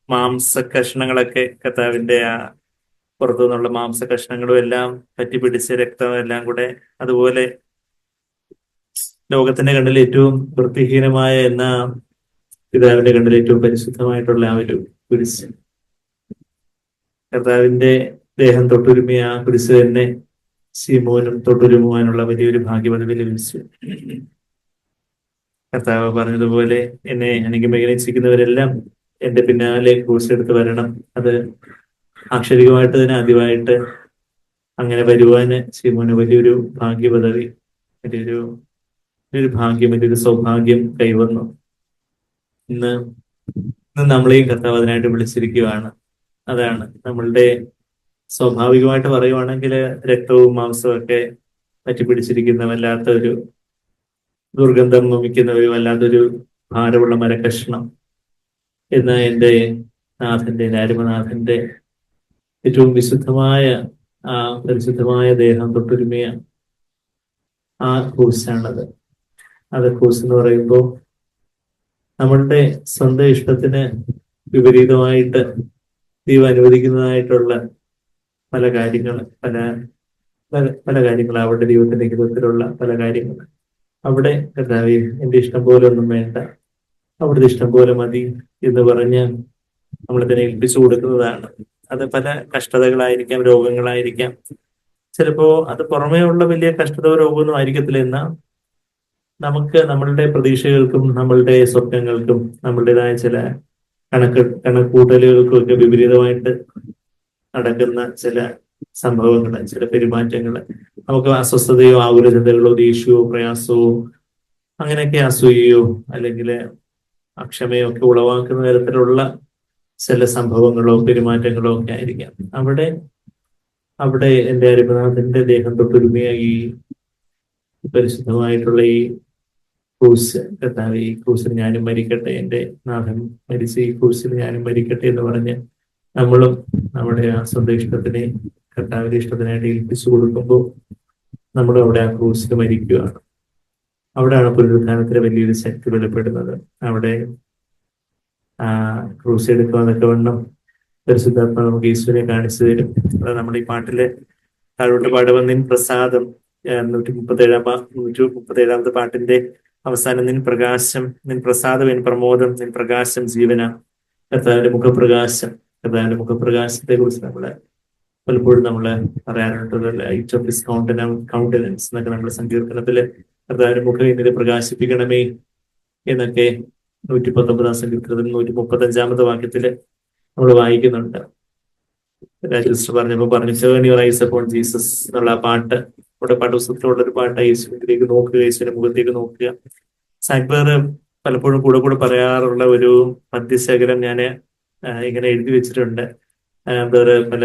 മാംസ കഷ്ണങ്ങളൊക്കെ കർത്താവിന്റെ പുറത്തു നിന്നുള്ള മാംസ കഷ്ണങ്ങളും എല്ലാം പറ്റിപ്പിടിച്ച് രക്തം എല്ലാം കൂടെ അതുപോലെ ലോകത്തിന്റെ കണ്ണിൽ ഏറ്റവും വൃത്തിഹീനമായ പിതാവിന്റെ കണ്ണിൽ ഏറ്റവും പരിശുദ്ധമായിട്ടുള്ള ആ ഒരു കുരിശ്, കർത്താവിന്റെ ദേഹം തൊട്ടുരുമിയ ആ കുരിശ് തന്നെ ശിമോനും തൊട്ടുരുമുവാനുള്ള വലിയൊരു ഭാഗ്യപദവി ലഭിച്ചു. കർത്താവ് പറഞ്ഞതുപോലെ എന്നെ അനുഗമിക്കുന്നവരെല്ലാം എന്റെ പിന്നാലെ ക്രൂസ് എടുത്ത് വരണം. അത് ആക്ഷരികമായിട്ട് തന്നെ ആദ്യമായിട്ട് അങ്ങനെ വരുവാന് ശിമോന് വലിയൊരു ഭാഗ്യപദവി, വലിയൊരു ഭാഗ്യം, വലിയൊരു സൗഭാഗ്യം കൈവന്നു. ഇന്ന് നമ്മളെയും കർത്താവ് അതിനായിട്ട് വിളിച്ചിരിക്കുകയാണ്. അതാണ് നമ്മളുടെ സ്വാഭാവികമായിട്ട് പറയുവാണെങ്കിൽ രക്തവും മാംസവും ഒക്കെ പറ്റിപ്പിടിച്ചിരിക്കുന്ന വല്ലാത്ത ഒരു ദുർഗന്ധം വമിക്കുന്ന ഒരു വല്ലാത്തൊരു ഭാരമുള്ള മരക്കഷ്ണം എന്ന എൻ്റെ നാഥന്റെ അരുമനാഥന്റെ ഏറ്റവും വിശുദ്ധമായ ആ പരിശുദ്ധമായ ദേഹം തൊട്ടുരുമിയ ആ ക്രൂശാണത്. അത് ക്രൂസ് എന്ന് പറയുമ്പോൾ നമ്മളുടെ സ്വന്തം ഇഷ്ടത്തിന് വിപരീതമായിട്ട് ദൈവം അനുവദിക്കുന്നതായിട്ടുള്ള പല കാര്യങ്ങൾ പല പല പല കാര്യങ്ങൾ അവരുടെ ദൈവത്തിന്റെ ഹിതത്തിലുള്ള പല കാര്യങ്ങൾ അവിടെ കർത്താവേ എന്റെ ഇഷ്ടം പോലെ ഒന്നും വേണ്ട, അവിടുത്തെ ഇഷ്ടം പോലെ മതി എന്ന് പറഞ്ഞ് നമ്മളതിനെ ഏൽപ്പിച്ചു കൊടുക്കുന്നതാണ്. അത് പല കഷ്ടതകളായിരിക്കാം, രോഗങ്ങളായിരിക്കാം. ചിലപ്പോ അത് പുറമേ ഉള്ള വലിയ കഷ്ടതയോ രോഗമൊന്നും ആയിരിക്കത്തില്ല. എന്നാൽ നമുക്ക് നമ്മളുടെ പ്രതീക്ഷകൾക്കും നമ്മളുടെ സ്വപ്നങ്ങൾക്കും നമ്മളുടേതായ ചില കണക്കൂട്ടലുകൾക്കും ഒക്കെ വിപരീതമായിട്ട് നടക്കുന്ന ചില സംഭവങ്ങൾ, ചില പെരുമാറ്റങ്ങൾ നമുക്ക് അസ്വസ്ഥതയോ ആകുലതകളോ ദേഷ്യമോ പ്രയാസമോ അങ്ങനെയൊക്കെ അസൂയയോ അല്ലെങ്കിൽ അക്ഷമയോ ഒക്കെ ഉളവാക്കുന്ന തരത്തിലുള്ള ചില സംഭവങ്ങളോ പെരുമാറ്റങ്ങളോ ഒക്കെ ആയിരിക്കാം. അവിടെ എൻ്റെ അരുമനാഥന്റെ ദേഹം തൊട്ടുരുമിയ ഈ പരിശുദ്ധമായിട്ടുള്ള ഈ ക്രൂസ്, കർത്താവ് ഈ ക്രൂസിൽ ഞാനും മരിക്കട്ടെ, എൻ്റെ നാഥൻ മരിച്ച ഈ ക്രൂസിൽ ഞാനും മരിക്കട്ടെ എന്ന് പറഞ്ഞ് നമ്മളും നമ്മുടെ ആ സ്വന്തം ഇഷ്ടത്തിനെ കർത്താവിന്റെ ഇഷ്ടത്തിനായിട്ട് ഏൽപ്പിച്ചു കൊടുക്കുമ്പോൾ നമ്മൾ അവിടെ ആ ക്രൂസിൽ മരിക്കുകയാണ്. അവിടെയാണ് പുനരുത്ഥാനത്തിന് വലിയൊരു ശക്തി വെളിപ്പെടുന്നത്. അവിടെ ആ ക്രൂസ് എടുക്കുവാനൊക്കെ വണ്ണം പരിശുദ്ധാത്മ നമുക്ക് ഈശ്വരനെ കാണിച്ചു തരും. അത് നമ്മുടെ ഈ പാട്ടിലെ താഴോട്ട് പാടുമ്പോൾ നിൻ പ്രസാദം 137ാമത്തെ പാട്ടിന്റെ അവസാനം നിൻ പ്രകാശം, നിൻ പ്രസാദം എൻ പ്രമോദം, നിൻ പ്രകാശം ജീവന. കർത്താവിന്റെ മുഖപ്രകാശം, കർത്താവിന്റെ മുഖപ്രകാശത്തെ കുറിച്ച് നമ്മള് പലപ്പോഴും നമ്മള് പറയാറുണ്ട്. ലൈറ്റ് ഓഫ് ഹിസ് കൗണ്ടനൻസ് എന്നൊക്കെ നമ്മുടെ സങ്കീർത്തനത്തില് കർത്താവിന്റെ മുഖം എന്നിൽ പ്രകാശിപ്പിക്കണമേ എന്നൊക്കെ 119 സങ്കീർത്തനത്തിൽ 135 വാക്യത്തില് നമ്മൾ വായിക്കുന്നുണ്ട്. രാജസിസ്റ്റർ പറഞ്ഞു turn your eyes upon Jesus എന്നുള്ള ആ പാട്ട്, നമ്മുടെ പാഠപുസ്തകത്തിലുള്ള ഒരു പാട്ട്. യേശുവിലേക്ക് നോക്കുക, യേശുവിന്റെ മുഖത്തേക്ക് നോക്കുക. സാക്ബർ പലപ്പോഴും കൂടെ പറയാറുള്ള ഒരു മധ്യശകലം ഞാൻ ഇങ്ങനെ എഴുതി വെച്ചിട്ടുണ്ട്. ബ്രദർ പല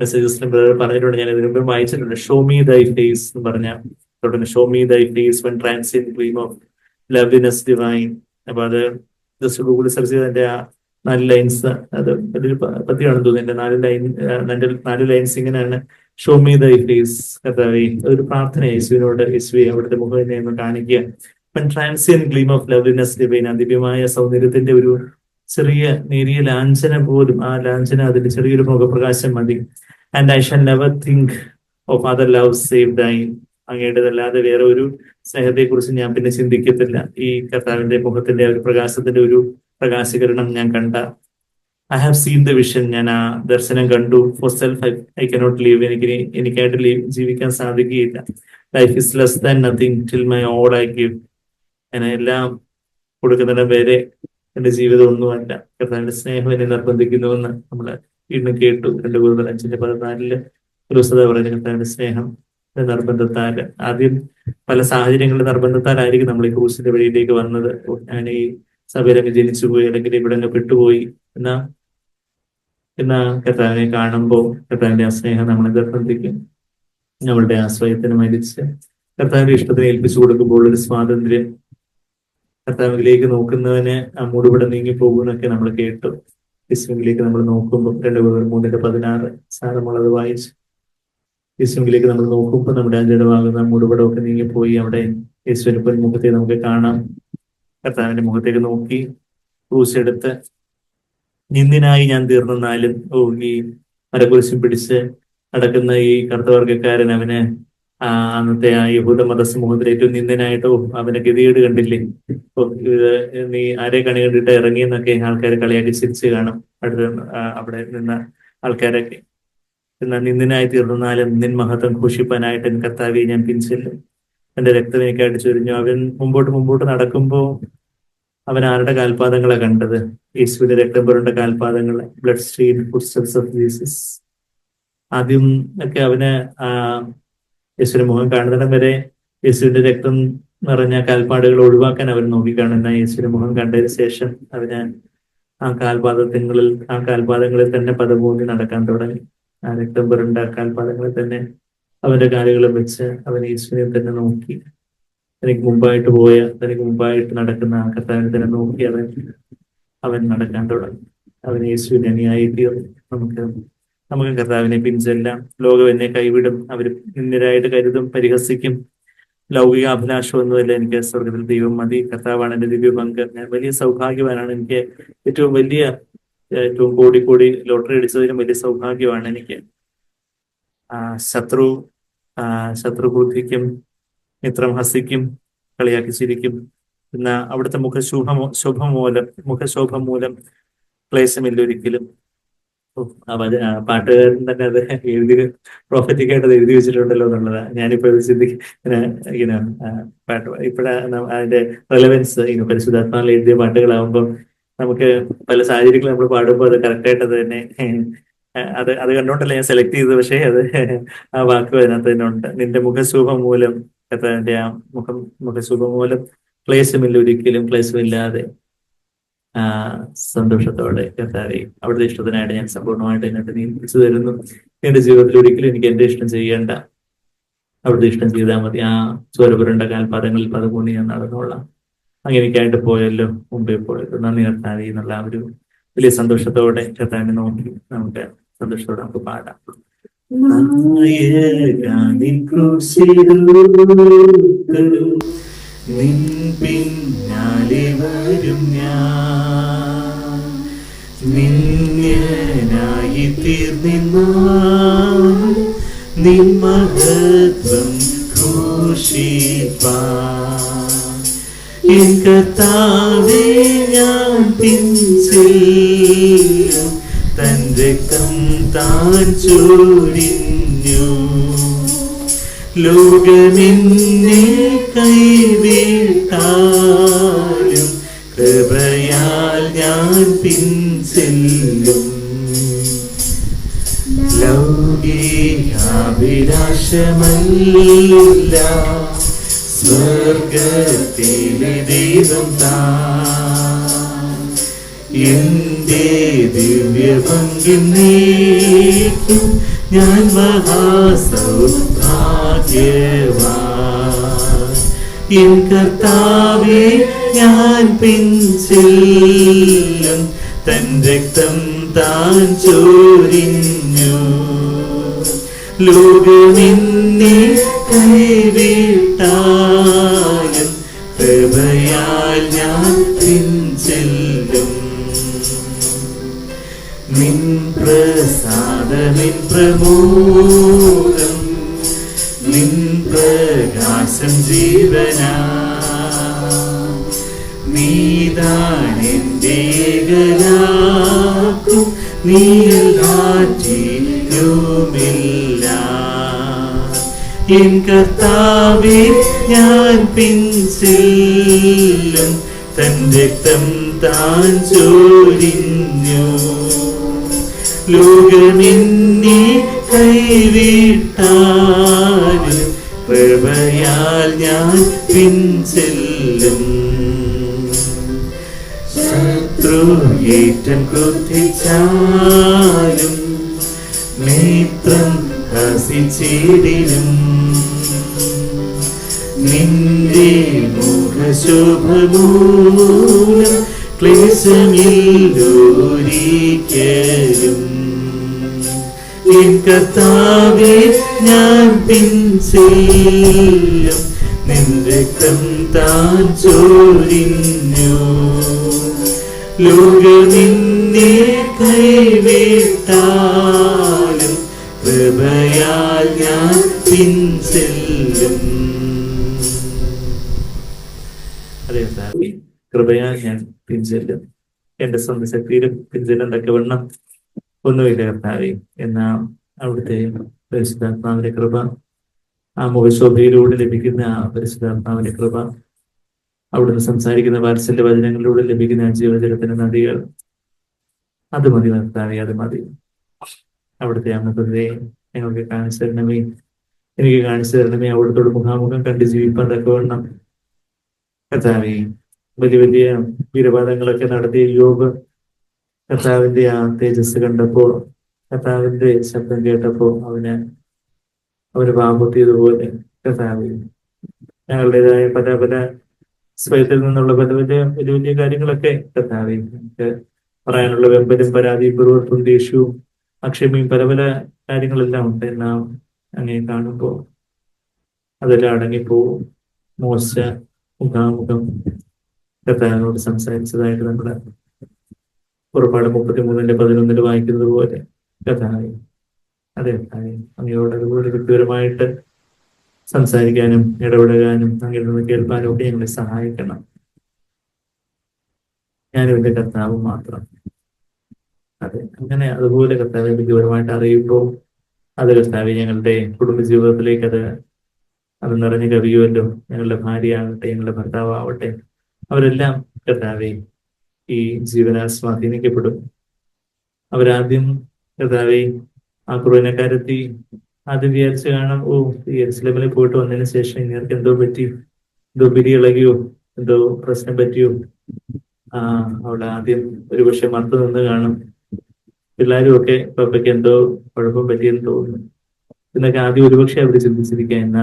മെസ്സേജസിലും ബ്രദർ പറഞ്ഞിട്ടുണ്ട്, ഞാൻ ഇതിനു മുമ്പ് വായിച്ചിട്ടുണ്ട്. ഷോ മീ ദൈ ഫേസ് എന്ന് പറഞ്ഞ show me thy face when transient game of loveliness divine. അപ്പൊ അത് ജസ്റ്റ് ഗൂഗിൾ സെർച്ച് ചെയ്ത് എന്റെ ആ 4 ലൈൻസ്, അത് വലിയൊരു പദ്യമാണെന്ന് തോന്നുന്നു. എന്റെ 4 ലൈൻസ് ഇങ്ങനെയാണ്. ഷോ മീ ദൈ ഫേസ്, കർത്താവേ, അതൊരു പ്രാർത്ഥന യേശുവിനോട്. യേശുവെ അവിടുത്തെ മുഖം എന്നെ ഒന്ന് കാണിക്കുക. Transient gleam of loveliness divine, ദിവ്യമായ സൗന്ദര്യത്തിന്റെ ഒരു ചെറിയ നേരിയ ലാഞ്ചന പോലും, ആ ലാഞ്ചന അതിന്റെ ചെറിയൊരു മുഖപ്രകാശം മതി. And I shall never think of other love save thine, അങ്ങയുടേതല്ലാതെ വേറെ ഒരു സ്നേഹത്തെ കുറിച്ച് ഞാൻ പിന്നെ ചിന്തിക്കത്തില്ല. ഈ കർത്താവിന്റെ മുഖത്തിന്റെ ഒരു പ്രകാശത്തിന്റെ ഒരു പ്രകാശീകരണം ഞാൻ കണ്ട. I have seen the vision, ഞാൻ ആ ദർശനം കണ്ടു. For self I cannot live, എനിക്കായിട്ട് ജീവിക്കാൻ സാധിക്കുകയില്ല. Life is less than nothing till my all I give, ഞാൻ എല്ലാം കൊടുക്കുന്നിടം വരെ എന്റെ ജീവിതം ഒന്നുമല്ല. കർത്താവിന്റെ സ്നേഹം എന്നെ നിർബന്ധിക്കുന്നുവെന്ന് നമ്മൾ വീണ്ടും കേട്ടു. 2 Corinthians 5:14 ക്രിസ്തുത പറയുന്ന കർത്താവിന്റെ സ്നേഹം നിർബന്ധത്താൽ, ആദ്യം പല സാഹചര്യങ്ങളുടെ നിർബന്ധത്താലായിരിക്കും നമ്മൾ ഈ ക്രൂസിന്റെ വഴിയിലേക്ക് വന്നത്. ഞാൻ ഈ സഭയിലങ്ങ് ജനിച്ചുപോയി, അല്ലെങ്കിൽ ഇവിടെ അങ്ങ് പെട്ടുപോയി എന്നാ കർത്താവിനെ കാണുമ്പോൾ കർത്താവിന്റെ ആ സ്നേഹം നമ്മളെ നിർബന്ധിക്കും. നമ്മളുടെ ആശ്രയത്തിന് മരിച്ച് കർത്താവിന്റെ ഇഷ്ടത്തിന് ഏൽപ്പിച്ചു കൊടുക്കുമ്പോൾ ഒരു സ്വാതന്ത്ര്യം, കർത്താവിലേക്ക് നോക്കുന്നവന് ആ മൂടുപടം നീങ്ങി പോകുമെന്നൊക്കെ നമ്മൾ കേട്ടു. യേശുവിലേക്ക് നമ്മൾ നോക്കുമ്പോൾ 2 Corinthians 3:16 സാരമുള്ളത് വായിച്ചു. യേശുവിലേക്ക് നമ്മൾ നോക്കുമ്പോൾ നമ്മുടെ ജഡമാകുന്ന മൂടുപടമൊക്കെ നീങ്ങിപ്പോയി. അവിടെ യേശുവിന്റെ മുഖത്തെ നമുക്ക് കാണാം. കർത്താവിന്റെ മുഖത്തേക്ക് നോക്കി ക്രൂശെടുത്ത് നിന്ദിനായി ഞാൻ തീർന്നാലും ഈ മരക്കുരിശും പിടിച്ച് നടക്കുന്ന ഈ കറുത്തവർഗക്കാരൻ, അവന് അന്നത്തെ ആ യഹൂദ മത സമൂഹത്തിൽ ഏറ്റവും നിന്ദനായിട്ടോ അവന്റെ ഗതികേട് കണ്ടില്ലേ, നീ ആരെ കണി കണ്ടിട്ട് ഇറങ്ങിയെന്നൊക്കെ ആൾക്കാർ കളിയാക്കി ചിരിച്ച് കാണും അവിടെ നിന്ന ആൾക്കാരൊക്കെ. എന്നാൽ നിന്ദിനായി തീർന്നാലും നിൻ മഹത്വം ഘോഷിപ്പാനായിട്ട് എൻ കർത്താവെ ഞാൻ പിൻചെല്ലും. എന്റെ രക്തം എനിക്കായിട്ട് ചൊരിഞ്ഞു. അവൻ മുമ്പോട്ട് നടക്കുമ്പോൾ അവൻ ആരുടെ കാൽപാദങ്ങളെ കണ്ടത്? യേശുവിന്റെ രക്തം പുരണ്ട കാൽപാദങ്ങളെ, ബ്ലഡ് സ്റ്റെയിൻഡ് ഫുട്സ്റ്റെപ്സ് ഓഫ് ജീസസ്. ആദ്യം ഒക്കെ അവന് യേശുവിന്റെ മുഖം കാണുന്നിടം വരെ യേശുവിന്റെ രക്തം നിറഞ്ഞ കാൽപ്പാടുകൾ ഒഴിവാക്കാൻ അവൻ നോക്കിക്കാണുന്ന യേശുവിന്റെ മുഖം കണ്ടതിന് ശേഷം അവന് ആ കാൽപാദങ്ങളിൽ തന്നെ പദഭൂമി നടക്കാൻ തുടങ്ങി. ആ രക്തം പുരണ്ട കാൽപാദങ്ങളിൽ തന്നെ അവന്റെ കാലുകളും വെച്ച് അവൻ യേശുവിനെ തന്നെ നോക്കി. തനിക്ക് മുമ്പായിട്ട് നടക്കുന്ന ആ കർത്താവിനെ തന്നെ നോക്കി അവൻ നടക്കാൻ തുടങ്ങി. അവൻ യേശുവിനെ അനുയായി തീർന്നു. നമുക്ക് കർത്താവിനെ പിൻചെല്ലാം. ലോകം എന്നെ കൈവിടും, അവർ നിന്ദരായിട്ട് കരുതും, പരിഹസിക്കും. ലൗകിക അഭിലാഷമൊന്നുമല്ല എനിക്ക്. സ്വർഗത്തിൽ ദൈവം മതി. കർത്താവാണ് എന്റെ ദിവ്യ പങ്ക്. ഞാൻ വലിയ സൗഭാഗ്യവാനാണ്. എനിക്ക് ഏറ്റവും കോടി ലോട്ടറി അടിച്ചതിനും വലിയ സൗഭാഗ്യമാണ് എനിക്ക്. ശത്രു ബുദ്ധിക്കും മിത്രം ഹസിക്കും, കളിയാക്കി ചിരിക്കും. എന്നാൽ അവിടുത്തെ മുഖശോഭ മൂലം ക്ലേശമില്ല ഒരിക്കലും. പാട്ടുകാരൻ തന്നെ അത് പ്രോഫറ്റിക്കായിട്ട് അത് എഴുതി വെച്ചിട്ടുണ്ടല്ലോ എന്നുള്ളതാണ് ഞാനിപ്പോ ഇങ്ങനെ പാട്ട് അതിന്റെ റെലവൻസ് പരിശുദ്ധാത്മാവിൽ എഴുതിയ പാട്ടുകളാകുമ്പോൾ നമുക്ക് പല സാഹചര്യങ്ങളും നമ്മൾ പാടുമ്പോൾ അത് കറക്റ്റായിട്ട് അത് തന്നെ അത് കണ്ടോണ്ടല്ല ഞാൻ സെലക്ട് ചെയ്തത്. പക്ഷേ അത് ആ വാക്ക് അതിനകത്ത് തന്നെ ഉണ്ട്. നിന്റെ മുഖശോഭ മൂലം, കർത്താവിന്റെ ആ മുഖശോഭ മൂലം ക്ലേശമില്ല ഒരിക്കലും. ക്ലേശമില്ലാതെ സന്തോഷത്തോടെ കർത്താവെ അവിടുത്തെ ഇഷ്ടത്തിനായിട്ട് ഞാൻ സമ്പൂർണ്ണമായിട്ട് എന്നിട്ട് നിയന്ത്രിച്ചു തരുന്നു. എന്റെ ജീവിതത്തിൽ ഒരിക്കലും എനിക്ക് എന്റെ ഇഷ്ടം ചെയ്യേണ്ട, അവിടുത്തെ ഇഷ്ടം ചെയ്താൽ മതി. ആ ചോരപുരണ്ട കാൽപാദങ്ങളിൽ പദകൂടി ഞാൻ നടന്നോളാം. അങ്ങനെയൊക്കെയായിട്ട് പോയല്ലോ, മുമ്പേ പോയല്ലോ. നന്ദി കർത്താവെ എന്നുള്ള ഒരു വലിയ സന്തോഷത്തോടെ കർത്താവിനെ നോക്കി നമുക്ക് സന്തോഷത്തോടെ നമുക്ക് പാടാം. നിൻ പിന്നാലെ വരും ഞാൻ, നിന്യനായി തീർന്നിന്നാൽ നിൻ മഹത്വം ഘോഷിപ്പാൻ. എൻ കർത്താവേ ഞാൻ പിൻചെല്ലും, തൻ രക്തം താൻ ചൊരിഞ്ഞു. ലോകമെന്നെ കൈവിട്ടാലും കൃപയാൽ ഞാൻ പിൻചെല്ലും. ലൗകികാഭിലാഷമല്ല സ്വർഗത്തിലെ ദൈവം താൻ. എന്റെ ദിവ്യപങ്കിൻ നീക്കും ഞാൻ മഹാസൗഭാഗ്യവാൻ. എൻ കർത്താവേ ഞാൻ പിൻചെല്ലും, തൻ രക്തം താൻ ചൊരിഞ്ഞു. ലോകമെന്നെ കൈവിട്ടാലും കൃപയാൽ ഞാൻ പിൻചെല്ലും. നിൻ പ്രസാദമിൻ പ്രമോദം, നിൻ പ്രകാശം ജീവനാ. നീതാനെന്റെ ഏകനാക്കും, നീലാറ്റിലുമില്ല. എൻ കർത്താവേ ഞാൻ പിൻചെല്ലും, തൻ രക്തം താൻ ചൊരിഞ്ഞു. ലോകമെന്നെ കൈവിട്ടാലും കൃപയാൽ ഞാൻ പിൻചെല്ലും. ശത്രു ഏറ്റം ക്രോധിച്ചാലും നേത്രം ഹസിച്ചിടിലും. നിന്റെ മുഖശോഭമൂലം ക്ലേശമില്ലൊരിക്കലും. എൻ കർത്താവേ ഞാൻ പിൻചെല്ലും, നിൻ രക്തം താൻ ചൊരിഞ്ഞു. ലോകമെന്നെ കൈവിട്ടാലും കൃപയാൽ ഞാൻ പിൻചെല്ലും. അതെ കർത്താവേ, കൃപയാൽ ഞാൻ പിൻചെല്ലും. എന്റെ സ്വന്തം ശക്തിയിലും പിൻചെല്ലാൻ തക്കവണ്ണം ഒന്നുമില്ല കർത്താവേ. എന്നാ അവിടുത്തെ പരിശുദ്ധാത്മാവിന്റെ കൃപ, ആ മുഖശോഭയിലൂടെ ലഭിക്കുന്ന ആ പരിശുദ്ധാത്മാവിന്റെ കൃപ, അവിടുന്ന് സംസാരിക്കുന്ന വാത്സല്യ വചനങ്ങളിലൂടെ ലഭിക്കുന്ന ആ ജീവജലത്തിന്റെ നദികൾ, അത് മതി കർത്താവേ, അത് മതി. അവിടുത്തെ അമൃതയെ ഞങ്ങൾക്ക് കാണിച്ചു തരണമേ, എനിക്ക് കാണിച്ചു തരണമേ. അവിടുത്തോട് മുഖാമുഖം കണ്ട് ജീവിപ്പാൻ തക്കവണ്ണം കർത്താവേ. വലിയ വലിയ വീരവാദങ്ങളൊക്കെ നടത്തിയ യോബ് കർത്താവിന്റെ ആ തേജസ് കണ്ടപ്പോൾ, കർത്താവിന്റെ ശബ്ദം കേട്ടപ്പോൾ അവന് പാപത്തിയതുപോലെ കർത്താവ് ഞങ്ങളുടേതായ പല പല സ്വയത്തിൽ നിന്നുള്ള പല വലിയ വലിയ വലിയ കാര്യങ്ങളൊക്കെ കർത്താവെ നമുക്ക് പറയാനുള്ള വെമ്പലും പരാതി പൂർവ്വത്തും ദേഷ്യവും അക്ഷമയും പല പല കാര്യങ്ങളെല്ലാം ഉണ്ട്. നാം അങ്ങനെ കാണുമ്പോൾ അതെല്ലാം അടങ്ങിപ്പോവും. മോശ മുഖാമുഖം കർത്താവിനോട് സംസാരിച്ചതായിട്ട് നമ്മുടെ പുറപ്പാട് 33:11 വായിക്കുന്നത് പോലെ കർത്താവെ, അതെ കർത്താവെ, അങ്ങയോട് അതുപോലെ വ്യക്തിപരമായിട്ട് സംസാരിക്കാനും ഇടപെടാനും അങ്ങനെ നിന്ന് കേൾക്കാനും ഒക്കെ ഞങ്ങളെ സഹായിക്കണം. ഞാനും എൻ്റെ കർത്താവും മാത്രം. അതെ, അങ്ങനെ അതുപോലെ കർത്താവെ വ്യക്തിപരമായിട്ട് അറിയുമ്പോൾ അത് കർത്താവെ ഞങ്ങളുടെ കുടുംബജീവിതത്തിലേക്ക് അത് നിറഞ്ഞു കവിയുമല്ലോ. ഞങ്ങളുടെ ഭാര്യയാകട്ടെ, ഞങ്ങളുടെ ഭർത്താവട്ടെ, അവരെല്ലാം കർത്താവെ ഈ ജീവനാൽ സ്വാധീനിക്കപ്പെടും. അവരാദ്യം കർത്താവെ ആ കുറവിനെക്കാരെത്തി ആദ്യം വിചാരിച്ച് കാണാം, യെരുശലേമിൽ പോയിട്ട് വന്നതിന് ശേഷം ഇങ്ങർക്ക് എന്തോ പറ്റി, എന്തോ പിരി ഇളകിയോ, എന്തോ പ്രശ്നം പറ്റിയോ, അവിടെ ആദ്യം ഒരുപക്ഷെ മറത്തു നിന്ന് കാണും. പിള്ളേരും ഒക്കെ പപ്പയ്ക്ക് എന്തോ കുഴപ്പം പറ്റിയെന്ന് തോന്നുന്നു എന്നൊക്കെ ആദ്യം ഒരുപക്ഷെ അവർ ചിന്തിച്ചിരിക്കാം.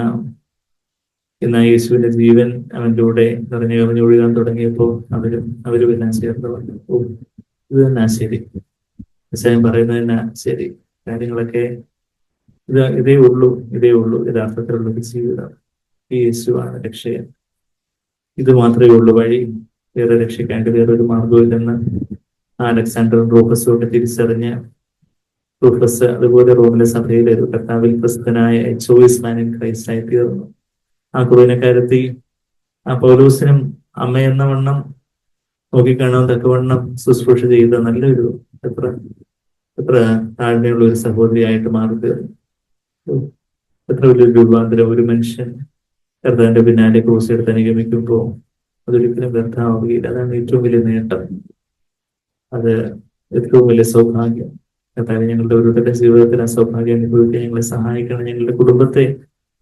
എന്നാ യേശുവിന്റെ ജീവൻ അവൻ്റെ കൂടെ നിറഞ്ഞു കവിഞ്ഞൊഴുകാൻ തുടങ്ങിയപ്പോൾ അവര് പിന്നെ ചേർന്ന് പറഞ്ഞു, ഇത് തന്നെ ശരി, നിശ്ചയം പറയുന്നത് തന്നെ ശരി, കാര്യങ്ങളൊക്കെ ഇതേ ഉള്ളൂ യഥാർത്ഥത്തിലുള്ള ഒരു ജീവിതം. ഈ യേശുവാണ് രക്ഷകൻ, ഇത് മാത്രമേ ഉള്ളൂ വഴി, വേറെ രക്ഷിക്കാണ്ട് വേറൊരു മാർഗമില്ലെന്ന് അലക്സാണ്ടറും റൂഫസും ഒക്കെ തിരിച്ചറിഞ്ഞ റൂഫസ് അതുപോലെ റോമിലെ സഭയിലെ ഒരു കർത്താവിൽ പ്രസിദ്ധനായ ചോയ്സ് മാൻ ഇൻ ക്രൈസ്റ്റ് ആയി തീർന്നു. ആ കുറവിനെക്കാരത്തി ആ പൗലോസിനും അമ്മയെന്ന വണ്ണം നോക്കിക്കാണാൻ തക്കവണ്ണം ശുശ്രൂഷ ചെയ്ത നല്ലൊരു എത്ര താഴ്മയുള്ള ഒരു സഹോദരിയായിട്ട് മാറി തീർന്നു. എത്ര വലിയൊരു രൂപാന്തരം. ഒരു മനുഷ്യൻ കർത്താവിന്റെ പിന്നാലെ ക്രൂസ് എടുത്ത് അനുഗമിക്കുമ്പോൾ അതൊരിക്കലും വ്യർത്ഥമാവുകയില്ല. അതാണ് ഏറ്റവും വലിയ നേട്ടം, അത് ഏറ്റവും വലിയ സൗഭാഗ്യം. കർത്താവ് ഞങ്ങളുടെ ഓരോരുത്തരുടെ ജീവിതത്തിൽ ആ സൗഭാഗ്യം അനുഭവിക്കാൻ ഞങ്ങളെ സഹായിക്കണം. ഞങ്ങളുടെ കുടുംബത്തെ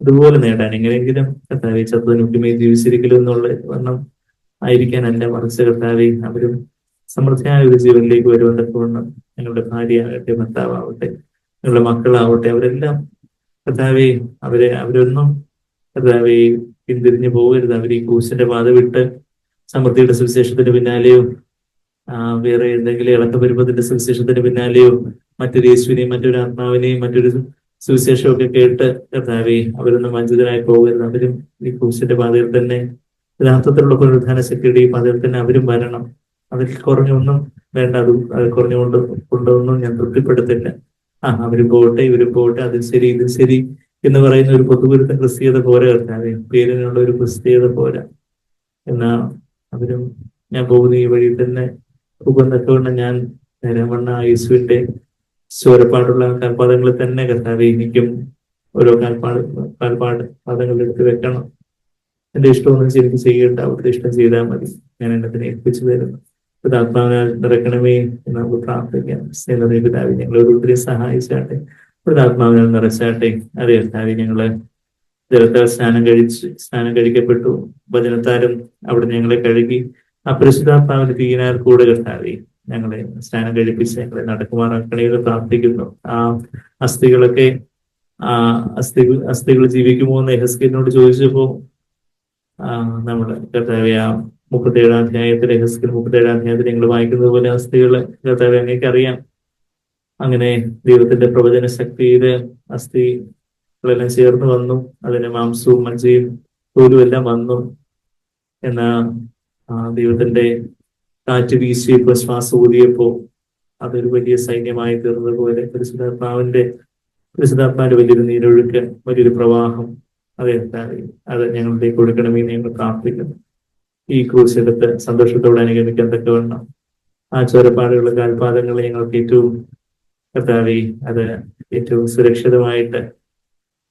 അതുപോലെ നേടാൻ എങ്ങനെയെങ്കിലും കർത്താവെ ചത്തുനുക്കുമേ ജീവിച്ചിരിക്കലും എന്നുള്ള വണ്ണം ആയിരിക്കാനല്ല, മറിച്ച് കർത്താവെ അവരും സമൃദ്ധിയായ ഒരു ജീവനിലേക്ക് വരുവാൻ തക്കവണ്ണം ഞങ്ങളുടെ ഭാര്യയാകട്ടെ, ഭർത്താവട്ടെ, ഞങ്ങളുടെ മക്കളാവട്ടെ, അവരെല്ലാം കർത്താവെ അവരൊന്നും കർത്താവെ പിന്തിരിഞ്ഞു പോകരുത്. അവർ ഈ ക്രൂശിന്റെ പാത വിട്ട് സമൃദ്ധിയുടെ സുവിശേഷത്തിന്റെ പിന്നാലെയോ വേറെ എന്തെങ്കിലും ഇളക്കപരിപ്പത്തിന്റെ സുവിശേഷത്തിന്റെ പിന്നാലെയോ മറ്റൊരു യേശുവിനെയും മറ്റൊരു ആത്മാവിനെയും മറ്റൊരു സുവിശേഷമൊക്കെ കേട്ട് കർത്താവെ അവരൊന്നും വഞ്ചിതരായി പോകരുത്. അവരും ഈ ക്രൂശിന്റെ പാതയിൽ തന്നെ യഥാർത്ഥത്തിലുള്ള പുനരുദ്ധാന ശക്തിയുടെ ഈ പാതയിൽ തന്നെ അവരും വരണം. അതിൽ കുറഞ്ഞൊന്നും വേണ്ട, അത് കൊണ്ടൊന്നും ഞാൻ തൃപ്തിപ്പെടുത്തില്ല. അവരും പോകട്ടെ, ഇവരും പോകട്ടെ, അതിൽ ശരി ഇതിൽ ശരി എന്ന് പറയുന്ന ഒരു പൊതുപുരുത്ത ക്രിസ്തീയത പോരാ കർത്താവെ, പേരിനുള്ള ഒരു ക്രിസ്തീയത പോരാ. എന്നാ അവരും ഞാൻ പോകുന്ന ഈ വഴി തന്നെ പോകുന്നൊക്കെ ഞാൻ നേരവണ്ണ യേശുവിന്റെ സ്വരപ്പാടുള്ള കാൽപാദങ്ങളിൽ തന്നെ കർത്താവെ എനിക്കും ഓരോ പാദങ്ങൾ എടുത്ത് വെക്കണം. എന്റെ ഇഷ്ടമൊന്നും ശരിക്കും ചെയ്യേണ്ട, അവിടുത്തെ ഇഷ്ടം ചെയ്താൽ മതി. ഞാൻ എന്നതിനെ ഏൽപ്പിച്ചു തരുന്നു. ആത്മാവിനാൽ നിറയ്ക്കണമേ എന്ന് നമുക്ക് പ്രാർത്ഥിക്കാം. പിതാവേ, ഞങ്ങൾ ഓരോരുത്തരെയും സഹായിച്ചാട്ടെ, ആത്മാവിനാൽ നിറച്ചാട്ടെ. അതേ കർത്താവേ, ഞങ്ങള് ജലത്താൽ സ്നാനം കഴിക്കപ്പെട്ടു, വചനത്താലും അവിടെ ഞങ്ങളെ കഴുകി ആ പരിശുദ്ധാത്മാവിന്റെ തീയിനാൽ കൂടെ കർത്താവേ ഞങ്ങളെ സ്നാനം കഴിപ്പിച്ച് ഞങ്ങളെ നടക്കുമാറാക്കണേന്ന് പ്രാർത്ഥിക്കുന്നു. ആ അസ്ഥികളൊക്കെ അസ്ഥികൾ ജീവിക്കുമോ എന്ന് എഹെസ്കേലിനോട് ചോദിച്ചപ്പോ നമ്മള് കർത്താവെ 37-ാം അധ്യായത്തിൽ എഹെസ്കേൽ 37-ാം അധ്യായത്തിൽ ഞങ്ങൾ വായിക്കുന്നത് പോലെ അസ്ഥികള് കർത്താവെ അങ്ങേക്ക് അറിയാം. അങ്ങനെ ദൈവത്തിന്റെ പ്രവചന ശക്തിയില് അസ്ഥികളെല്ലാം ചേർന്ന് വന്നു, അതിന് മാംസവും മജ്ജയും തോലും എല്ലാം വന്നു. എന്നാ ദൈവത്തിന്റെ കാറ്റ് വീശിയപ്പോ, ശ്വാസം ഊതിയപ്പോ അതൊരു വലിയ സൈന്യമായി തീർന്നതുപോലെ പരിശുദ്ധാത്മാവിന്റെ വലിയൊരു നീരൊഴുക്ക്, വലിയൊരു പ്രവാഹം അത് ഞങ്ങളുടെ കൊടുക്കണമെന്ന് ഞങ്ങൾ പ്രാർത്ഥിക്കുന്നു. ഈ ക്രൂശെടുത്ത് സന്തോഷത്തോടെ അനുഗമിക്കാൻ തക്കവണ്ണം ആ ചോരപ്പാടുകളുടെ കാൽപാദങ്ങൾ ഞങ്ങൾക്ക് ഏറ്റവും കർത്താവെ അത് ഏറ്റവും സുരക്ഷിതമായിട്ട്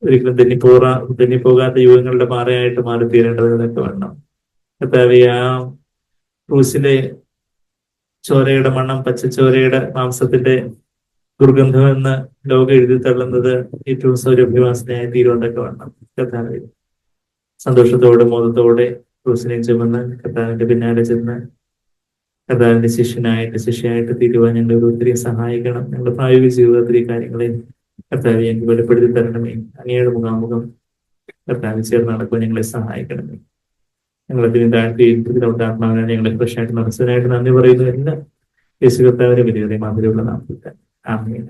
ഒരിക്കലും തെന്നിപ്പോകാത്ത യുഗങ്ങളുടെ പാറയായിട്ട് മാറി തീരേണ്ടതെന്നൊക്കെ വേണം. കർത്താവെ ആ ക്രൂശിലെ ചോരയുടെ മണം, പച്ചച്ചോരയുടെ മാംസത്തിന്റെ ദുർഗന്ധം എന്ന് ലോകം എഴുതി തള്ളുന്നത് ഏറ്റവും സൗരഭ്യവാസനയായി തീരുവണ്ടൊക്കെ വേണം. കർത്താവെ സന്തോഷത്തോടെ മോദത്തോടെ ക്രൂശിനെ ചുമന്ന് കർത്താവിന്റെ പിന്നാലെ ചെന്ന് കർത്താവിന്റെ ശിഷ്യയായിട്ട് തീരുവാൻ ഞങ്ങളെ ഒത്തിരി സഹായിക്കണം. ഞങ്ങളുടെ പ്രായോഗിക ജീവിതത്തിൽ ഈ കാര്യങ്ങളെ കർത്താവ് ഞങ്ങൾക്ക് വെളിപ്പെടുത്തി തരണമേ. അങ്ങയുടെ മുഖാമുഖം കർത്താവ് ചേർന്ന് നടക്കുവാൻ ഞങ്ങളെ സഹായിക്കണമേ. ഞങ്ങളതിന് താഴ്ത്തി ആത്മാവിനെ ഞങ്ങളെ ഫ്രഷായിട്ട് മനസ്സിനായിട്ട് നന്ദി പറയുന്നു. എല്ലാം യേശു കർത്താവിന്റെ വലിയ മാതിരിയുള്ള നാമത്തിൽ. ആമേൻ.